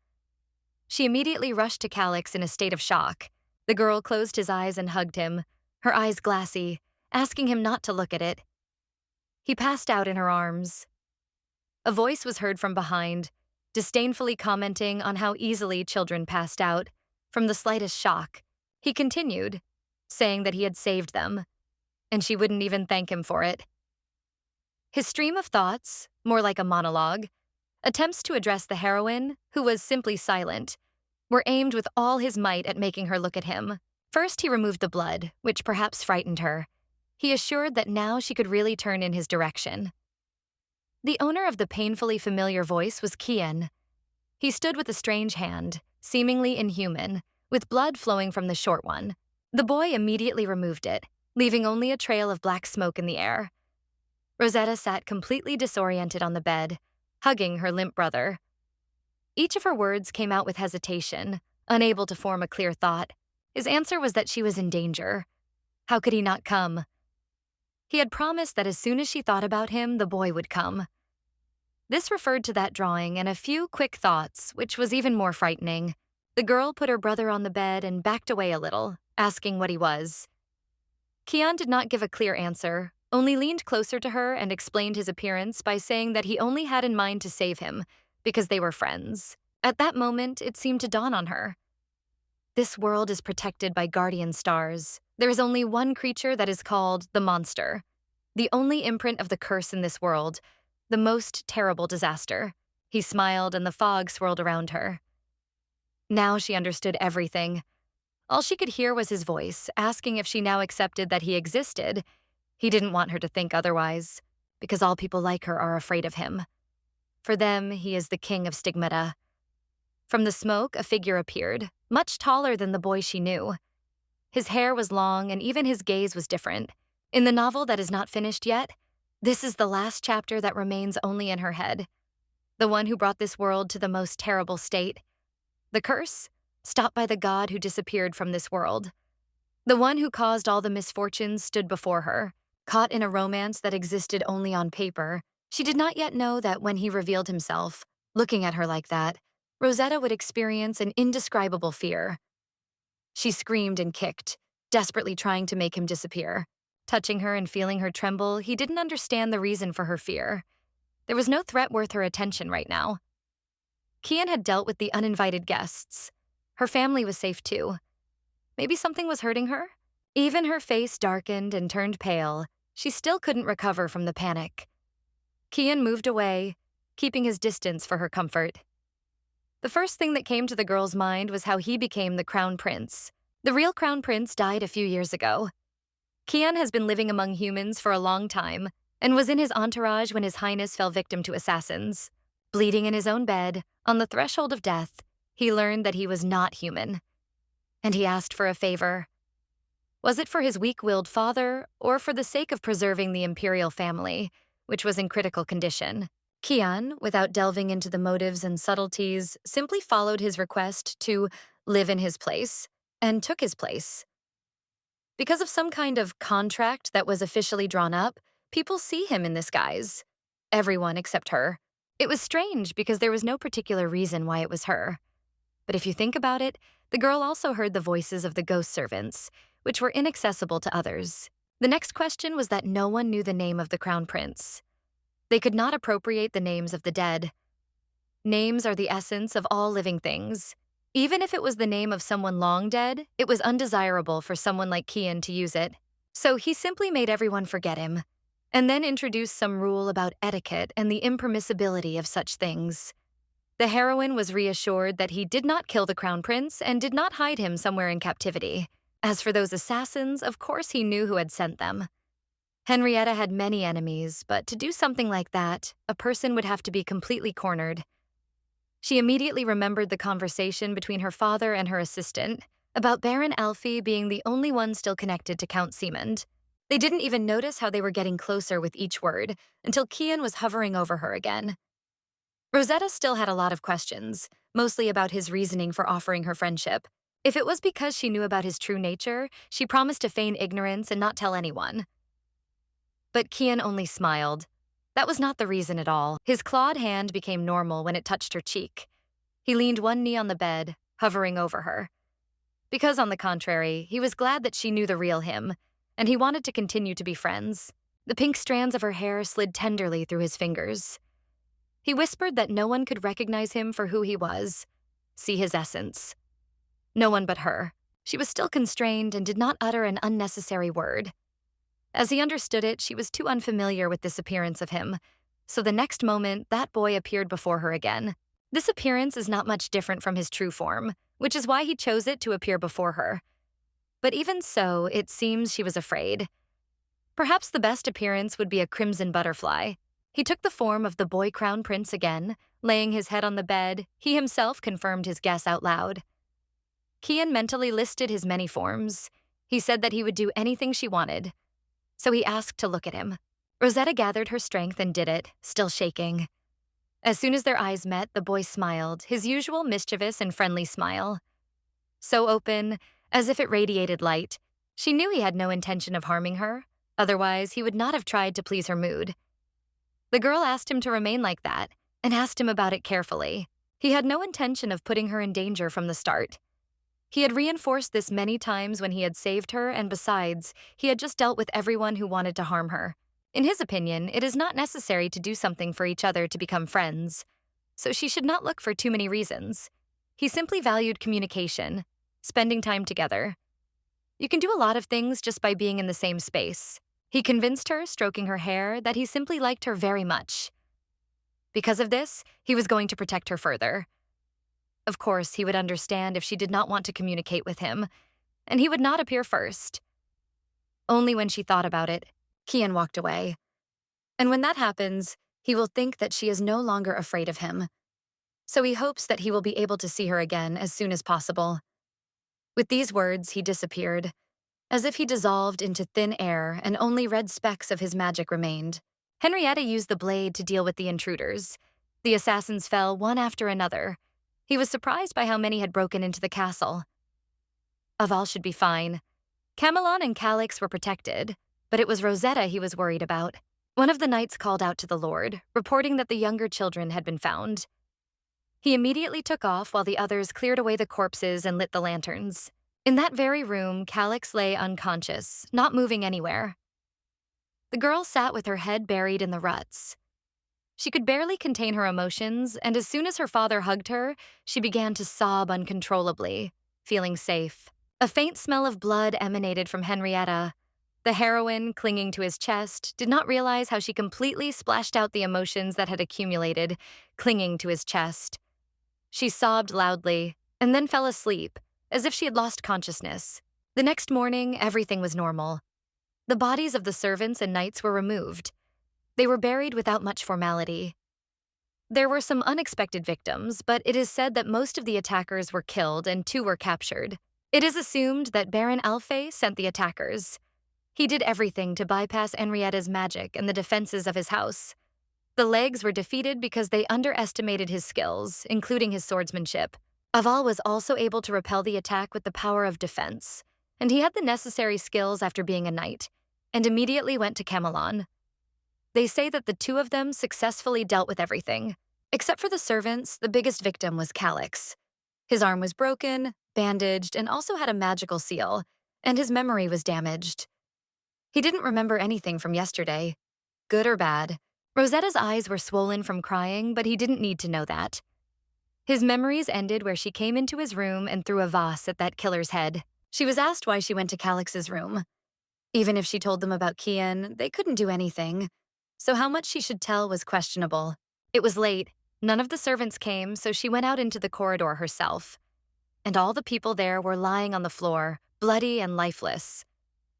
She immediately rushed to Calix in a state of shock. The girl closed his eyes and hugged him, her eyes glassy, asking him not to look at it. He passed out in her arms. A voice was heard from behind, disdainfully commenting on how easily children passed out from the slightest shock. He continued, saying that he had saved them, and she wouldn't even thank him for it. His stream of thoughts, more like a monologue, attempts to address the heroine, who was simply silent, were aimed with all his might at making her look at him. First, he removed the blood, which perhaps frightened her. He assured that now she could really turn in his direction. The owner of the painfully familiar voice was Ken. He stood with a strange hand, seemingly inhuman, with blood flowing from the short one. The boy immediately removed it, leaving only a trail of black smoke in the air. Rosetta sat completely disoriented on the bed, hugging her limp brother. Each of her words came out with hesitation, unable to form a clear thought. His answer was that she was in danger. How could he not come? He had promised that as soon as she thought about him, the boy would come. This referred to that drawing and a few quick thoughts, which was even more frightening. The girl put her brother on the bed and backed away a little, asking what he was. Ken did not give a clear answer, only leaned closer to her and explained his appearance by saying that he only had in mind to save him, because they were friends. At that moment, it seemed to dawn on her. This world is protected by guardian stars. There is only one creature that is called the monster, the only imprint of the curse in this world, the most terrible disaster. He smiled and the fog swirled around her. Now she understood everything. All she could hear was his voice, asking if she now accepted that he existed. He didn't want her to think otherwise, because all people like her are afraid of him. For them, he is the king of Stigmata. From the smoke, a figure appeared, much taller than the boy she knew. His hair was long and even his gaze was different. In the novel that is not finished yet, this is the last chapter that remains only in her head. The one who brought this world to the most terrible state. The curse, stopped by the god who disappeared from this world. The one who caused all the misfortunes stood before her, caught in a romance that existed only on paper. She did not yet know that when he revealed himself, looking at her like that, Rosetta would experience an indescribable fear. She screamed and kicked, desperately trying to make him disappear. Touching her and feeling her tremble, he didn't understand the reason for her fear. There was no threat worth her attention right now. Ken had dealt with the uninvited guests. Her family was safe too. Maybe something was hurting her? Even her face darkened and turned pale, she still couldn't recover from the panic. Ken moved away, keeping his distance for her comfort. The first thing that came to the girl's mind was how he became the crown prince. The real crown prince died a few years ago. Ken has been living among humans for a long time and was in his entourage when His Highness fell victim to assassins. Bleeding in his own bed, on the threshold of death, he learned that he was not human. And he asked for a favor. Was it for his weak-willed father or for the sake of preserving the Imperial family, which was in critical condition? Ken, without delving into the motives and subtleties, simply followed his request to live in his place and took his place. Because of some kind of contract that was officially drawn up, people see him in this guise. Everyone except her. It was strange because there was no particular reason why it was her. But if you think about it, the girl also heard the voices of the ghost servants, which were inaccessible to others. The next question was that no one knew the name of the crown prince. They could not appropriate the names of the dead. Names are the essence of all living things. Even if it was the name of someone long dead, it was undesirable for someone like Ken to use it. So he simply made everyone forget him, and then introduced some rule about etiquette and the impermissibility of such things. The heroine was reassured that he did not kill the crown prince and did not hide him somewhere in captivity. As for those assassins, of course he knew who had sent them. Henrietta had many enemies, but to do something like that, a person would have to be completely cornered. She immediately remembered the conversation between her father and her assistant about Baron Alfie being the only one still connected to Count Siemund. They didn't even notice how they were getting closer with each word until Kian was hovering over her again. Rosetta still had a lot of questions, mostly about his reasoning for offering her friendship. If it was because she knew about his true nature, she promised to feign ignorance and not tell anyone. But Kian only smiled. That was not the reason at all. His clawed hand became normal when it touched her cheek. He leaned one knee on the bed, hovering over her. Because, on the contrary, he was glad that she knew the real him, and he wanted to continue to be friends. The pink strands of her hair slid tenderly through his fingers. He whispered that no one could recognize him for who he was, see his essence. No one but her. She was still constrained and did not utter an unnecessary word. As he understood it, she was too unfamiliar with this appearance of him, so the next moment, that boy appeared before her again. This appearance is not much different from his true form, which is why he chose it to appear before her. But even so, it seems she was afraid. Perhaps the best appearance would be a crimson butterfly. He took the form of the boy crown prince again. Laying his head on the bed, he himself confirmed his guess out loud. Kian mentally listed his many forms. He said that he would do anything she wanted. So he asked to look at him. Rosetta gathered her strength and did it, still shaking. As soon as their eyes met, the boy smiled, his usual mischievous and friendly smile. So open, as if it radiated light. She knew he had no intention of harming her. Otherwise, he would not have tried to please her mood. The girl asked him to remain like that, and asked him about it carefully. He had no intention of putting her in danger from the start. He had reinforced this many times when he had saved her, and besides, he had just dealt with everyone who wanted to harm her. In his opinion, it is not necessary to do something for each other to become friends, so she should not look for too many reasons. He simply valued communication, spending time together. You can do a lot of things just by being in the same space. He convinced her, stroking her hair, that he simply liked her very much. Because of this, he was going to protect her further. Of course, he would understand if she did not want to communicate with him, and he would not appear first. Only when she thought about it, Kian walked away. And when that happens, he will think that she is no longer afraid of him. So he hopes that he will be able to see her again as soon as possible. With these words, he disappeared, as if he dissolved into thin air and only red specks of his magic remained. Henrietta used the blade to deal with the intruders. The assassins fell one after another. He was surprised by how many had broken into the castle. Aval should be fine. Camelon and Calix were protected, but it was Rosetta he was worried about. One of the knights called out to the Lord, reporting that the younger children had been found. He immediately took off while the others cleared away the corpses and lit the lanterns. In that very room, Calix lay unconscious, not moving anywhere. The girl sat with her head buried in the ruts. She could barely contain her emotions, and as soon as her father hugged her, she began to sob uncontrollably, feeling safe. A faint smell of blood emanated from Henrietta. The heroine, clinging to his chest, did not realize how she completely splashed out the emotions that had accumulated, clinging to his chest. She sobbed loudly, and then fell asleep, as if she had lost consciousness. The next morning, everything was normal. The bodies of the servants and knights were removed. They were buried without much formality. There were some unexpected victims, but it is said that most of the attackers were killed and 2 were captured. It is assumed that Baron Alfei sent the attackers. He did everything to bypass Henrietta's magic and the defenses of his house. The legs were defeated because they underestimated his skills, including his swordsmanship. Aval was also able to repel the attack with the power of defense, and he had the necessary skills after being a knight, and immediately went to Camelon. They say that the 2 of them successfully dealt with everything. Except for the servants, the biggest victim was Calix. His arm was broken, bandaged, and also had a magical seal, and his memory was damaged. He didn't remember anything from yesterday, good or bad. Rosetta's eyes were swollen from crying, but he didn't need to know that. His memories ended where she came into his room and threw a vase at that killer's head. She was asked why she went to Calix's room. Even if she told them about Kian, they couldn't do anything. So how much she should tell was questionable. It was late. None of the servants came, so she went out into the corridor herself. And all the people there were lying on the floor, bloody and lifeless.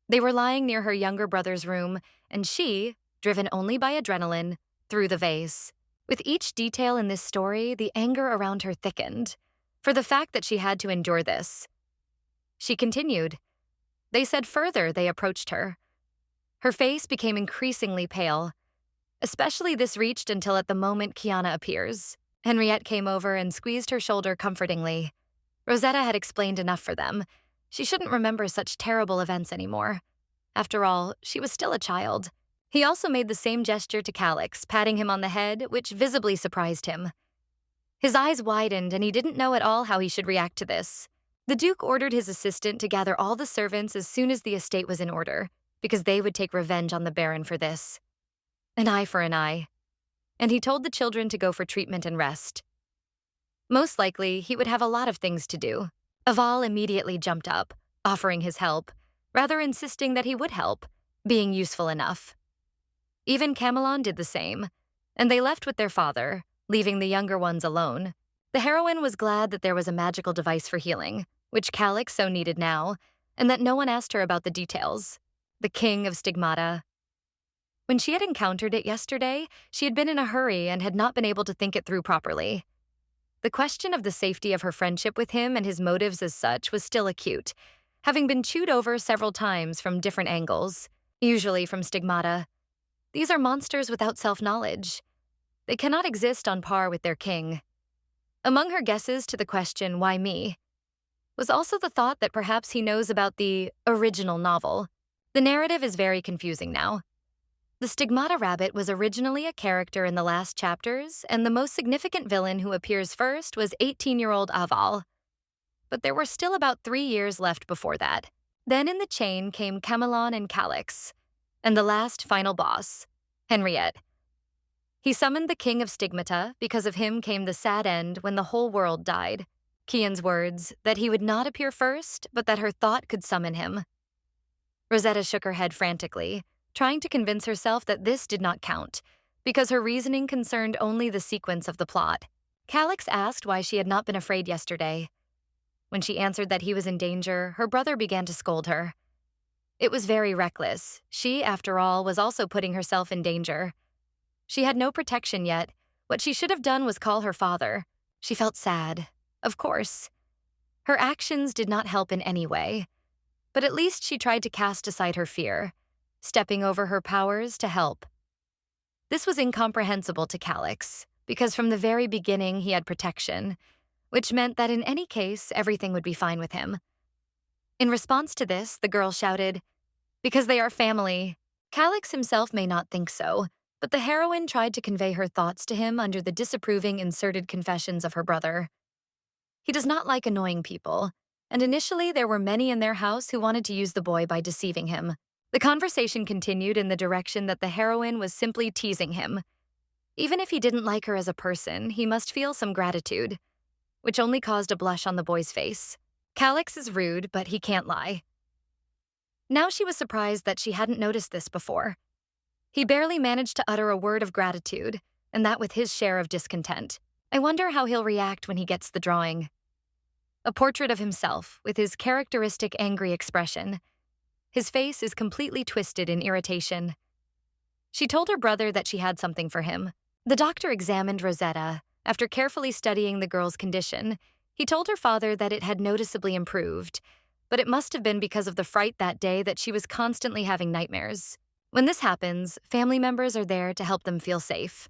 They were lying near her younger brother's room, and she, driven only by adrenaline, threw the vase. With each detail in this story, the anger around her thickened, for the fact that she had to endure this. She continued. They said further they approached her. Her face became increasingly pale. Especially this reached until at the moment Kiana appears. Henriette came over and squeezed her shoulder comfortingly. Rosetta had explained enough for them. She shouldn't remember such terrible events anymore. After all, she was still a child. He also made the same gesture to Calix, patting him on the head, which visibly surprised him. His eyes widened, and he didn't know at all how he should react to this. The Duke ordered his assistant to gather all the servants as soon as the estate was in order, because they would take revenge on the Baron for this. An eye for an eye. And he told the children to go for treatment and rest. Most likely, he would have a lot of things to do. Aval immediately jumped up, offering his help, rather insisting that he would help, being useful enough. Even Camelon did the same, and they left with their father, leaving the younger ones alone. The heroine was glad that there was a magical device for healing, which Calix so needed now, and that no one asked her about the details. The king of Stigmata. When she had encountered it yesterday, she had been in a hurry and had not been able to think it through properly. The question of the safety of her friendship with him and his motives as such was still acute, having been chewed over several times from different angles, usually from Stigmata. These are monsters without self-knowledge. They cannot exist on par with their king. Among her guesses to the question, why me, was also the thought that perhaps he knows about the original novel. The narrative is very confusing now. The Stigmata Rabbit was originally a character in the last chapters, and the most significant villain who appears first was 18-year-old Aval. But there were still about 3 years left before that. Then in the chain came Camelon and Calix, and the last final boss, Henriette. He summoned the king of Stigmata. Because of him came the sad end when the whole world died. Kian's words, that he would not appear first, but that her thought could summon him. Rosetta shook her head frantically, trying to convince herself that this did not count, because her reasoning concerned only the sequence of the plot. Calix asked why she had not been afraid yesterday. When she answered that he was in danger, her brother began to scold her. It was very reckless. She, after all, was also putting herself in danger. She had no protection yet. What she should have done was call her father. She felt sad. Of course. Her actions did not help in any way. But at least she tried to cast aside her fear, stepping over her powers to help. This was incomprehensible to Calix, because from the very beginning he had protection, which meant that in any case, everything would be fine with him. In response to this, the girl shouted, "Because they are family." Calix himself may not think so, but the heroine tried to convey her thoughts to him under the disapproving inserted confessions of her brother. He does not like annoying people, and initially there were many in their house who wanted to use the boy by deceiving him. The conversation continued in the direction that the heroine was simply teasing him. Even if he didn't like her as a person, he must feel some gratitude, which only caused a blush on the boy's face. Calix is rude, but he can't lie. Now she was surprised that she hadn't noticed this before. He barely managed to utter a word of gratitude, and that with his share of discontent. I wonder how he'll react when he gets the drawing. A portrait of himself, with his characteristic angry expression. His face is completely twisted in irritation. She told her brother that she had something for him. The doctor examined Rosetta. After carefully studying the girl's condition, he told her father that it had noticeably improved, but it must have been because of the fright that day that she was constantly having nightmares. When this happens, family members are there to help them feel safe.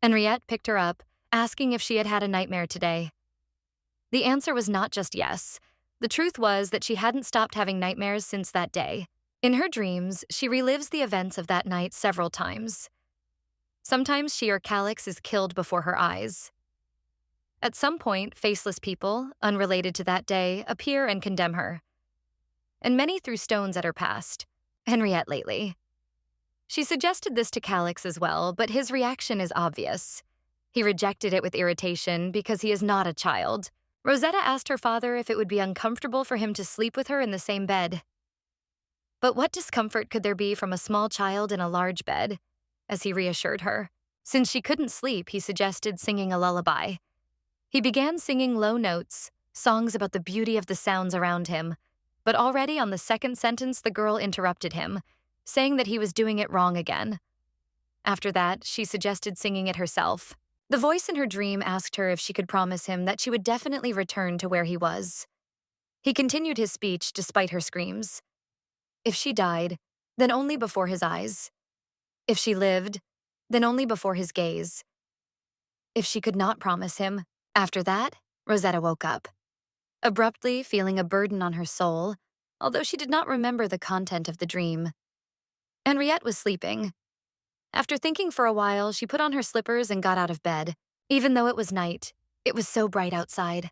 Henriette picked her up, asking if she had had a nightmare today. The answer was not just yes. The truth was that she hadn't stopped having nightmares since that day. In her dreams, she relives the events of that night several times. Sometimes she or Calix is killed before her eyes. At some point, faceless people, unrelated to that day, appear and condemn her. And many threw stones at her past. Henriette lately. She suggested this to Calix as well, but his reaction is obvious. He rejected it with irritation because he is not a child. Rosetta asked her father if it would be uncomfortable for him to sleep with her in the same bed. But what discomfort could there be from a small child in a large bed? As he reassured her. Since she couldn't sleep, he suggested singing a lullaby. He began singing low notes, songs about the beauty of the sounds around him, but already on the second sentence the girl interrupted him, saying that he was doing it wrong again. After that, she suggested singing it herself. The voice in her dream asked her if she could promise him that she would definitely return to where he was. He continued his speech despite her screams. If she died, then only before his eyes. If she lived, then only before his gaze. If she could not promise him, after that, Rosetta woke up, abruptly feeling a burden on her soul, although she did not remember the content of the dream. Henriette was sleeping. After thinking for a while, she put on her slippers and got out of bed. Even though it was night, it was so bright outside.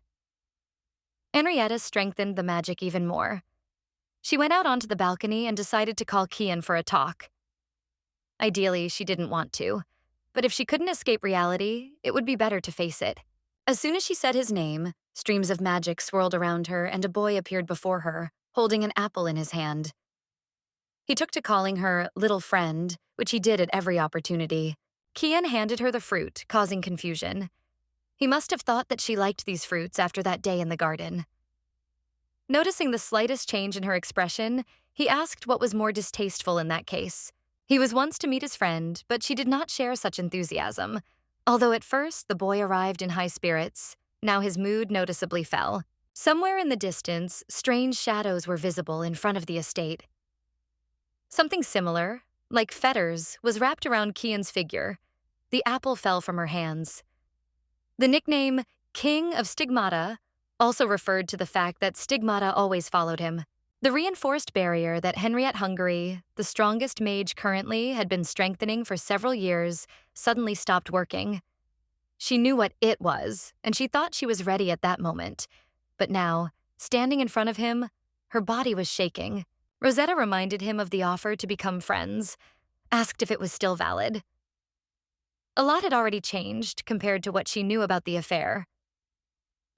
Henrietta strengthened the magic even more. She went out onto the balcony and decided to call Kian for a talk. Ideally, she didn't want to, but if she couldn't escape reality, it would be better to face it. As soon as she said his name, streams of magic swirled around her and a boy appeared before her, holding an apple in his hand. He took to calling her little friend, which he did at every opportunity. Kian handed her the fruit, causing confusion. He must have thought that she liked these fruits after that day in the garden. Noticing the slightest change in her expression, he asked what was more distasteful in that case. He was once to meet his friend, but she did not share such enthusiasm. Although at first the boy arrived in high spirits, now his mood noticeably fell. Somewhere in the distance, strange shadows were visible in front of the estate. Something similar, like fetters, was wrapped around Kian's figure. The apple fell from her hands. The nickname King of Stigmata also referred to the fact that Stigmata always followed him. The reinforced barrier that Henriette Hungary, the strongest mage currently, had been strengthening for several years, suddenly stopped working. She knew what it was, and she thought she was ready at that moment. But now, standing in front of him, her body was shaking. Rosetta reminded him of the offer to become friends, asked if it was still valid. A lot had already changed compared to what she knew about the affair.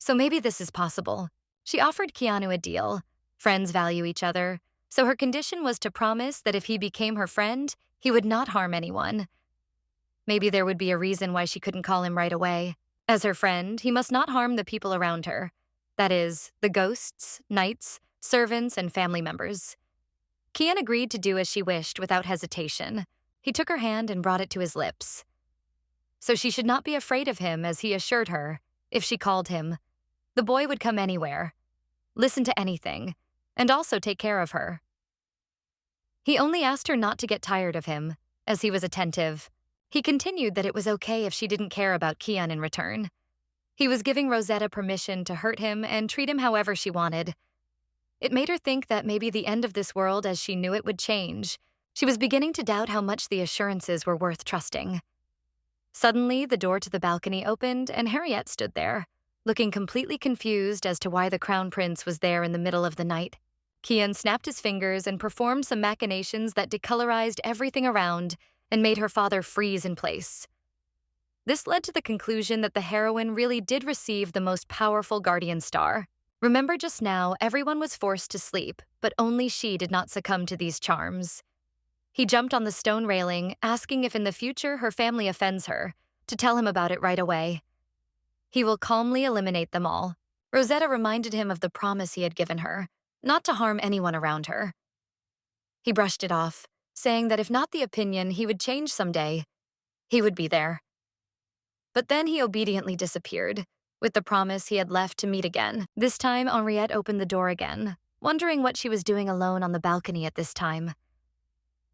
So maybe this is possible. She offered Keanu a deal. Friends value each other, so her condition was to promise that if he became her friend, he would not harm anyone. Maybe there would be a reason why she couldn't call him right away. As her friend, he must not harm the people around her. That is, the ghosts, knights, servants, and family members. Kian agreed to do as she wished without hesitation. He took her hand and brought it to his lips. So she should not be afraid of him, as he assured her. If she called him, the boy would come anywhere, listen to anything, and also take care of her. He only asked her not to get tired of him, as he was attentive. He continued that it was okay if she didn't care about Kian in return. He was giving Rosetta permission to hurt him and treat him however she wanted. It made her think that maybe the end of this world as she knew it would change. She was beginning to doubt how much the assurances were worth trusting. Suddenly, the door to the balcony opened and Henriette stood there, looking completely confused as to why the crown prince was there in the middle of the night. Kian snapped his fingers and performed some machinations that decolorized everything around and made her father freeze in place. This led to the conclusion that the heroine really did receive the most powerful guardian star. Remember just now, everyone was forced to sleep, but only she did not succumb to these charms. He jumped on the stone railing, asking if in the future her family offends her, to tell him about it right away. He will calmly eliminate them all. Rosetta reminded him of the promise he had given her, not to harm anyone around her. He brushed it off, saying that if not the opinion he would change someday, he would be there. But then he obediently disappeared, with the promise he had left to meet again. This time, Henriette opened the door again, wondering what she was doing alone on the balcony at this time.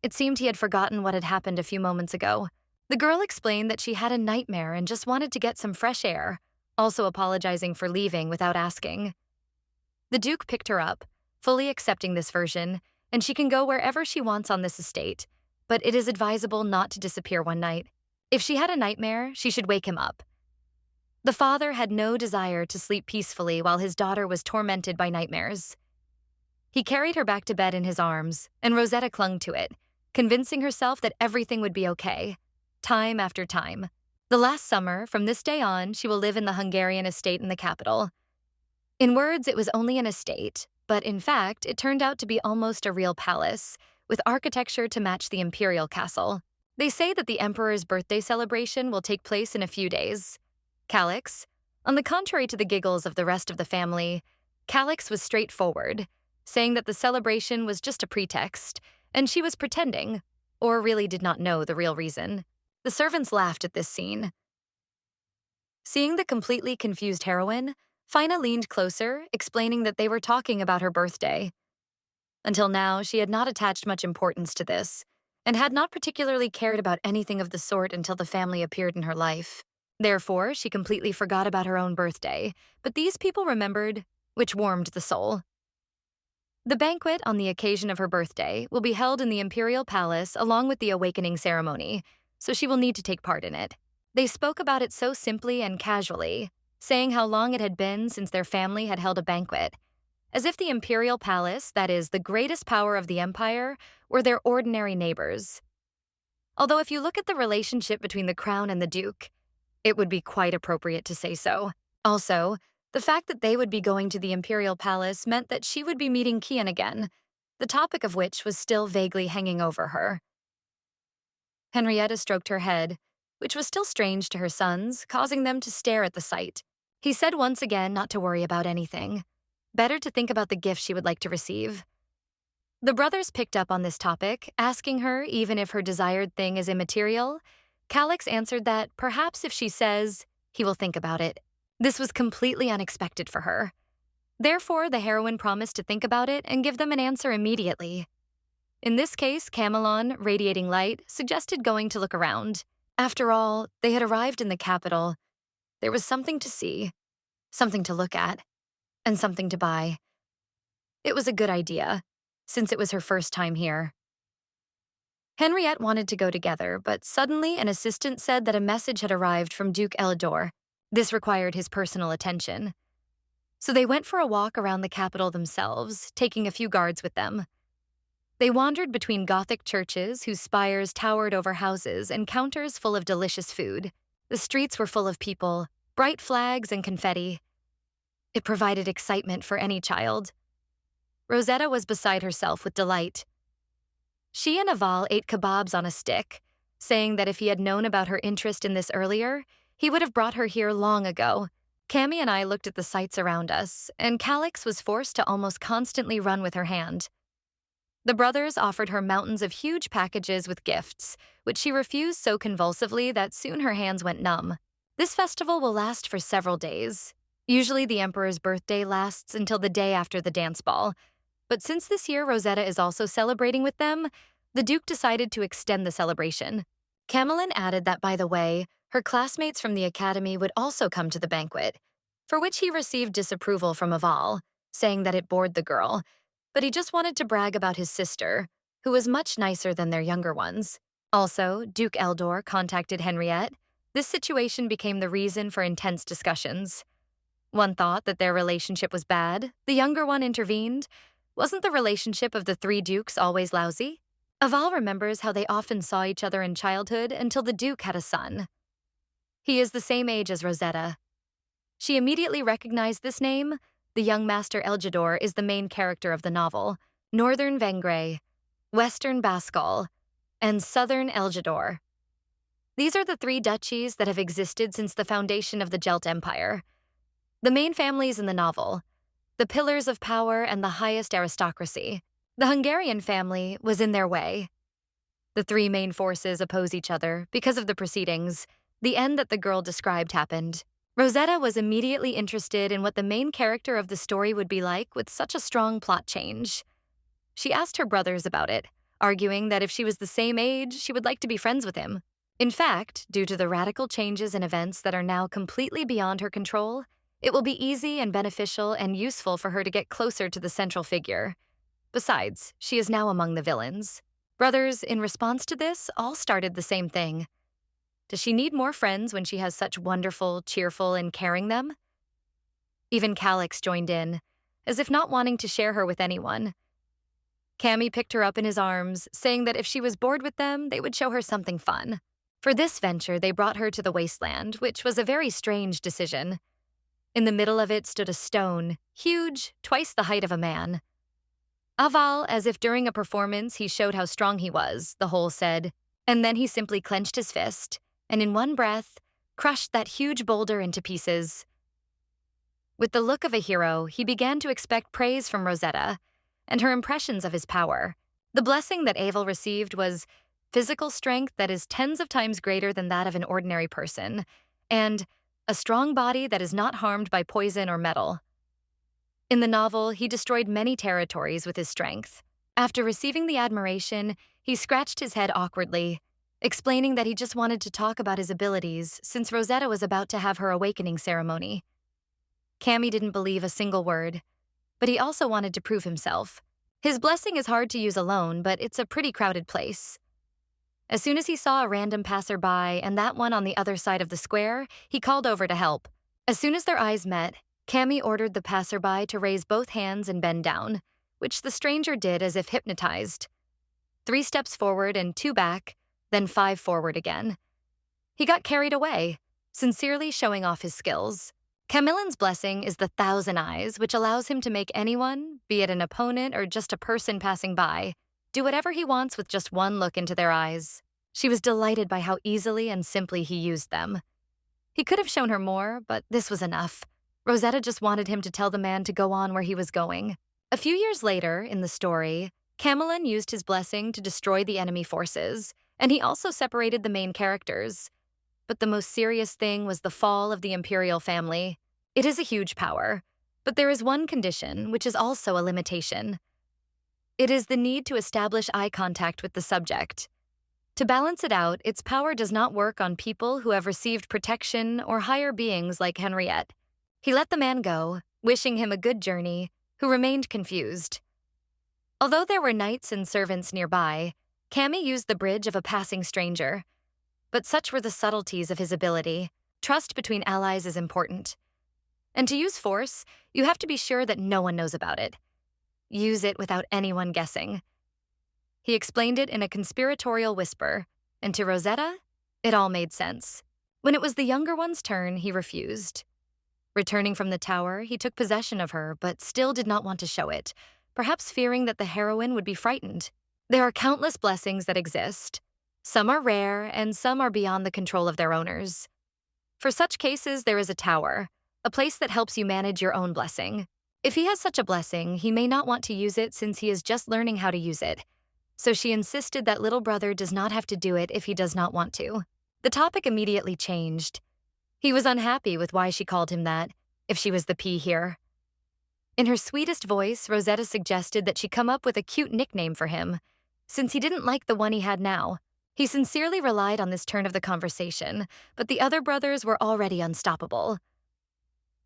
It seemed he had forgotten what had happened a few moments ago. The girl explained that she had a nightmare and just wanted to get some fresh air, also apologizing for leaving without asking. The Duke picked her up, fully accepting this version, and she can go wherever she wants on this estate, but it is advisable not to disappear one night. If she had a nightmare, she should wake him up. The father had no desire to sleep peacefully while his daughter was tormented by nightmares. He carried her back to bed in his arms, and Rosetta clung to it, convincing herself that everything would be okay, time after time. The last summer, from this day on, she will live in the Hungarian estate in the capital. In words, it was only an estate, but in fact, it turned out to be almost a real palace, with architecture to match the Imperial castle. They say that the Emperor's birthday celebration will take place in a few days. Calix, on the contrary to the giggles of the rest of the family, Calix was straightforward, saying that the celebration was just a pretext, and she was pretending, or really did not know the real reason. The servants laughed at this scene. Seeing the completely confused heroine, Fina leaned closer, explaining that they were talking about her birthday. Until now, she had not attached much importance to this, and had not particularly cared about anything of the sort until the family appeared in her life. Therefore, she completely forgot about her own birthday, but these people remembered, which warmed the soul. The banquet on the occasion of her birthday will be held in the Imperial Palace along with the awakening ceremony, so she will need to take part in it. They spoke about it so simply and casually, saying how long it had been since their family had held a banquet, as if the Imperial Palace, that is, the greatest power of the empire, were their ordinary neighbors. Although if you look at the relationship between the crown and the duke, it would be quite appropriate to say so. Also, the fact that they would be going to the Imperial Palace meant that she would be meeting Kian again, the topic of which was still vaguely hanging over her. Henrietta stroked her head, which was still strange to her sons, causing them to stare at the sight. He said once again not to worry about anything. Better to think about the gift she would like to receive. The brothers picked up on this topic, asking her even if her desired thing is immaterial. Calix answered that perhaps if she says, he will think about it. This was completely unexpected for her. Therefore, the heroine promised to think about it and give them an answer immediately. In this case, Camelon, radiating light, suggested going to look around. After all, they had arrived in the capital. There was something to see, something to look at, and something to buy. It was a good idea, since it was her first time here. Henriette wanted to go together, but suddenly an assistant said that a message had arrived from Duke Elidor. This required his personal attention. So they went for a walk around the capital themselves, taking a few guards with them. They wandered between Gothic churches whose spires towered over houses and counters full of delicious food. The streets were full of people, bright flags and confetti. It provided excitement for any child. Rosetta was beside herself with delight. She and Aval ate kebabs on a stick, saying that if he had known about her interest in this earlier, he would have brought her here long ago. Cami and I looked at the sights around us, and Calix was forced to almost constantly run with her hand. The brothers offered her mountains of huge packages with gifts, which she refused so convulsively that soon her hands went numb. This festival will last for several days. Usually the emperor's birthday lasts until the day after the dance ball, but since this year Rosetta is also celebrating with them, the Duke decided to extend the celebration. Camelin added that, by the way, her classmates from the academy would also come to the banquet, for which he received disapproval from Aval, saying that it bored the girl, but he just wanted to brag about his sister, who was much nicer than their younger ones. Also, Duke Eldor contacted Henriette. This situation became the reason for intense discussions. One thought that their relationship was bad. The younger one intervened. Wasn't the relationship of the three dukes always lousy? Aval remembers how they often saw each other in childhood until the Duke had a son. He is the same age as Rosetta. She immediately recognized this name. The young Master Eljador is the main character of the novel, Northern Vengray, Western Baskal, and Southern Eljador. These are the three duchies that have existed since the foundation of the Jelt Empire. The main families in the novel, the pillars of power and the highest aristocracy. The Hungarian family was in their way. The three main forces oppose each other because of the proceedings. The end that the girl described happened. Rosetta was immediately interested in what the main character of the story would be like with such a strong plot change. She asked her brothers about it, arguing that if she was the same age, she would like to be friends with him. In fact, due to the radical changes in events that are now completely beyond her control, it will be easy and beneficial and useful for her to get closer to the central figure. Besides, she is now among the villains. Brothers, in response to this, all started the same thing. Does she need more friends when she has such wonderful, cheerful, and caring them? Even Calix joined in, as if not wanting to share her with anyone. Cammy picked her up in his arms, saying that if she was bored with them, they would show her something fun. For this venture, they brought her to the wasteland, which was a very strange decision. In the middle of it stood a stone, huge, twice the height of a man. Aval, as if during a performance he showed how strong he was, the whole said, and then he simply clenched his fist, and in one breath, crushed that huge boulder into pieces. With the look of a hero, he began to expect praise from Rosetta, and her impressions of his power. The blessing that Aval received was physical strength that is tens of times greater than that of an ordinary person, and a strong body that is not harmed by poison or metal. In the novel, he destroyed many territories with his strength. After receiving the admiration, he scratched his head awkwardly, explaining that he just wanted to talk about his abilities since Rosetta was about to have her awakening ceremony. Cammy didn't believe a single word, but he also wanted to prove himself. His blessing is hard to use alone, but it's a pretty crowded place. As soon as he saw a random passerby and that one on the other side of the square, he called over to help. As soon as their eyes met, Cammy ordered the passerby to raise both hands and bend down, which the stranger did as if hypnotized. 3 steps forward and 2 back, then 5 forward again. He got carried away, sincerely showing off his skills. Camillen's blessing is the 1,000 eyes, which allows him to make anyone, be it an opponent or just a person passing by, do whatever he wants with just one look into their eyes. She was delighted by how easily and simply he used them. He could have shown her more, but this was enough. Rosetta just wanted him to tell the man to go on where he was going. A few years later, in the story, Camillen used his blessing to destroy the enemy forces, and he also separated the main characters. But the most serious thing was the fall of the Imperial family. It is a huge power, but there is one condition, which is also a limitation. It is the need to establish eye contact with the subject. To balance it out, its power does not work on people who have received protection or higher beings like Henriette. He let the man go, wishing him a good journey, who remained confused. Although there were knights and servants nearby, Cammy used the bridge of a passing stranger. But such were the subtleties of his ability. Trust between allies is important. And to use force, you have to be sure that no one knows about it. Use it without anyone guessing. He explained it in a conspiratorial whisper, and to Rosetta, it all made sense. When it was the younger one's turn, he refused. Returning from the tower, he took possession of her, but still did not want to show it, perhaps fearing that the heroine would be frightened. There are countless blessings that exist. Some are rare, and some are beyond the control of their owners. For such cases, there is a tower, a place that helps you manage your own blessing. If he has such a blessing, he may not want to use it since he is just learning how to use it. So she insisted that little brother does not have to do it if he does not want to. The topic immediately changed. He was unhappy with why she called him that, if she was the P here. In her sweetest voice, Rosetta suggested that she come up with a cute nickname for him, since he didn't like the one he had now. He sincerely relied on this turn of the conversation, but the other brothers were already unstoppable.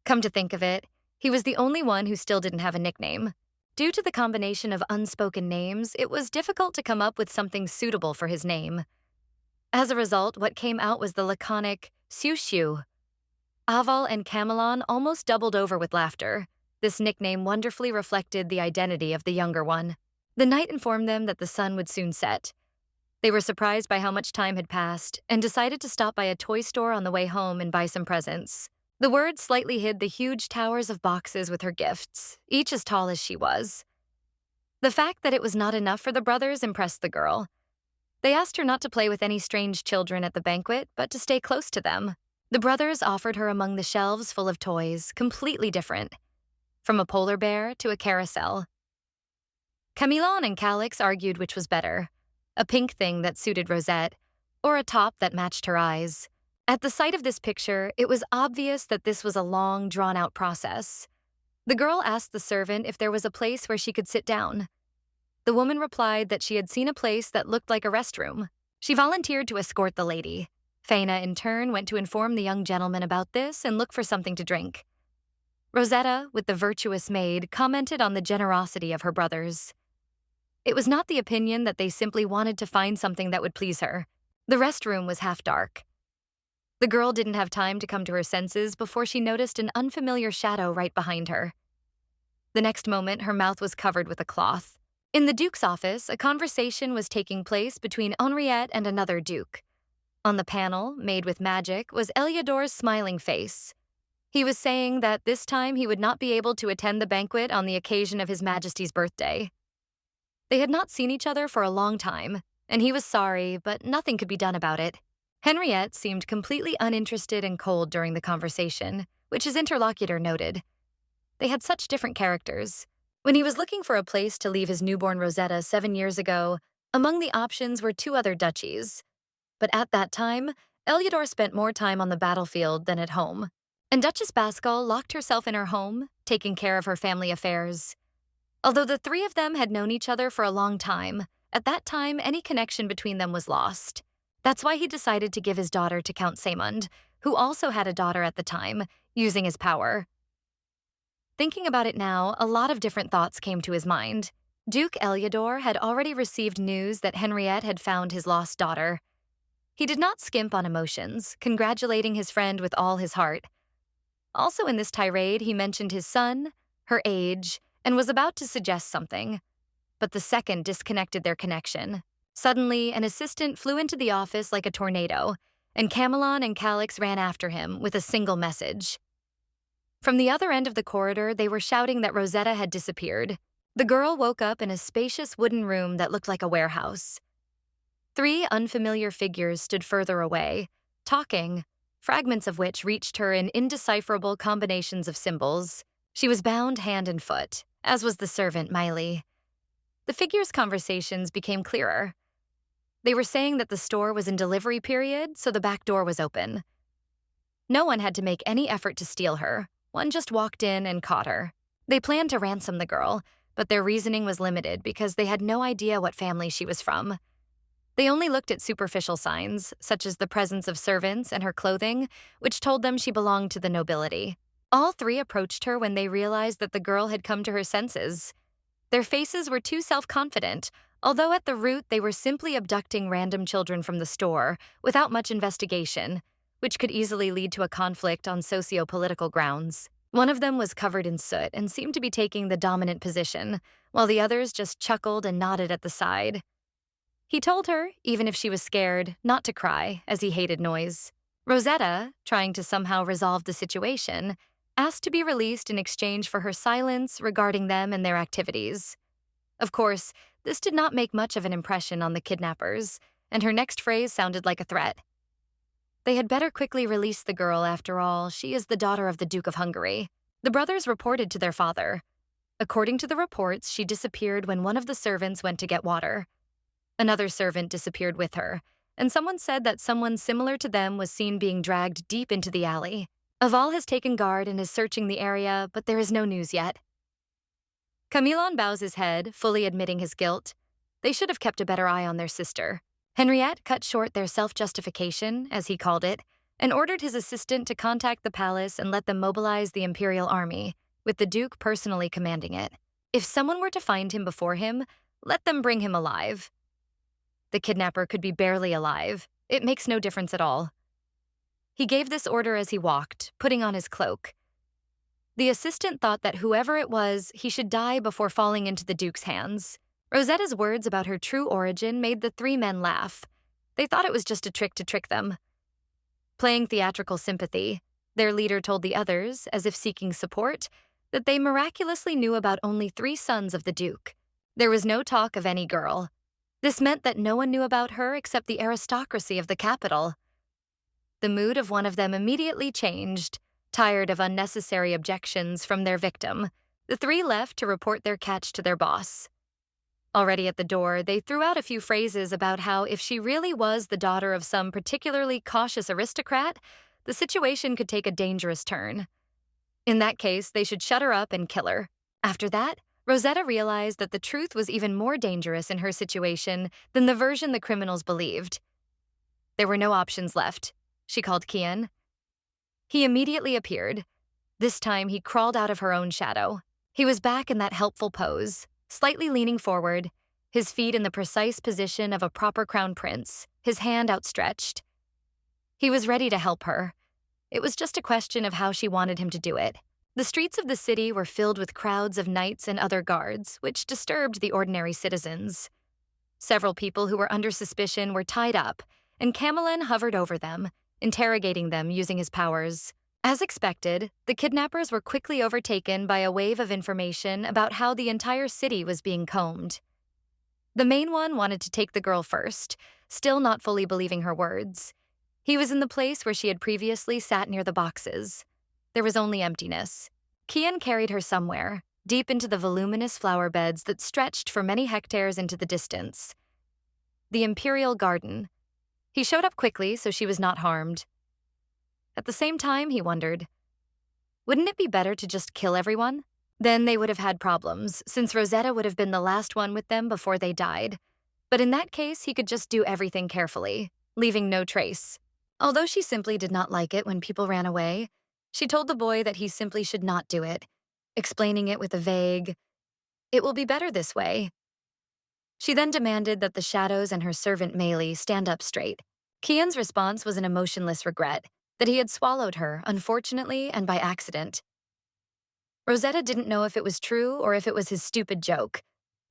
Come to think of it, he was the only one who still didn't have a nickname. Due to the combination of unspoken names, it was difficult to come up with something suitable for his name. As a result, what came out was the laconic Siu. Aval and Camillon almost doubled over with laughter. This nickname wonderfully reflected the identity of the younger one. The knight informed them that the sun would soon set. They were surprised by how much time had passed and decided to stop by a toy store on the way home and buy some presents. The word slightly hid the huge towers of boxes with her gifts, each as tall as she was. The fact that it was not enough for the brothers impressed the girl. They asked her not to play with any strange children at the banquet, but to stay close to them. The brothers offered her among the shelves full of toys, completely different, from a polar bear to a carousel. Camillon and Calix argued which was better, a pink thing that suited Rosette, or a top that matched her eyes. At the sight of this picture, it was obvious that this was a long, drawn-out process. The girl asked the servant if there was a place where she could sit down. The woman replied that she had seen a place that looked like a restroom. She volunteered to escort the lady. Faina, in turn, went to inform the young gentleman about this and look for something to drink. Rosetta, with the virtuous maid, commented on the generosity of her brothers. It was not the opinion that they simply wanted to find something that would please her. The restroom was half dark. The girl didn't have time to come to her senses before she noticed an unfamiliar shadow right behind her. The next moment, her mouth was covered with a cloth. In the Duke's office, a conversation was taking place between Henriette and another Duke. On the panel, made with magic, was Eliodor's smiling face. He was saying that this time he would not be able to attend the banquet on the occasion of His Majesty's birthday. They had not seen each other for a long time, and he was sorry, but nothing could be done about it. Henriette seemed completely uninterested and cold during the conversation, which his interlocutor noted. They had such different characters. When he was looking for a place to leave his newborn Rosetta 7 years ago, among the options were 2 other duchies. But at that time, Eliodor spent more time on the battlefield than at home, and Duchess Bascal locked herself in her home, taking care of her family affairs. Although the three of them had known each other for a long time, at that time any connection between them was lost. That's why he decided to give his daughter to Count Saemund, who also had a daughter at the time, using his power. Thinking about it now, a lot of different thoughts came to his mind. Duke Eliodor had already received news that Henriette had found his lost daughter. He did not skimp on emotions, congratulating his friend with all his heart. Also in this tirade, he mentioned his son, her age, and was about to suggest something. But the second disconnected their connection. Suddenly, an assistant flew into the office like a tornado, and Camelon and Calix ran after him with a single message. From the other end of the corridor, they were shouting that Rosetta had disappeared. The girl woke up in a spacious wooden room that looked like a warehouse. Three unfamiliar figures stood further away, talking, fragments of which reached her in indecipherable combinations of symbols. She was bound hand and foot, as was the servant, Miley. The figures' conversations became clearer. They were saying that the store was in delivery period, so the back door was open. No one had to make any effort to steal her. One just walked in and caught her. They planned to ransom the girl, but their reasoning was limited because they had no idea what family she was from. They only looked at superficial signs, such as the presence of servants and her clothing, which told them she belonged to the nobility. All three approached her when they realized that the girl had come to her senses. Their faces were too self-confident, although at the root they were simply abducting random children from the store without much investigation, which could easily lead to a conflict on socio-political grounds. One of them was covered in soot and seemed to be taking the dominant position, while the others just chuckled and nodded at the side. He told her, even if she was scared, not to cry, as he hated noise. Rosetta, trying to somehow resolve the situation, asked to be released in exchange for her silence regarding them and their activities. Of course, this did not make much of an impression on the kidnappers, and her next phrase sounded like a threat. They had better quickly release the girl, after all, she is the daughter of the Duke of Hungary. The brothers reported to their father. According to the reports, she disappeared when one of the servants went to get water. Another servant disappeared with her, and someone said that someone similar to them was seen being dragged deep into the alley. Aval has taken guard and is searching the area, but there is no news yet. Camilon bows his head, fully admitting his guilt. They should have kept a better eye on their sister. Henriette cut short their self-justification, as he called it, and ordered his assistant to contact the palace and let them mobilize the Imperial army, with the Duke personally commanding it. If someone were to find him before him, let them bring him alive. The kidnapper could be barely alive. It makes no difference at all. He gave this order as he walked, putting on his cloak. The assistant thought that whoever it was, he should die before falling into the Duke's hands. Rosetta's words about her true origin made the three men laugh. They thought it was just a trick to trick them. Playing theatrical sympathy, their leader told the others, as if seeking support, that they miraculously knew about only 3 sons of the Duke. There was no talk of any girl. This meant that no one knew about her except the aristocracy of the capital. The mood of one of them immediately changed. Tired of unnecessary objections from their victim, the 3 left to report their catch to their boss. Already at the door, they threw out a few phrases about how if she really was the daughter of some particularly cautious aristocrat, the situation could take a dangerous turn. In that case, they should shut her up and kill her. After that, Rosetta realized that the truth was even more dangerous in her situation than the version the criminals believed. There were no options left. She called Kian. He immediately appeared. This time, he crawled out of her own shadow. He was back in that helpful pose, slightly leaning forward, his feet in the precise position of a proper crown prince, his hand outstretched. He was ready to help her. It was just a question of how she wanted him to do it. The streets of the city were filled with crowds of knights and other guards, which disturbed the ordinary citizens. Several people who were under suspicion were tied up, and Camelin hovered over them, interrogating them using his powers. As expected, the kidnappers were quickly overtaken by a wave of information about how the entire city was being combed. The main one wanted to take the girl first, still not fully believing her words. He was in the place where she had previously sat near the boxes. There was only emptiness. Kian carried her somewhere, deep into the voluminous flower beds that stretched for many hectares into the distance. The Imperial garden. He showed up quickly, so she was not harmed. At the same time, he wondered, wouldn't it be better to just kill everyone? Then they would have had problems, since Rosetta would have been the last one with them before they died. But in that case, he could just do everything carefully, leaving no trace. Although she simply did not like it when people ran away, she told the boy that he simply should not do it, explaining it with a vague, "It will be better this way." She then demanded that the shadows and her servant Meili stand up straight. Kian's response was an emotionless regret that he had swallowed her, unfortunately and by accident. Rosetta didn't know if it was true or if it was his stupid joke,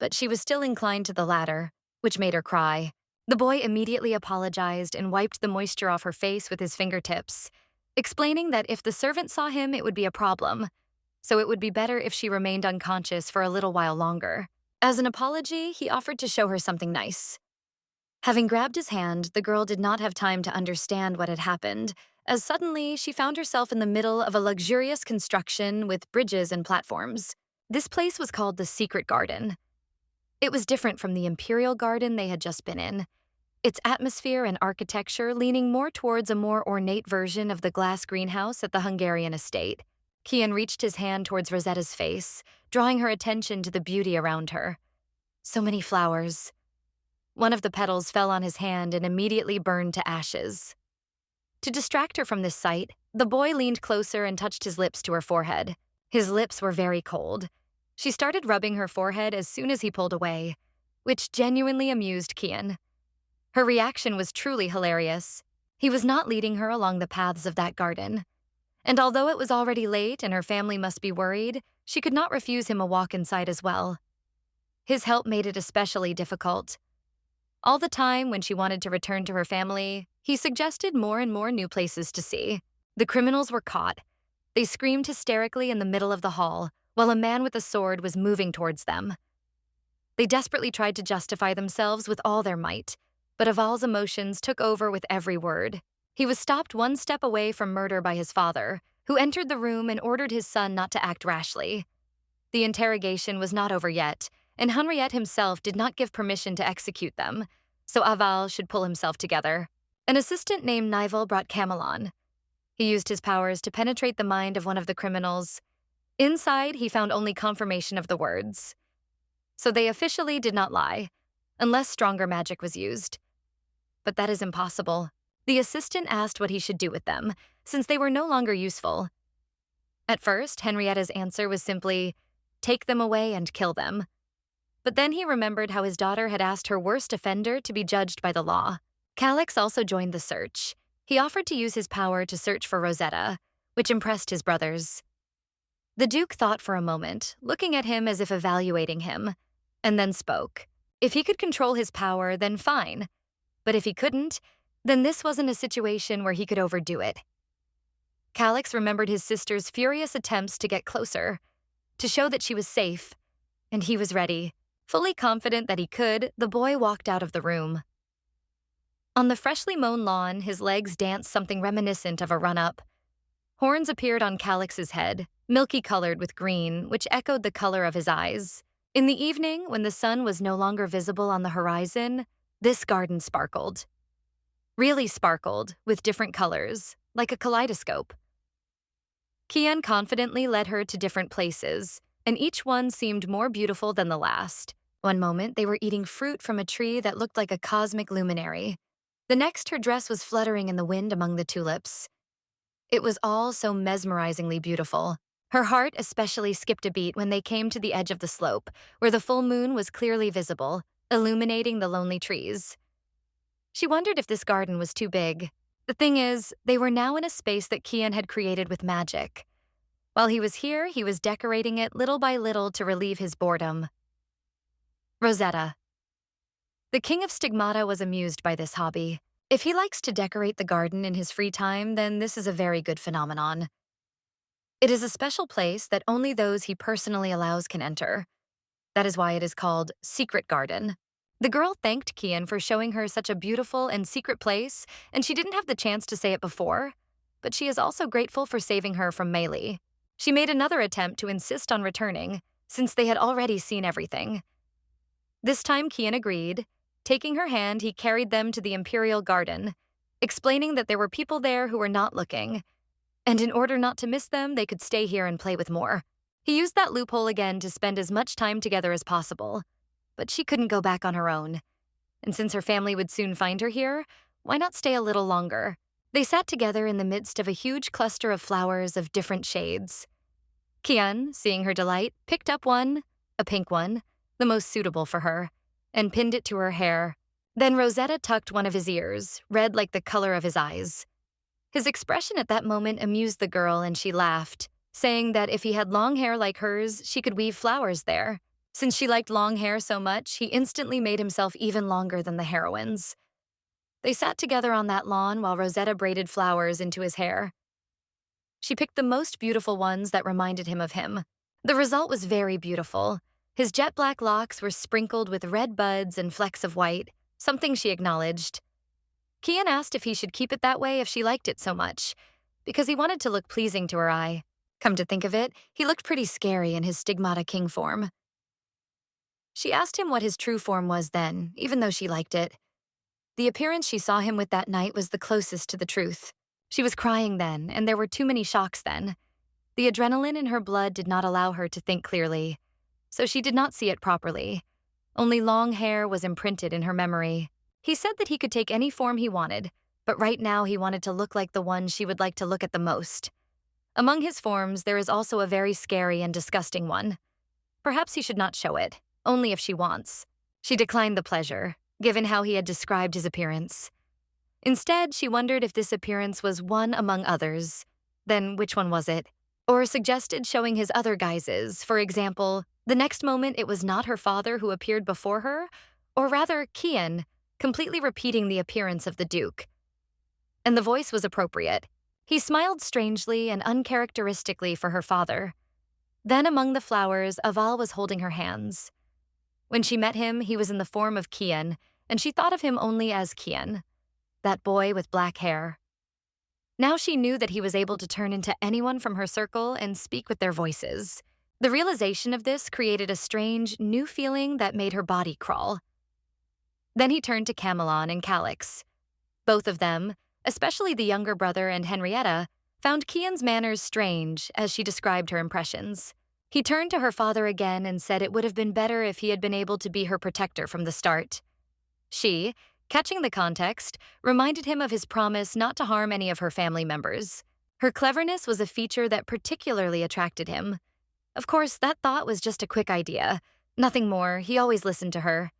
but she was still inclined to the latter, which made her cry. The boy immediately apologized and wiped the moisture off her face with his fingertips, explaining that if the servant saw him, it would be a problem, so it would be better if she remained unconscious for a little while longer. As an apology, he offered to show her something nice. Having grabbed his hand, the girl did not have time to understand what had happened, as suddenly she found herself in the middle of a luxurious construction with bridges and platforms. This place was called the Secret Garden. It was different from the Imperial Garden they had just been in, its atmosphere and architecture leaning more towards a more ornate version of the glass greenhouse at the Hungarian estate. Kian reached his hand towards Rosetta's face, drawing her attention to the beauty around her. So many flowers. One of the petals fell on his hand and immediately burned to ashes. To distract her from this sight, the boy leaned closer and touched his lips to her forehead. His lips were very cold. She started rubbing her forehead as soon as he pulled away, which genuinely amused Kian. Her reaction was truly hilarious. He was not leading her along the paths of that garden. And although it was already late and her family must be worried, she could not refuse him a walk inside as well. His help made it especially difficult. All the time when she wanted to return to her family, he suggested more and more new places to see. The criminals were caught. They screamed hysterically in the middle of the hall, while a man with a sword was moving towards them. They desperately tried to justify themselves with all their might, but Aval's emotions took over with every word. He was stopped one step away from murder by his father, who entered the room and ordered his son not to act rashly. The interrogation was not over yet, and Henriette himself did not give permission to execute them, so Aval should pull himself together. An assistant named Nivel brought Camelon. He used his powers to penetrate the mind of one of the criminals. Inside, he found only confirmation of the words. So they officially did not lie, unless stronger magic was used. But that is impossible. The assistant asked what he should do with them, since they were no longer useful. At first, Henrietta's answer was simply, take them away and kill them. But then he remembered how his daughter had asked her worst offender to be judged by the law. Calix also joined the search. He offered to use his power to search for Rosetta, which impressed his brothers. The Duke thought for a moment, looking at him as if evaluating him, and then spoke. If he could control his power, then fine. But if he couldn't, then this wasn't a situation where he could overdo it. Calix remembered his sister's furious attempts to get closer, to show that she was safe, and he was ready. Fully confident that he could, the boy walked out of the room. On the freshly mown lawn, his legs danced something reminiscent of a run-up. Horns appeared on Calix's head, milky-colored with green, which echoed the color of his eyes. In the evening, when the sun was no longer visible on the horizon, this garden sparkled. Really sparkled, with different colors, like a kaleidoscope. Kian confidently led her to different places, and each one seemed more beautiful than the last. One moment, they were eating fruit from a tree that looked like a cosmic luminary. The next, her dress was fluttering in the wind among the tulips. It was all so mesmerizingly beautiful. Her heart especially skipped a beat when they came to the edge of the slope, where the full moon was clearly visible, illuminating the lonely trees. She wondered if this garden was too big. The thing is, they were now in a space that Kian had created with magic. While he was here, he was decorating it little by little to relieve his boredom. Rosetta. The king of Stigmata was amused by this hobby. If he likes to decorate the garden in his free time, then this is a very good phenomenon. It is a special place that only those he personally allows can enter. That is why it is called Secret Garden. The girl thanked Kian for showing her such a beautiful and secret place, and she didn't have the chance to say it before, but she is also grateful for saving her from Meili. She made another attempt to insist on returning, since they had already seen everything. This time Kian agreed. Taking her hand, he carried them to the Imperial Garden, explaining that there were people there who were not looking, and in order not to miss them, they could stay here and play with more. He used that loophole again to spend as much time together as possible. But she couldn't go back on her own. And since her family would soon find her here, why not stay a little longer? They sat together in the midst of a huge cluster of flowers of different shades. Kian, seeing her delight, picked up one, a pink one, the most suitable for her, and pinned it to her hair. Then Rosetta tucked one of his ears, red like the color of his eyes. His expression at that moment amused the girl, and she laughed, saying that if he had long hair like hers, she could weave flowers there. Since she liked long hair so much, he instantly made himself even longer than the heroine's. They sat together on that lawn while Rosetta braided flowers into his hair. She picked the most beautiful ones that reminded him of him. The result was very beautiful. His jet black locks were sprinkled with red buds and flecks of white, something she acknowledged. Kian asked if he should keep it that way if she liked it so much, because he wanted to look pleasing to her eye. Come to think of it, he looked pretty scary in his Stigmata king form. She asked him what his true form was then, even though she liked it. The appearance she saw him with that night was the closest to the truth. She was crying then, and there were too many shocks then. The adrenaline in her blood did not allow her to think clearly, so she did not see it properly. Only long hair was imprinted in her memory. He said that he could take any form he wanted, but right now he wanted to look like the one she would like to look at the most. Among his forms, there is also a very scary and disgusting one. Perhaps he should not show it, only if she wants. She declined the pleasure, given how he had described his appearance. Instead, she wondered if this appearance was one among others. Then which one was it? Or suggested showing his other guises, for example, the next moment it was not her father who appeared before her, or rather Kian, completely repeating the appearance of the Duke. And the voice was appropriate. He smiled strangely and uncharacteristically for her father. Then among the flowers, Aval was holding her hands. When she met him, he was in the form of Kian, and she thought of him only as Kian, that boy with black hair. Now she knew that he was able to turn into anyone from her circle and speak with their voices. The realization of this created a strange, new feeling that made her body crawl. Then he turned to Camelon and Calix. Both of them, especially the younger brother and Henrietta, found Kian's manners strange as she described her impressions. He turned to her father again and said it would have been better if he had been able to be her protector from the start. She, catching the context, reminded him of his promise not to harm any of her family members. Her cleverness was a feature that particularly attracted him. Of course, that thought was just a quick idea. Nothing more, he always listened to her.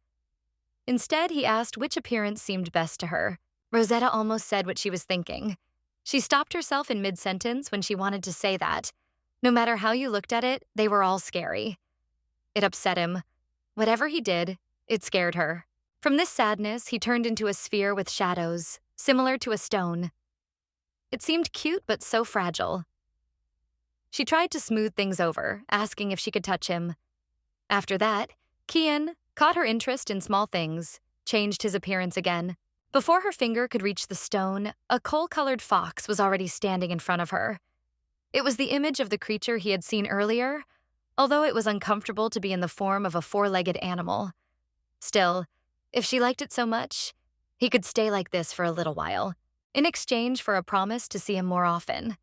Instead, he asked which appearance seemed best to her. Rosetta almost said what she was thinking. She stopped herself in mid-sentence when she wanted to say that. No matter how you looked at it, they were all scary. It upset him. Whatever he did, it scared her. From this sadness, he turned into a sphere with shadows, similar to a stone. It seemed cute but so fragile. She tried to smooth things over, asking if she could touch him. After that, Kian caught her interest in small things, changed his appearance again. Before her finger could reach the stone, a coal-colored fox was already standing in front of her. It was the image of the creature he had seen earlier, although it was uncomfortable to be in the form of a four-legged animal. Still, if she liked it so much, he could stay like this for a little while, in exchange for a promise to see him more often.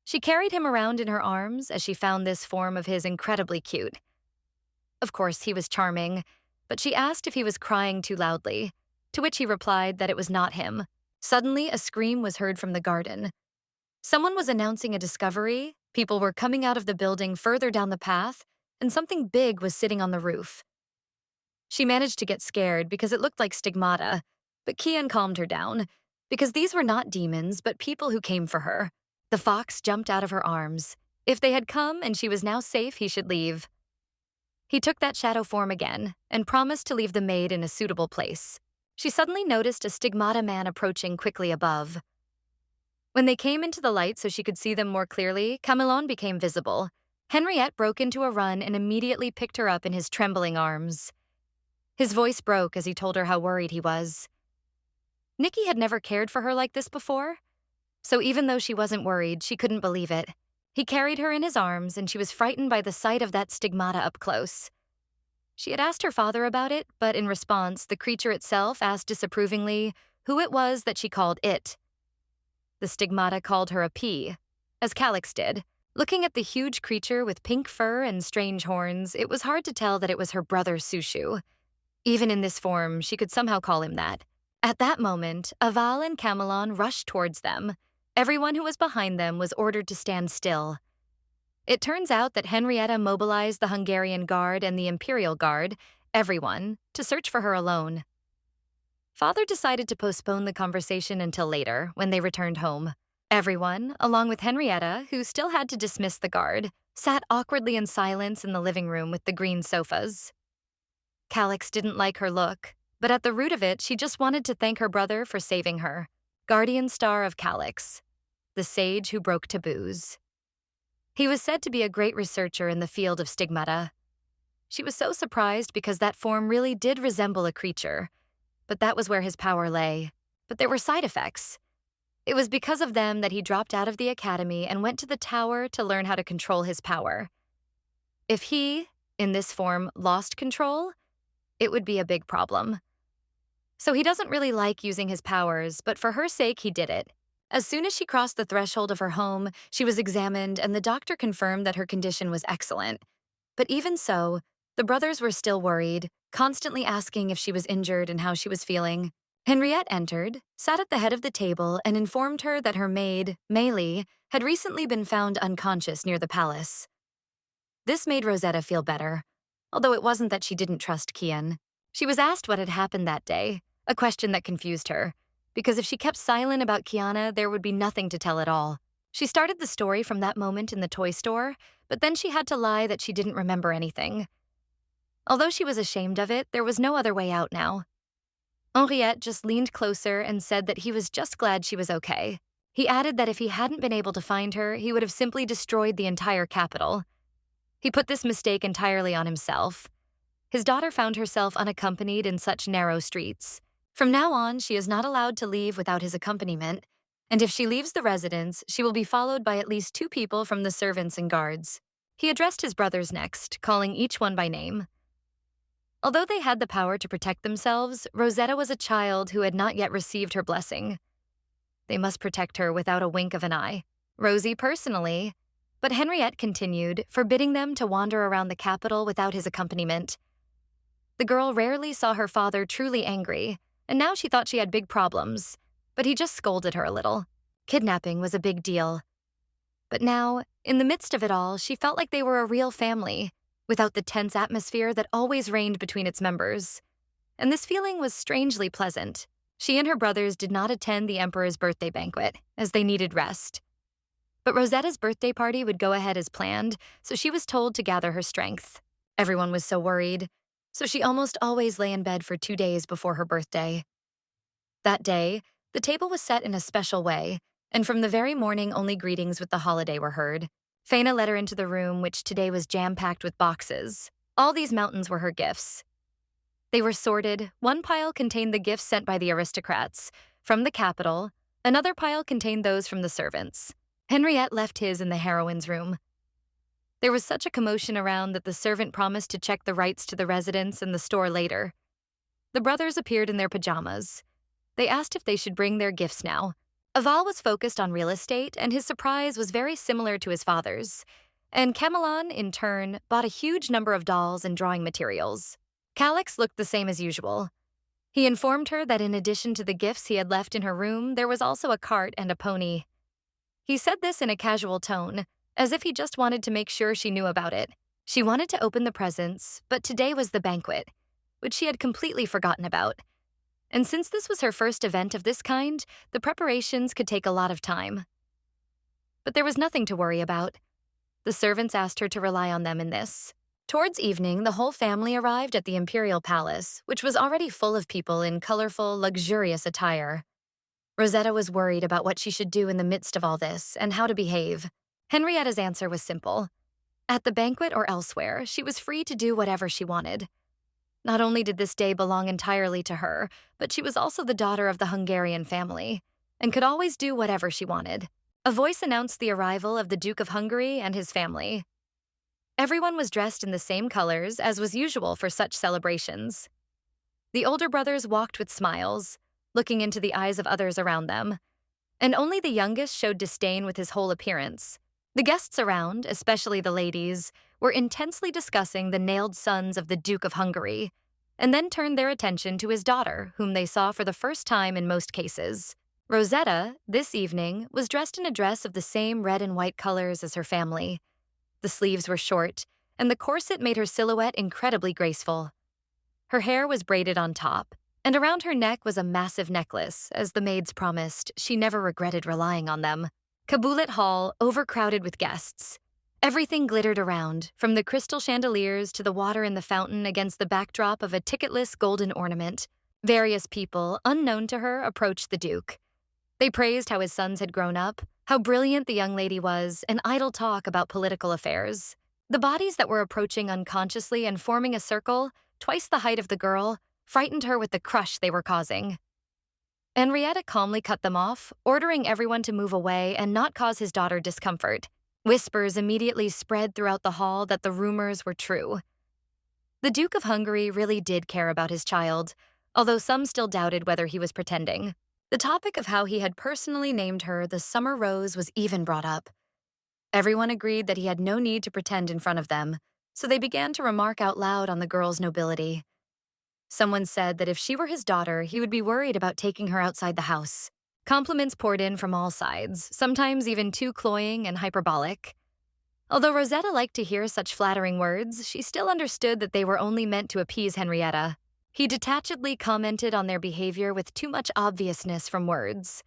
She carried him around in her arms as she found this form of his incredibly cute. Of course, he was charming, but she asked if he was crying too loudly, to which he replied that it was not him. Suddenly, a scream was heard from the garden. Someone was announcing a discovery, people were coming out of the building further down the path, and something big was sitting on the roof. She managed to get scared because it looked like Stigmata, but Kian calmed her down, because these were not demons, but people who came for her. The fox jumped out of her arms. If they had come and she was now safe, he should leave. He took that shadow form again and promised to leave the maid in a suitable place. She suddenly noticed a Stigmata man approaching quickly above. When they came into the light so she could see them more clearly, Camelon became visible. Henriette broke into a run and immediately picked her up in his trembling arms. His voice broke as he told her how worried he was. Nikki had never cared for her like this before, so even though she wasn't worried, she couldn't believe it. He carried her in his arms, and she was frightened by the sight of that Stigmata up close. She had asked her father about it, but in response, the creature itself asked disapprovingly who it was that she called it. The Stigmata called her a pea, as Calix did. Looking at the huge creature with pink fur and strange horns, it was hard to tell that it was her brother Sushu. Even in this form, she could somehow call him that. At that moment, Aval and Camelon rushed towards them. Everyone who was behind them was ordered to stand still. It turns out that Henrietta mobilized the Hungarian Guard and the Imperial Guard, everyone, to search for her alone. Father decided to postpone the conversation until later, when they returned home. Everyone, along with Henrietta, who still had to dismiss the guard, sat awkwardly in silence in the living room with the green sofas. Calix didn't like her look, but at the root of it, she just wanted to thank her brother for saving her. Guardian star of Calix, the sage who broke taboos. He was said to be a great researcher in the field of stigmata. She was so surprised because that form really did resemble a creature, but that was where his power lay. But there were side effects. It was because of them that he dropped out of the academy and went to the tower to learn how to control his power. If he, in this form, lost control, it would be a big problem. So he doesn't really like using his powers, but for her sake, he did it. As soon as she crossed the threshold of her home, she was examined and the doctor confirmed that her condition was excellent. But even so, the brothers were still worried, constantly asking if she was injured and how she was feeling. Henriette entered, sat at the head of the table, and informed her that her maid, Meili, had recently been found unconscious near the palace. This made Rosetta feel better, although it wasn't that she didn't trust Kian. She was asked what had happened that day, a question that confused her, because if she kept silent about Kiana, there would be nothing to tell at all. She started the story from that moment in the toy store, but then she had to lie that she didn't remember anything. Although she was ashamed of it, there was no other way out now. Henriette just leaned closer and said that he was just glad she was okay. He added that if he hadn't been able to find her, he would have simply destroyed the entire capital. He put this mistake entirely on himself. His daughter found herself unaccompanied in such narrow streets. From now on, she is not allowed to leave without his accompaniment, and if she leaves the residence, she will be followed by at least 2 people from the servants and guards. He addressed his brothers next, calling each one by name. Although they had the power to protect themselves, Rosetta was a child who had not yet received her blessing. They must protect her without a wink of an eye. Rosie personally, but Henriette continued, forbidding them to wander around the capital without his accompaniment. The girl rarely saw her father truly angry, and now she thought she had big problems, but he just scolded her a little. Kidnapping was a big deal. But now, in the midst of it all, she felt like they were a real family, without the tense atmosphere that always reigned between its members. And this feeling was strangely pleasant. She and her brothers did not attend the Emperor's birthday banquet, as they needed rest. But Rosetta's birthday party would go ahead as planned, so she was told to gather her strength. Everyone was so worried, so she almost always lay in bed for 2 days before her birthday. That day, the table was set in a special way, and from the very morning only greetings with the holiday were heard. Faina led her into the room, which today was jam-packed with boxes. All these mountains were her gifts. They were sorted. One pile contained the gifts sent by the aristocrats from the capital. Another pile contained those from the servants. Henriette left his in the heroine's room. There was such a commotion around that the servant promised to check the rights to the residence and the store later. The brothers appeared in their pajamas. They asked if they should bring their gifts now. Aval was focused on real estate, and his surprise was very similar to his father's. And Camelon, in turn, bought a huge number of dolls and drawing materials. Calix looked the same as usual. He informed her that in addition to the gifts he had left in her room, there was also a cart and a pony. He said this in a casual tone, as if he just wanted to make sure she knew about it. She wanted to open the presents, but today was the banquet, which she had completely forgotten about. And since this was her first event of this kind, the preparations could take a lot of time. But there was nothing to worry about. The servants asked her to rely on them in this. Towards evening, the whole family arrived at the Imperial Palace, which was already full of people in colorful, luxurious attire. Rosetta was worried about what she should do in the midst of all this and how to behave. Henrietta's answer was simple. At the banquet or elsewhere, she was free to do whatever she wanted. Not only did this day belong entirely to her, but she was also the daughter of the Hungarian family, and could always do whatever she wanted. A voice announced the arrival of the Duke of Hungary and his family. Everyone was dressed in the same colors, as was usual for such celebrations. The older brothers walked with smiles, looking into the eyes of others around them, and only the youngest showed disdain with his whole appearance. The guests around, especially the ladies, were intensely discussing the nailed sons of the Duke of Hungary, and then turned their attention to his daughter, whom they saw for the first time in most cases. Rosetta, this evening, was dressed in a dress of the same red and white colors as her family. The sleeves were short, and the corset made her silhouette incredibly graceful. Her hair was braided on top, and around her neck was a massive necklace, as the maids promised she never regretted relying on them. Kabulit Hall overcrowded with guests. Everything glittered around, from the crystal chandeliers to the water in the fountain against the backdrop of a ticketless golden ornament. Various people, unknown to her, approached the Duke. They praised how his sons had grown up, how brilliant the young lady was, and idle talk about political affairs. The bodies that were approaching unconsciously and forming a circle, twice the height of the girl, frightened her with the crush they were causing. Henrietta calmly cut them off, ordering everyone to move away and not cause his daughter discomfort. Whispers immediately spread throughout the hall that the rumors were true. The Duke of Hungary really did care about his child, although some still doubted whether he was pretending. The topic of how he had personally named her the Summer Rose was even brought up. Everyone agreed that he had no need to pretend in front of them, so they began to remark out loud on the girl's nobility. Someone said that if she were his daughter, he would be worried about taking her outside the house. Compliments poured in from all sides, sometimes even too cloying and hyperbolic. Although Rosetta liked to hear such flattering words, she still understood that they were only meant to appease Henrietta. He detachedly commented on their behavior with too much obviousness from words.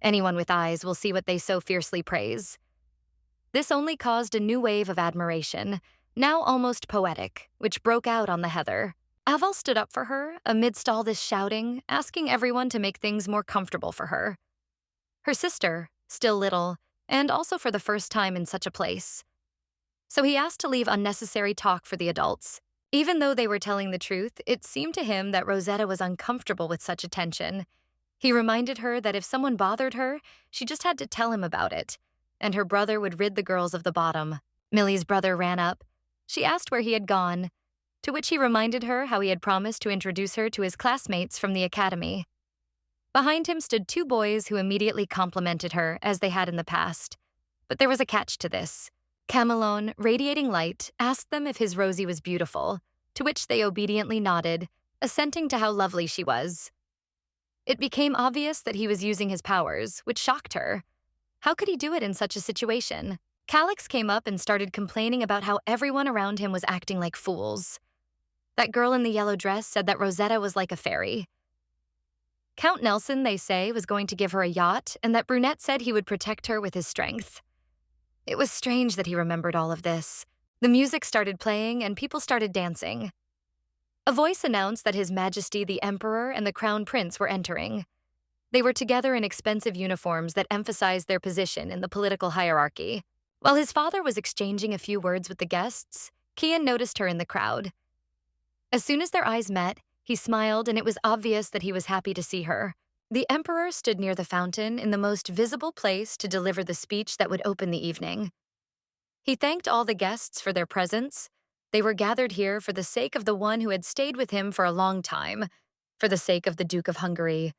Anyone with eyes will see what they so fiercely praise. This only caused a new wave of admiration, now almost poetic, which broke out on the heather. Aval stood up for her, amidst all this shouting, asking everyone to make things more comfortable for her. Her sister, still little, and also for the first time in such a place. So he asked to leave unnecessary talk for the adults. Even though they were telling the truth, it seemed to him that Rosetta was uncomfortable with such attention. He reminded her that if someone bothered her, she just had to tell him about it, and her brother would rid the girls of the bottom. Millie's brother ran up. She asked where he had gone, to which he reminded her how he had promised to introduce her to his classmates from the academy. Behind him stood two boys who immediately complimented her, as they had in the past. But there was a catch to this. Camelon, radiating light, asked them if his Rosie was beautiful, to which they obediently nodded, assenting to how lovely she was. It became obvious that he was using his powers, which shocked her. How could he do it in such a situation? Calix came up and started complaining about how everyone around him was acting like fools. That girl in the yellow dress said that Rosetta was like a fairy. Count Nelson, they say, was going to give her a yacht, and that Brunette said he would protect her with his strength. It was strange that he remembered all of this. The music started playing, and people started dancing. A voice announced that His Majesty the Emperor and the Crown Prince were entering. They were together in expensive uniforms that emphasized their position in the political hierarchy. While his father was exchanging a few words with the guests, Kian noticed her in the crowd. As soon as their eyes met, he smiled, and it was obvious that he was happy to see her. The Emperor stood near the fountain in the most visible place to deliver the speech that would open the evening. He thanked all the guests for their presence. They were gathered here for the sake of the one who had stayed with him for a long time, for the sake of the Duke of Hungary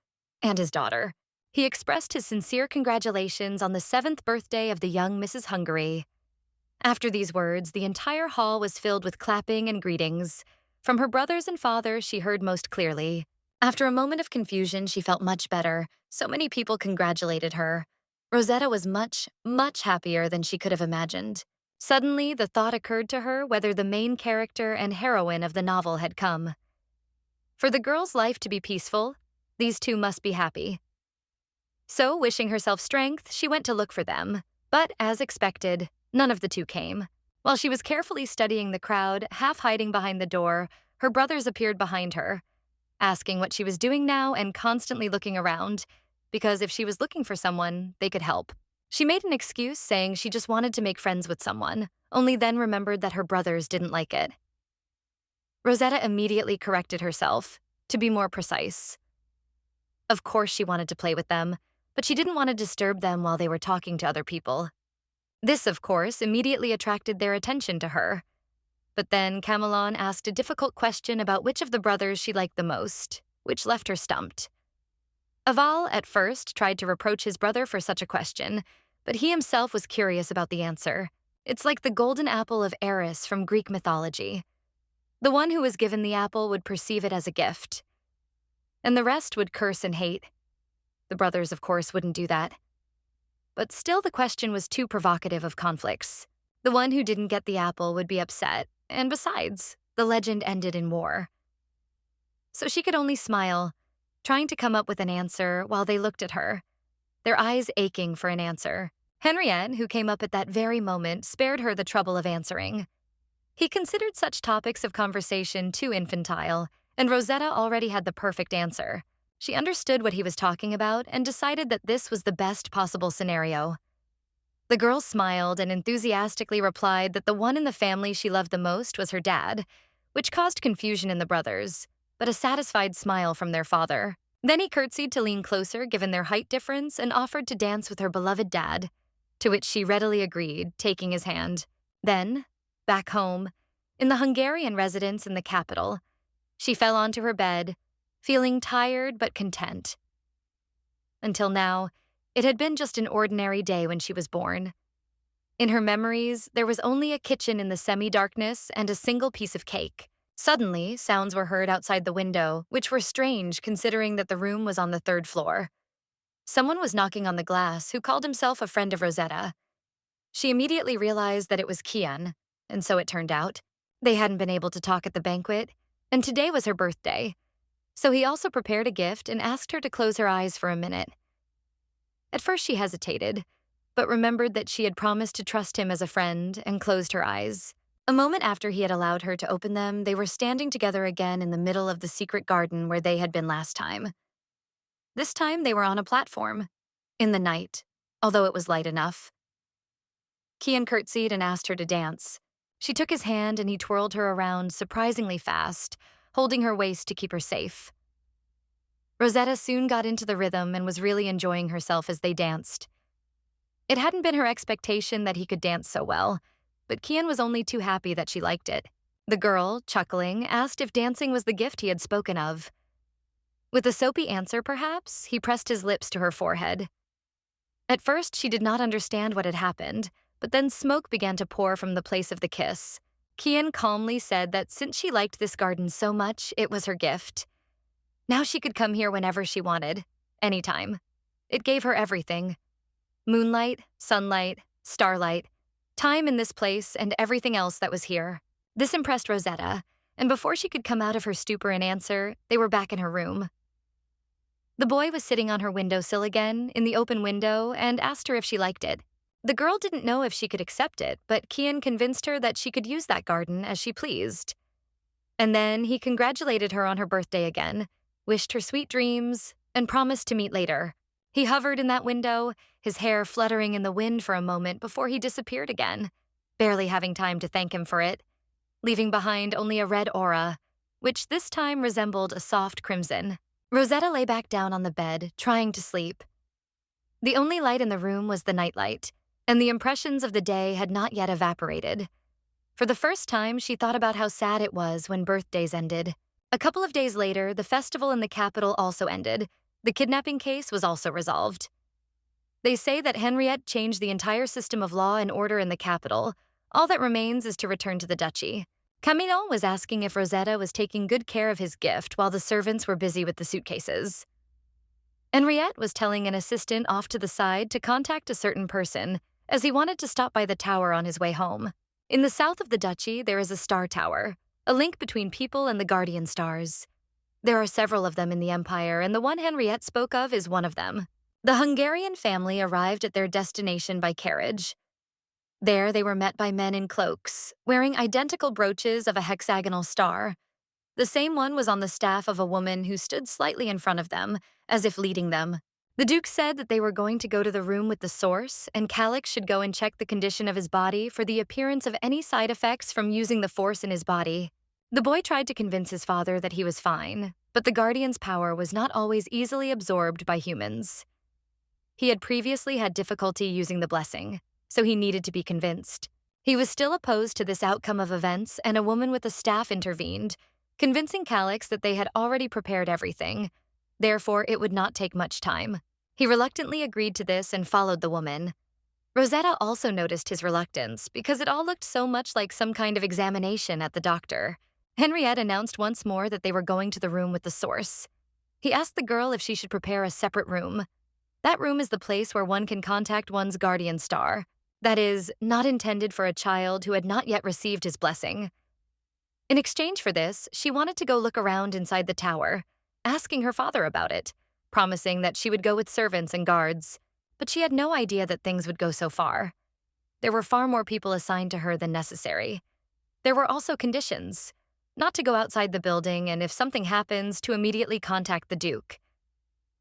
and his daughter. He expressed his sincere congratulations on the 7th birthday of the young Mrs. Hungary. After these words, the entire hall was filled with clapping and greetings. From her brothers and father, she heard most clearly. After a moment of confusion, she felt much better. So many people congratulated her. Rosetta was much, much happier than she could have imagined. Suddenly, the thought occurred to her whether the main character and heroine of the novel had come. For the girl's life to be peaceful, these two must be happy. So, wishing herself strength, she went to look for them. But, as expected, none of the two came. While she was carefully studying the crowd, half hiding behind the door, her brothers appeared behind her, asking what she was doing now and constantly looking around, because if she was looking for someone, they could help. She made an excuse saying she just wanted to make friends with someone, only then remembered that her brothers didn't like it. Rosetta immediately corrected herself, to be more precise. Of course she wanted to play with them, but she didn't want to disturb them while they were talking to other people. This, of course, immediately attracted their attention to her. But then Camelon asked a difficult question about which of the brothers she liked the most, which left her stumped. Aval, at first, tried to reproach his brother for such a question, but he himself was curious about the answer. It's like the golden apple of Eris from Greek mythology. The one who was given the apple would perceive it as a gift, and the rest would curse and hate. The brothers, of course, wouldn't do that. But still, the question was too provocative of conflicts. The one who didn't get the apple would be upset, and besides, the legend ended in war. So she could only smile, trying to come up with an answer while they looked at her, their eyes aching for an answer. Henriette, who came up at that very moment, spared her the trouble of answering. He considered such topics of conversation too infantile, and Rosetta already had the perfect answer. She understood what he was talking about and decided that this was the best possible scenario. The girl smiled and enthusiastically replied that the one in the family she loved the most was her dad, which caused confusion in the brothers, but a satisfied smile from their father. Then he curtsied to lean closer given their height difference and offered to dance with her beloved dad, to which she readily agreed, taking his hand. Then, back home, in the Hungarian residence in the capital, she fell onto her bed, feeling tired but content. Until now, it had been just an ordinary day when she was born. In her memories, there was only a kitchen in the semi-darkness and a single piece of cake. Suddenly, sounds were heard outside the window, which were strange considering that the room was on the 3rd floor. Someone was knocking on the glass who called himself a friend of Rosetta. She immediately realized that it was Ken, and so it turned out. They hadn't been able to talk at the banquet, and today was her birthday. So he also prepared a gift and asked her to close her eyes for a minute. At first she hesitated, but remembered that she had promised to trust him as a friend and closed her eyes. A moment after he had allowed her to open them, they were standing together again in the middle of the secret garden where they had been last time. This time they were on a platform, in the night, although it was light enough. Ken curtsied and asked her to dance. She took his hand and he twirled her around surprisingly fast, holding her waist to keep her safe. Rosetta soon got into the rhythm and was really enjoying herself as they danced. It hadn't been her expectation that he could dance so well, but Ken was only too happy that she liked it. The girl, chuckling, asked if dancing was the gift he had spoken of. With a soapy answer, perhaps, he pressed his lips to her forehead. At first, she did not understand what had happened, but then smoke began to pour from the place of the kiss. Ken calmly said that since she liked this garden so much, it was her gift. Now she could come here whenever she wanted, anytime. It gave her everything. Moonlight, sunlight, starlight, time in this place, and everything else that was here. This impressed Rosetta, and before she could come out of her stupor and answer, they were back in her room. The boy was sitting on her windowsill again, in the open window, and asked her if she liked it. The girl didn't know if she could accept it, but Ken convinced her that she could use that garden as she pleased. And then he congratulated her on her birthday again, wished her sweet dreams, and promised to meet later. He hovered in that window, his hair fluttering in the wind for a moment before he disappeared again, barely having time to thank him for it, leaving behind only a red aura, which this time resembled a soft crimson. Rosetta lay back down on the bed, trying to sleep. The only light in the room was the nightlight, and the impressions of the day had not yet evaporated. For the first time, she thought about how sad it was when birthdays ended. A couple of days later, the festival in the capital also ended. The kidnapping case was also resolved. They say that Henriette changed the entire system of law and order in the capital. All that remains is to return to the duchy. Camilo was asking if Rosetta was taking good care of his gift while the servants were busy with the suitcases. Henriette was telling an assistant off to the side to contact a certain person, as he wanted to stop by the tower on his way home. In the south of the duchy, there is a star tower, a link between people and the guardian stars. There are several of them in the empire, and the one Henriette spoke of is one of them. The Hungarian family arrived at their destination by carriage. There they were met by men in cloaks, wearing identical brooches of a hexagonal star. The same one was on the staff of a woman who stood slightly in front of them, as if leading them. The Duke said that they were going to go to the room with the source, and Calix should go and check the condition of his body for the appearance of any side effects from using the force in his body. The boy tried to convince his father that he was fine, but the Guardian's power was not always easily absorbed by humans. He had previously had difficulty using the blessing, so he needed to be convinced. He was still opposed to this outcome of events, and a woman with a staff intervened, convincing Calix that they had already prepared everything. Therefore, it would not take much time. He reluctantly agreed to this and followed the woman. Rosetta also noticed his reluctance because it all looked so much like some kind of examination at the doctor. Henriette announced once more that they were going to the room with the source. He asked the girl if she should prepare a separate room. That room is the place where one can contact one's guardian star. That is, not intended for a child who had not yet received his blessing. In exchange for this, she wanted to go look around inside the tower, asking her father about it, promising that she would go with servants and guards. But she had no idea that things would go so far. There were far more people assigned to her than necessary. There were also conditions: not to go outside the building, and if something happens, to immediately contact the Duke.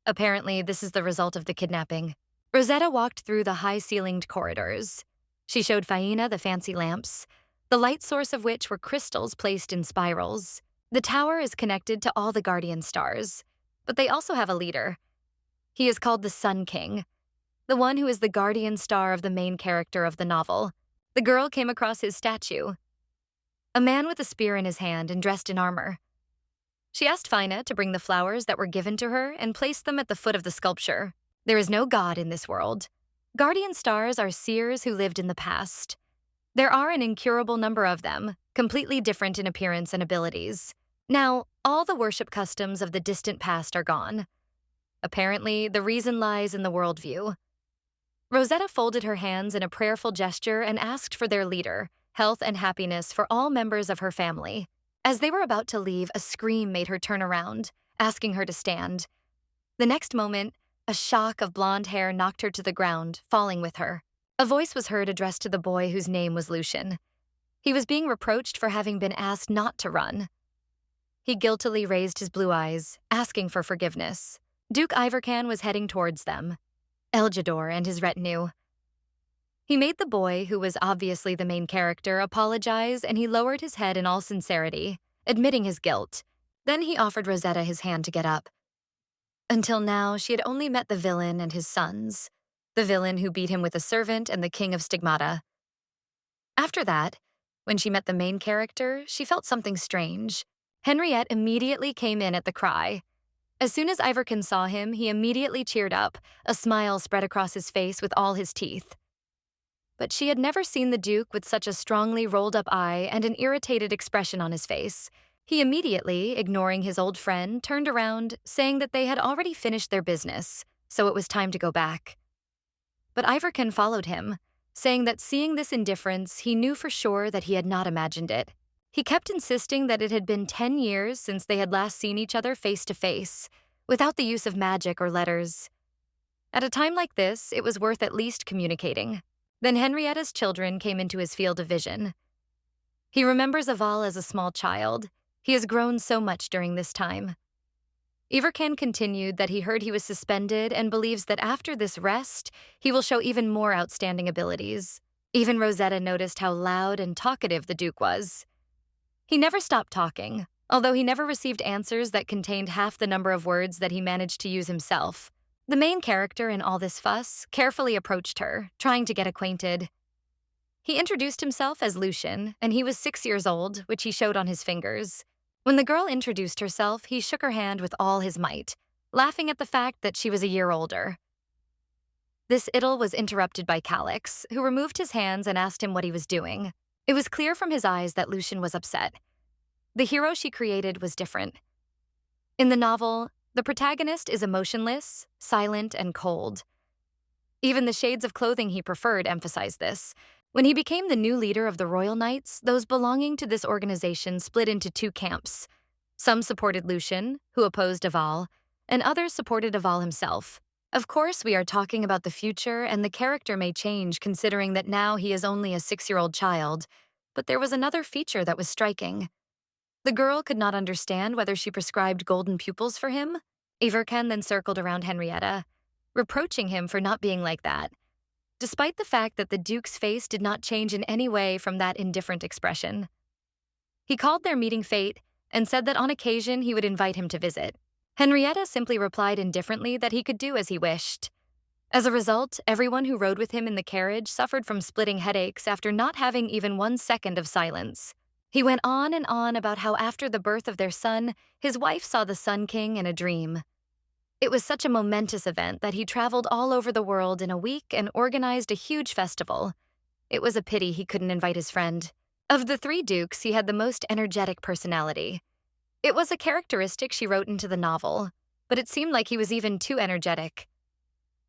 Apparently, this is the result of the kidnapping. Rosetta walked through the high-ceilinged corridors. She showed Faina the fancy lamps, the light source of which were crystals placed in spirals. The tower is connected to all the guardian stars, but they also have a leader. He is called the Sun King, the one who is the guardian star of the main character of the novel. The girl came across his statue, a man with a spear in his hand and dressed in armor. She asked Faina to bring the flowers that were given to her and place them at the foot of the sculpture. There is no god in this world. Guardian stars are seers who lived in the past. There are an incurable number of them, completely different in appearance and abilities. Now, all the worship customs of the distant past are gone. Apparently, the reason lies in the worldview. Rosetta folded her hands in a prayerful gesture and asked for their leader, health and happiness for all members of her family. As they were about to leave, a scream made her turn around, asking her to stand. The next moment, a shock of blonde hair knocked her to the ground, falling with her. A voice was heard addressed to the boy whose name was Lucian. He was being reproached for having been asked not to run. He guiltily raised his blue eyes, asking for forgiveness. Duke Ivorcan was heading towards them, Eljador and his retinue. He made the boy, who was obviously the main character, apologize, and he lowered his head in all sincerity, admitting his guilt. Then he offered Rosetta his hand to get up. Until now, she had only met the villain and his sons, the villain who beat him with a servant and the king of Stigmata. After that, when she met the main character, she felt something strange. Henriette immediately came in at the cry. As soon as Ivorcan saw him, he immediately cheered up, a smile spread across his face with all his teeth. But she had never seen the Duke with such a strongly rolled-up eye and an irritated expression on his face. He immediately, ignoring his old friend, turned around, saying that they had already finished their business, so it was time to go back. But Ivorcan followed him, saying that seeing this indifference, he knew for sure that he had not imagined it. He kept insisting that it had been 10 years since they had last seen each other face to face, without the use of magic or letters. At a time like this, it was worth at least communicating. Then Henrietta's children came into his field of vision. He remembers Aval as a small child. He has grown so much during this time. Ivorcan continued that he heard he was suspended and believes that after this rest, he will show even more outstanding abilities. Even Rosetta noticed how loud and talkative the Duke was. He never stopped talking, although he never received answers that contained half the number of words that he managed to use himself. The main character in all this fuss carefully approached her, trying to get acquainted. He introduced himself as Lucian, and he was 6 years old, which he showed on his fingers. When the girl introduced herself, he shook her hand with all his might, laughing at the fact that she was a year older. This idyll was interrupted by Calix, who removed his hands and asked him what he was doing. It was clear from his eyes that Lucian was upset. The hero she created was different. In the novel, the protagonist is emotionless, silent, and cold. Even the shades of clothing he preferred emphasized this. When he became the new leader of the Royal Knights, those belonging to this organization split into 2 camps. Some supported Lucian, who opposed Aval, and others supported Aval himself. Of course, we are talking about the future, and the character may change considering that now he is only a 6-year-old child, but there was another feature that was striking. The girl could not understand whether she prescribed golden pupils for him. Ivorcan then circled around Henrietta, reproaching him for not being like that, despite the fact that the Duke's face did not change in any way from that indifferent expression. He called their meeting fate and said that on occasion he would invite him to visit. Henrietta simply replied indifferently that he could do as he wished. As a result, everyone who rode with him in the carriage suffered from splitting headaches after not having even 1 second of silence. He went on and on about how after the birth of their son, his wife saw the Sun King in a dream. It was such a momentous event that he traveled all over the world in a week and organized a huge festival. It was a pity he couldn't invite his friend. Of the three dukes, he had the most energetic personality. It was a characteristic she wrote into the novel, but it seemed like he was even too energetic.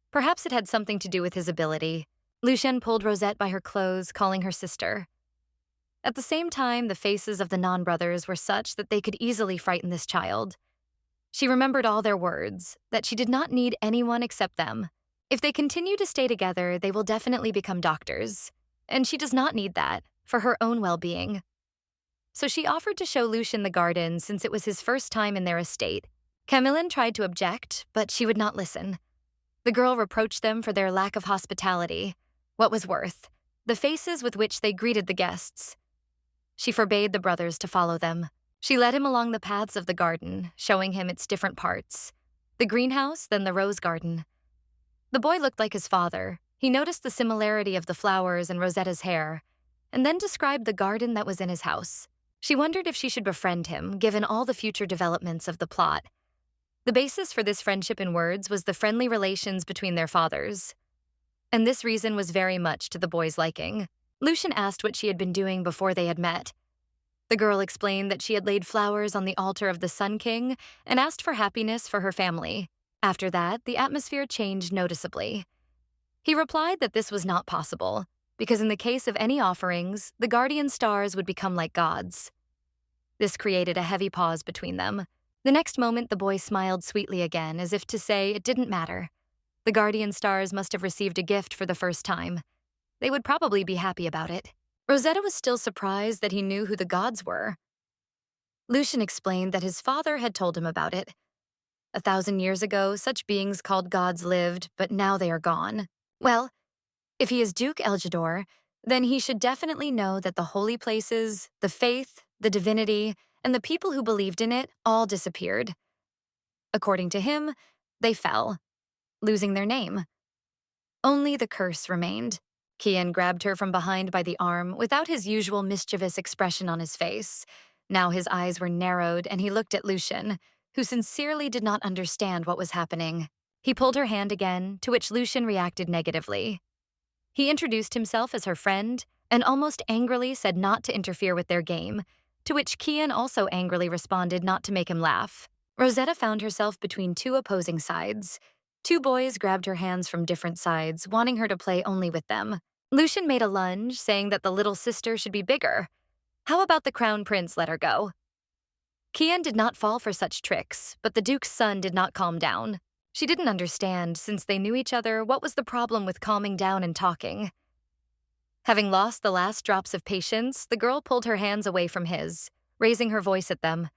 Perhaps it had something to do with his ability. Lucien pulled Rosette by her clothes, calling her sister. At the same time, the faces of the non-brothers were such that they could easily frighten this child. She remembered all their words, that she did not need anyone except them. If they continue to stay together, they will definitely become doctors. And she does not need that, for her own well-being. So she offered to show Lucien the garden since it was his first time in their estate. Camillin tried to object, but she would not listen. The girl reproached them for their lack of hospitality. What was worth? The faces with which they greeted the guests. She forbade the brothers to follow them. She led him along the paths of the garden, showing him its different parts. The greenhouse, then the rose garden. The boy looked like his father. He noticed the similarity of the flowers and Rosetta's hair, and then described the garden that was in his house. She wondered if she should befriend him, given all the future developments of the plot. The basis for this friendship in words was the friendly relations between their fathers. And this reason was very much to the boy's liking. Lucien asked what she had been doing before they had met. The girl explained that she had laid flowers on the altar of the Sun King and asked for happiness for her family. After that, the atmosphere changed noticeably. He replied that this was not possible, because in the case of any offerings, the guardian stars would become like gods. This created a heavy pause between them. The next moment, the boy smiled sweetly again, as if to say it didn't matter. The guardian stars must have received a gift for the first time. They would probably be happy about it. Rosetta was still surprised that he knew who the gods were. Lucien explained that his father had told him about it. 1,000 years ago, such beings called gods lived, but now they are gone. Well, if he is Duke Eljador, then he should definitely know that the holy places, the faith, the divinity, and the people who believed in it all disappeared. According to him, they fell, losing their name. Only the curse remained. Kian grabbed her from behind by the arm without his usual mischievous expression on his face. Now his eyes were narrowed and he looked at Lucien, who sincerely did not understand what was happening. He pulled her hand again, to which Lucien reacted negatively. He introduced himself as her friend and almost angrily said not to interfere with their game, to which Kian also angrily responded not to make him laugh. Rosetta found herself between two opposing sides. Two boys grabbed her hands from different sides, wanting her to play only with them. Lucien made a lunge, saying that the little sister should be bigger. How about the crown prince let her go? Kian did not fall for such tricks, but the duke's son did not calm down. She didn't understand, since they knew each other, what was the problem with calming down and talking. Having lost the last drops of patience, the girl pulled her hands away from his, raising her voice at them.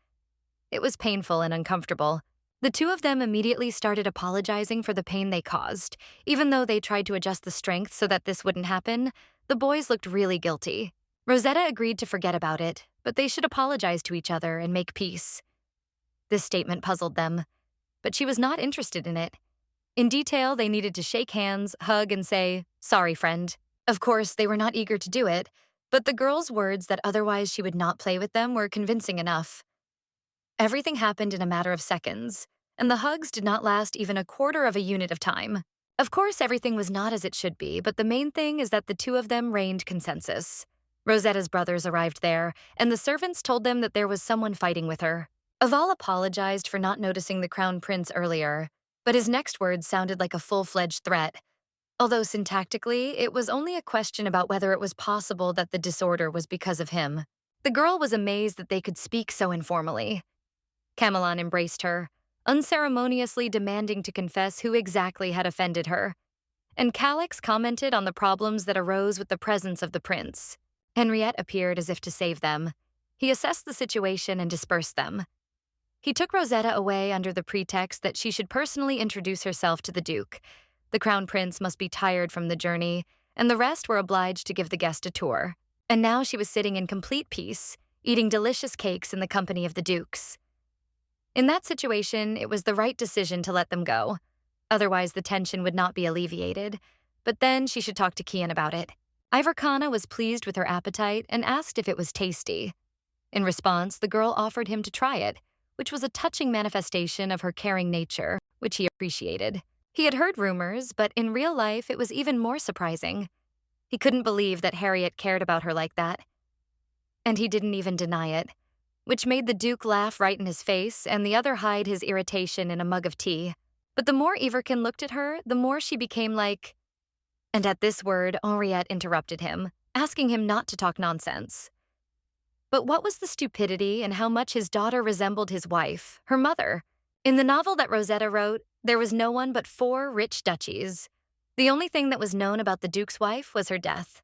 It was painful and uncomfortable. The two of them immediately started apologizing for the pain they caused. Even though they tried to adjust the strength so that this wouldn't happen, the boys looked really guilty. Rosetta agreed to forget about it, but they should apologize to each other and make peace. This statement puzzled them, but she was not interested in it. In detail, they needed to shake hands, hug, and say, "Sorry, friend." Of course, they were not eager to do it, but the girl's words that otherwise she would not play with them were convincing enough. Everything happened in a matter of seconds, and the hugs did not last even a quarter of a unit of time. Of course, everything was not as it should be, but the main thing is that the two of them reigned consensus. Rosetta's brothers arrived there, and the servants told them that there was someone fighting with her. Aval apologized for not noticing the crown prince earlier, but his next words sounded like a full-fledged threat. Although syntactically, it was only a question about whether it was possible that the disorder was because of him. The girl was amazed that they could speak so informally. Camelon embraced her, unceremoniously demanding to confess who exactly had offended her. And Calix commented on the problems that arose with the presence of the prince. Henriette appeared as if to save them. He assessed the situation and dispersed them. He took Rosetta away under the pretext that she should personally introduce herself to the Duke. The crown prince must be tired from the journey, and the rest were obliged to give the guest a tour. And now she was sitting in complete peace, eating delicious cakes in the company of the dukes. In that situation, it was the right decision to let them go. Otherwise, the tension would not be alleviated. But then she should talk to Kian about it. Ivorkana was pleased with her appetite and asked if it was tasty. In response, the girl offered him to try it, which was a touching manifestation of her caring nature. which he appreciated. He had heard rumors, but in real life, it was even more surprising. He couldn't believe that Harriet cared about her like that. And he didn't even deny it, which made the Duke laugh right in his face and the other hide his irritation in a mug of tea. But the more Iverkin looked at her, the more she became like... And at this word, Henriette interrupted him, asking him not to talk nonsense. But what was the stupidity in how much his daughter resembled his wife, her mother? In the novel that Rosetta wrote, there was no one but 4 rich duchies. The only thing that was known about the Duke's wife was her death.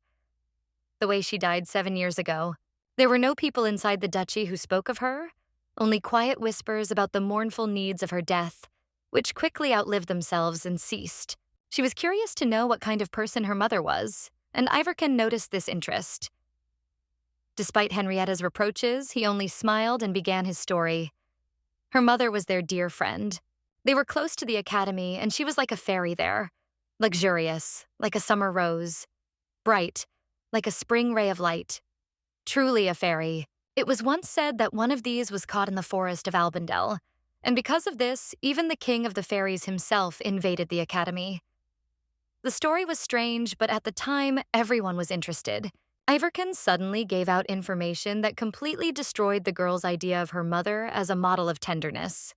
The way she died 7 years ago. There were no people inside the duchy who spoke of her, only quiet whispers about the mournful needs of her death, which quickly outlived themselves and ceased. She was curious to know what kind of person her mother was, and Iverkin noticed this interest. Despite Henrietta's reproaches, he only smiled and began his story. Her mother was their dear friend. They were close to the academy, and she was like a fairy there. Luxurious, like a summer rose. Bright, like a spring ray of light. Truly a fairy. It was once said that one of these was caught in the forest of Albandel, and because of this, even the king of the fairies himself invaded the academy. The story was strange, but at the time, everyone was interested. Iverkin suddenly gave out information that completely destroyed the girl's idea of her mother as a model of tenderness.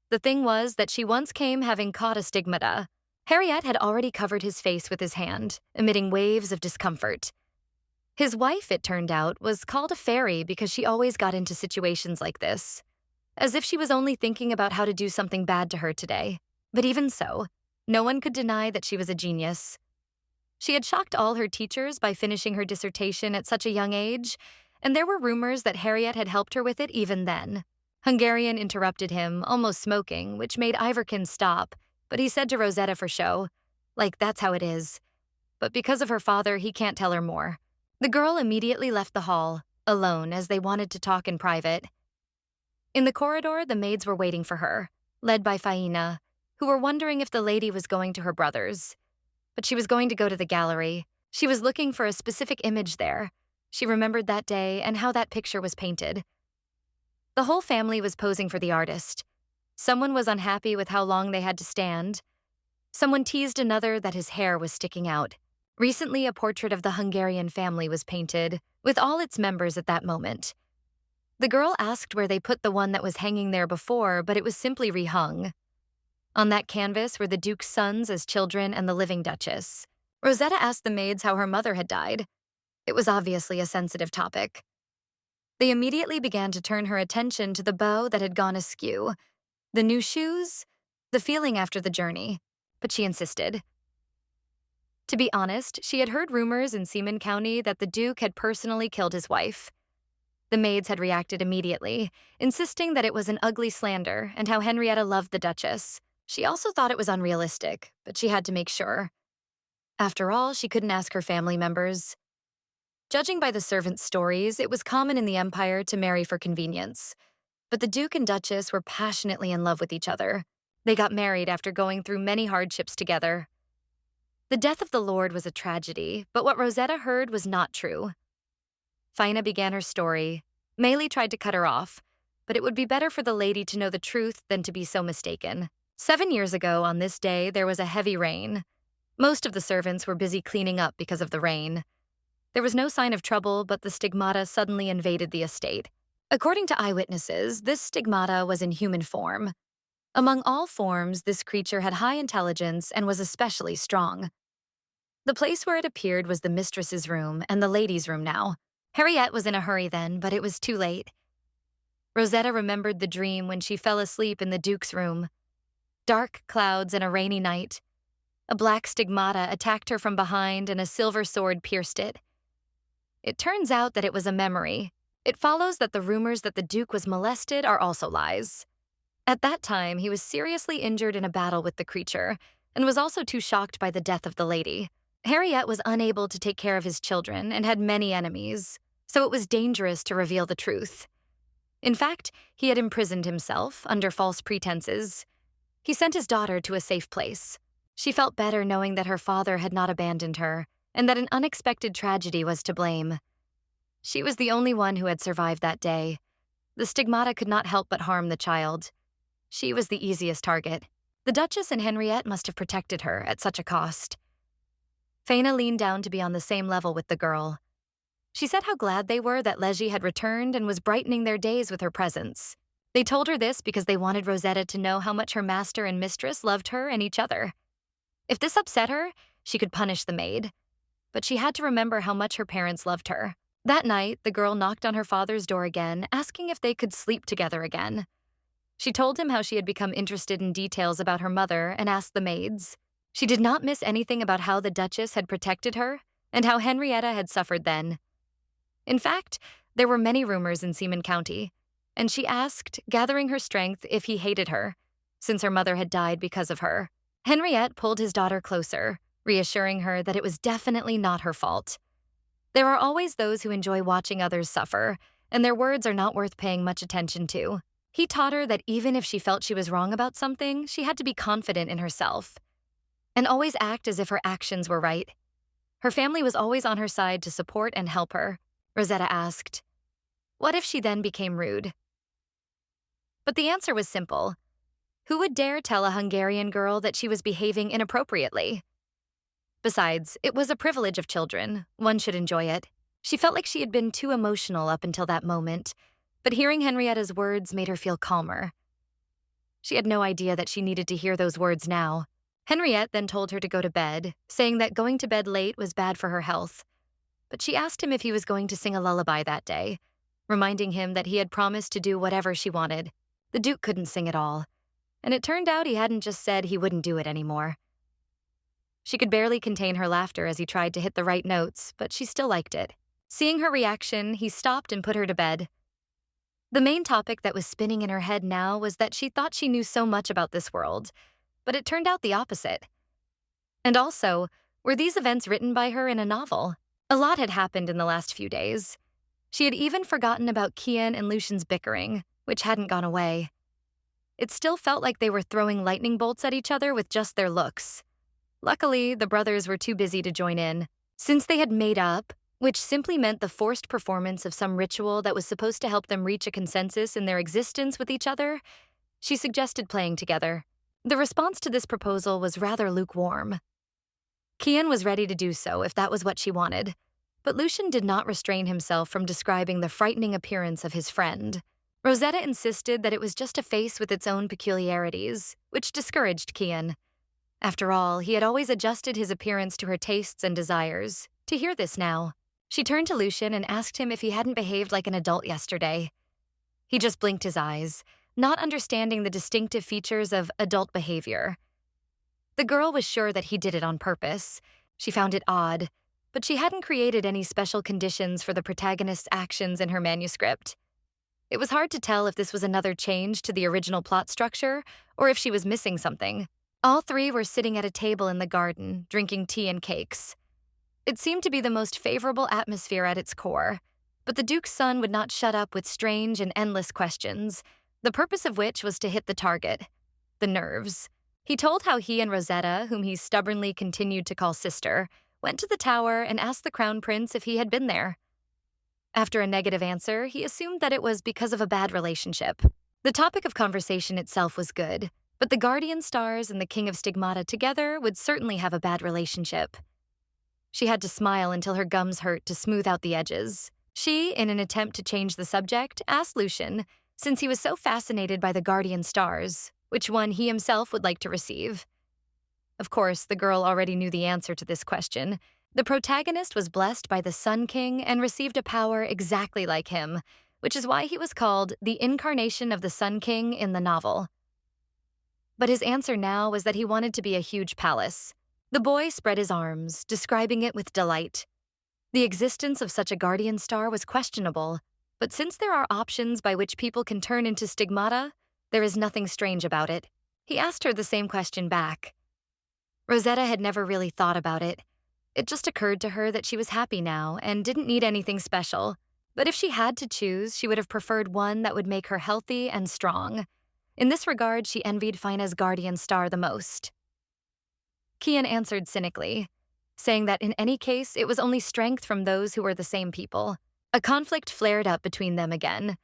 The thing was that she once came having caught a stigmata. Harriet had already covered his face with his hand, emitting waves of discomfort. His wife, it turned out, was called a fairy because she always got into situations like this, as if she was only thinking about how to do something bad to her today. But even so, no one could deny that she was a genius. She had shocked all her teachers by finishing her dissertation at such a young age, and there were rumors that Harriet had helped her with it even then. Hungarian interrupted him, almost smoking, which made Iverkin stop, but he said to Rosetta for show, like, that's how it is. But because of her father, he can't tell her more. The girl immediately left the hall, alone, as they wanted to talk in private. In the corridor, the maids were waiting for her, led by Faina, who were wondering if the lady was going to her brother's. But she was going to go to the gallery. She was looking for a specific image there. She remembered that day and how that picture was painted. The whole family was posing for the artist. Someone was unhappy with how long they had to stand. Someone teased another that his hair was sticking out. Recently, a portrait of the Hungarian family was painted, with all its members at that moment. The girl asked where they put the one that was hanging there before, but it was simply rehung. On that canvas were the Duke's sons as children and the living Duchess. Rosetta asked the maids how her mother had died. It was obviously a sensitive topic. They immediately began to turn her attention to the bow that had gone askew, the new shoes, the feeling after the journey, but she insisted. To be honest, she had heard rumors in Seaman County that the Duke had personally killed his wife. The maids had reacted immediately, insisting that it was an ugly slander and how Henrietta loved the Duchess. She also thought it was unrealistic, but she had to make sure. After all, she couldn't ask her family members. Judging by the servants' stories, it was common in the Empire to marry for convenience. But the Duke and Duchess were passionately in love with each other. They got married after going through many hardships together. The death of the Lord was a tragedy, but what Rosetta heard was not true. Faina began her story. Maylie tried to cut her off, but it would be better for the lady to know the truth than to be so mistaken. 7 years ago, on this day, there was a heavy rain. Most of the servants were busy cleaning up because of the rain. There was no sign of trouble, but the Stigmata suddenly invaded the estate. According to eyewitnesses, this Stigmata was in human form. Among all forms, this creature had high intelligence and was especially strong. The place where it appeared was the mistress's room and the ladies' room now. Harriet was in a hurry then, but it was too late. Rosetta remembered the dream when she fell asleep in the Duke's room. Dark clouds and a rainy night. A black stigmata attacked her from behind and a silver sword pierced it. It turns out that it was a memory. It follows that the rumors that the Duke was molested are also lies. At that time, he was seriously injured in a battle with the creature and was also too shocked by the death of the lady. Harriet was unable to take care of his children and had many enemies, so it was dangerous to reveal the truth. In fact, he had imprisoned himself under false pretenses. He sent his daughter to a safe place. She felt better knowing that her father had not abandoned her and that an unexpected tragedy was to blame. She was the only one who had survived that day. The Stigmata could not help but harm the child. She was the easiest target. The Duchess and Henriette must have protected her at such a cost. Faina leaned down to be on the same level with the girl. She said how glad they were that Leji had returned and was brightening their days with her presence. They told her this because they wanted Rosetta to know how much her master and mistress loved her and each other. If this upset her, she could punish the maid. But she had to remember how much her parents loved her. That night, the girl knocked on her father's door again, asking if they could sleep together again. She told him how she had become interested in details about her mother and asked the maids. She did not miss anything about how the Duchess had protected her and how Henrietta had suffered then. In fact, there were many rumors in Seaman County, and she asked, gathering her strength, if he hated her, since her mother had died because of her. Henriette pulled his daughter closer, reassuring her that it was definitely not her fault. There are always those who enjoy watching others suffer, and their words are not worth paying much attention to. He taught her that even if she felt she was wrong about something, she had to be confident in herself, and always act as if her actions were right. Her family was always on her side to support and help her. Rosetta asked, what if she then became rude? But the answer was simple. Who would dare tell a Hungarian girl that she was behaving inappropriately? Besides, it was a privilege of children. One should enjoy it. She felt like she had been too emotional up until that moment, but hearing Henrietta's words made her feel calmer. She had no idea that she needed to hear those words now. Henriette then told her to go to bed, saying that going to bed late was bad for her health. But she asked him if he was going to sing a lullaby that day, reminding him that he had promised to do whatever she wanted. The Duke couldn't sing at all, and it turned out he hadn't just said he wouldn't do it anymore. She could barely contain her laughter as he tried to hit the right notes, but she still liked it. Seeing her reaction, he stopped and put her to bed. The main topic that was spinning in her head now was that she thought she knew so much about this world, but it turned out the opposite. And also, were these events written by her in a novel? A lot had happened in the last few days. She had even forgotten about Kian and Lucian's bickering, which hadn't gone away. It still felt like they were throwing lightning bolts at each other with just their looks. Luckily, the brothers were too busy to join in. Since they had made up, which simply meant the forced performance of some ritual that was supposed to help them reach a consensus in their existence with each other, she suggested playing together. The response to this proposal was rather lukewarm. Kian was ready to do so if that was what she wanted, but Lucian did not restrain himself from describing the frightening appearance of his friend. Rosetta insisted that it was just a face with its own peculiarities, which discouraged Kian. After all, he had always adjusted his appearance to her tastes and desires. To hear this now, she turned to Lucian and asked him if he hadn't behaved like an adult yesterday. He just blinked his eyes, not understanding the distinctive features of adult behavior. The girl was sure that he did it on purpose. She found it odd, but she hadn't created any special conditions for the protagonist's actions in her manuscript. It was hard to tell if this was another change to the original plot structure or if she was missing something. All three were sitting at a table in the garden, drinking tea and cakes. It seemed to be the most favorable atmosphere at its core, but the Duke's son would not shut up with strange and endless questions, the purpose of which was to hit the target, the nerves. He told how he and Rosetta, whom he stubbornly continued to call sister, went to the tower and asked the Crown Prince if he had been there. After a negative answer, he assumed that it was because of a bad relationship. The topic of conversation itself was good, but the Guardian Stars and the King of Stigmata together would certainly have a bad relationship. She had to smile until her gums hurt to smooth out the edges. She, in an attempt to change the subject, asked Lucian, since he was so fascinated by the Guardian Stars, which one he himself would like to receive. Of course, the girl already knew the answer to this question. The protagonist was blessed by the Sun King and received a power exactly like him, which is why he was called the incarnation of the Sun King in the novel. But his answer now was that he wanted to be a huge palace. The boy spread his arms, describing it with delight. The existence of such a guardian star was questionable, but since there are options by which people can turn into stigmata, there is nothing strange about it. He asked her the same question back. Rosetta had never really thought about it. It just occurred to her that she was happy now and didn't need anything special. But if she had to choose, she would have preferred one that would make her healthy and strong. In this regard, she envied Fina's guardian star the most. Kian answered cynically, saying that in any case, it was only strength from those who were the same people. A conflict flared up between them again.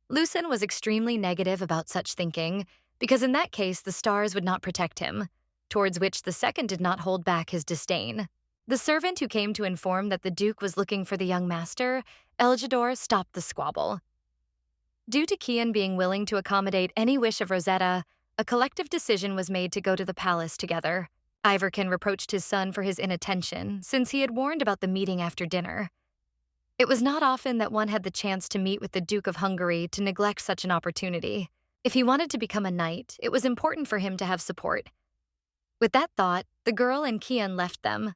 Lucian was extremely negative about such thinking, because in that case the stars would not protect him, towards which the second did not hold back his disdain. The servant who came to inform that the Duke was looking for the young master, Eljador, stopped the squabble. Due to Kian being willing to accommodate any wish of Rosetta, a collective decision was made to go to the palace together. Ivorkin reproached his son for his inattention, since he had warned about the meeting after dinner. It was not often that one had the chance to meet with the Duke of Hungary to neglect such an opportunity. If he wanted to become a knight, it was important for him to have support. With that thought, the girl and Kian left them.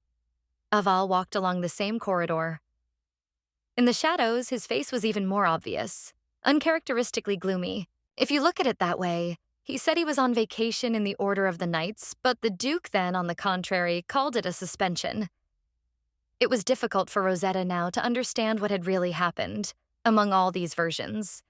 Aval walked along the same corridor. In the shadows, his face was even more obvious, uncharacteristically gloomy. If you look at it that way, he said he was on vacation in the Order of the Knights, but the Duke then, on the contrary, called it a suspension. It was difficult for Rosetta now to understand what had really happened among all these versions.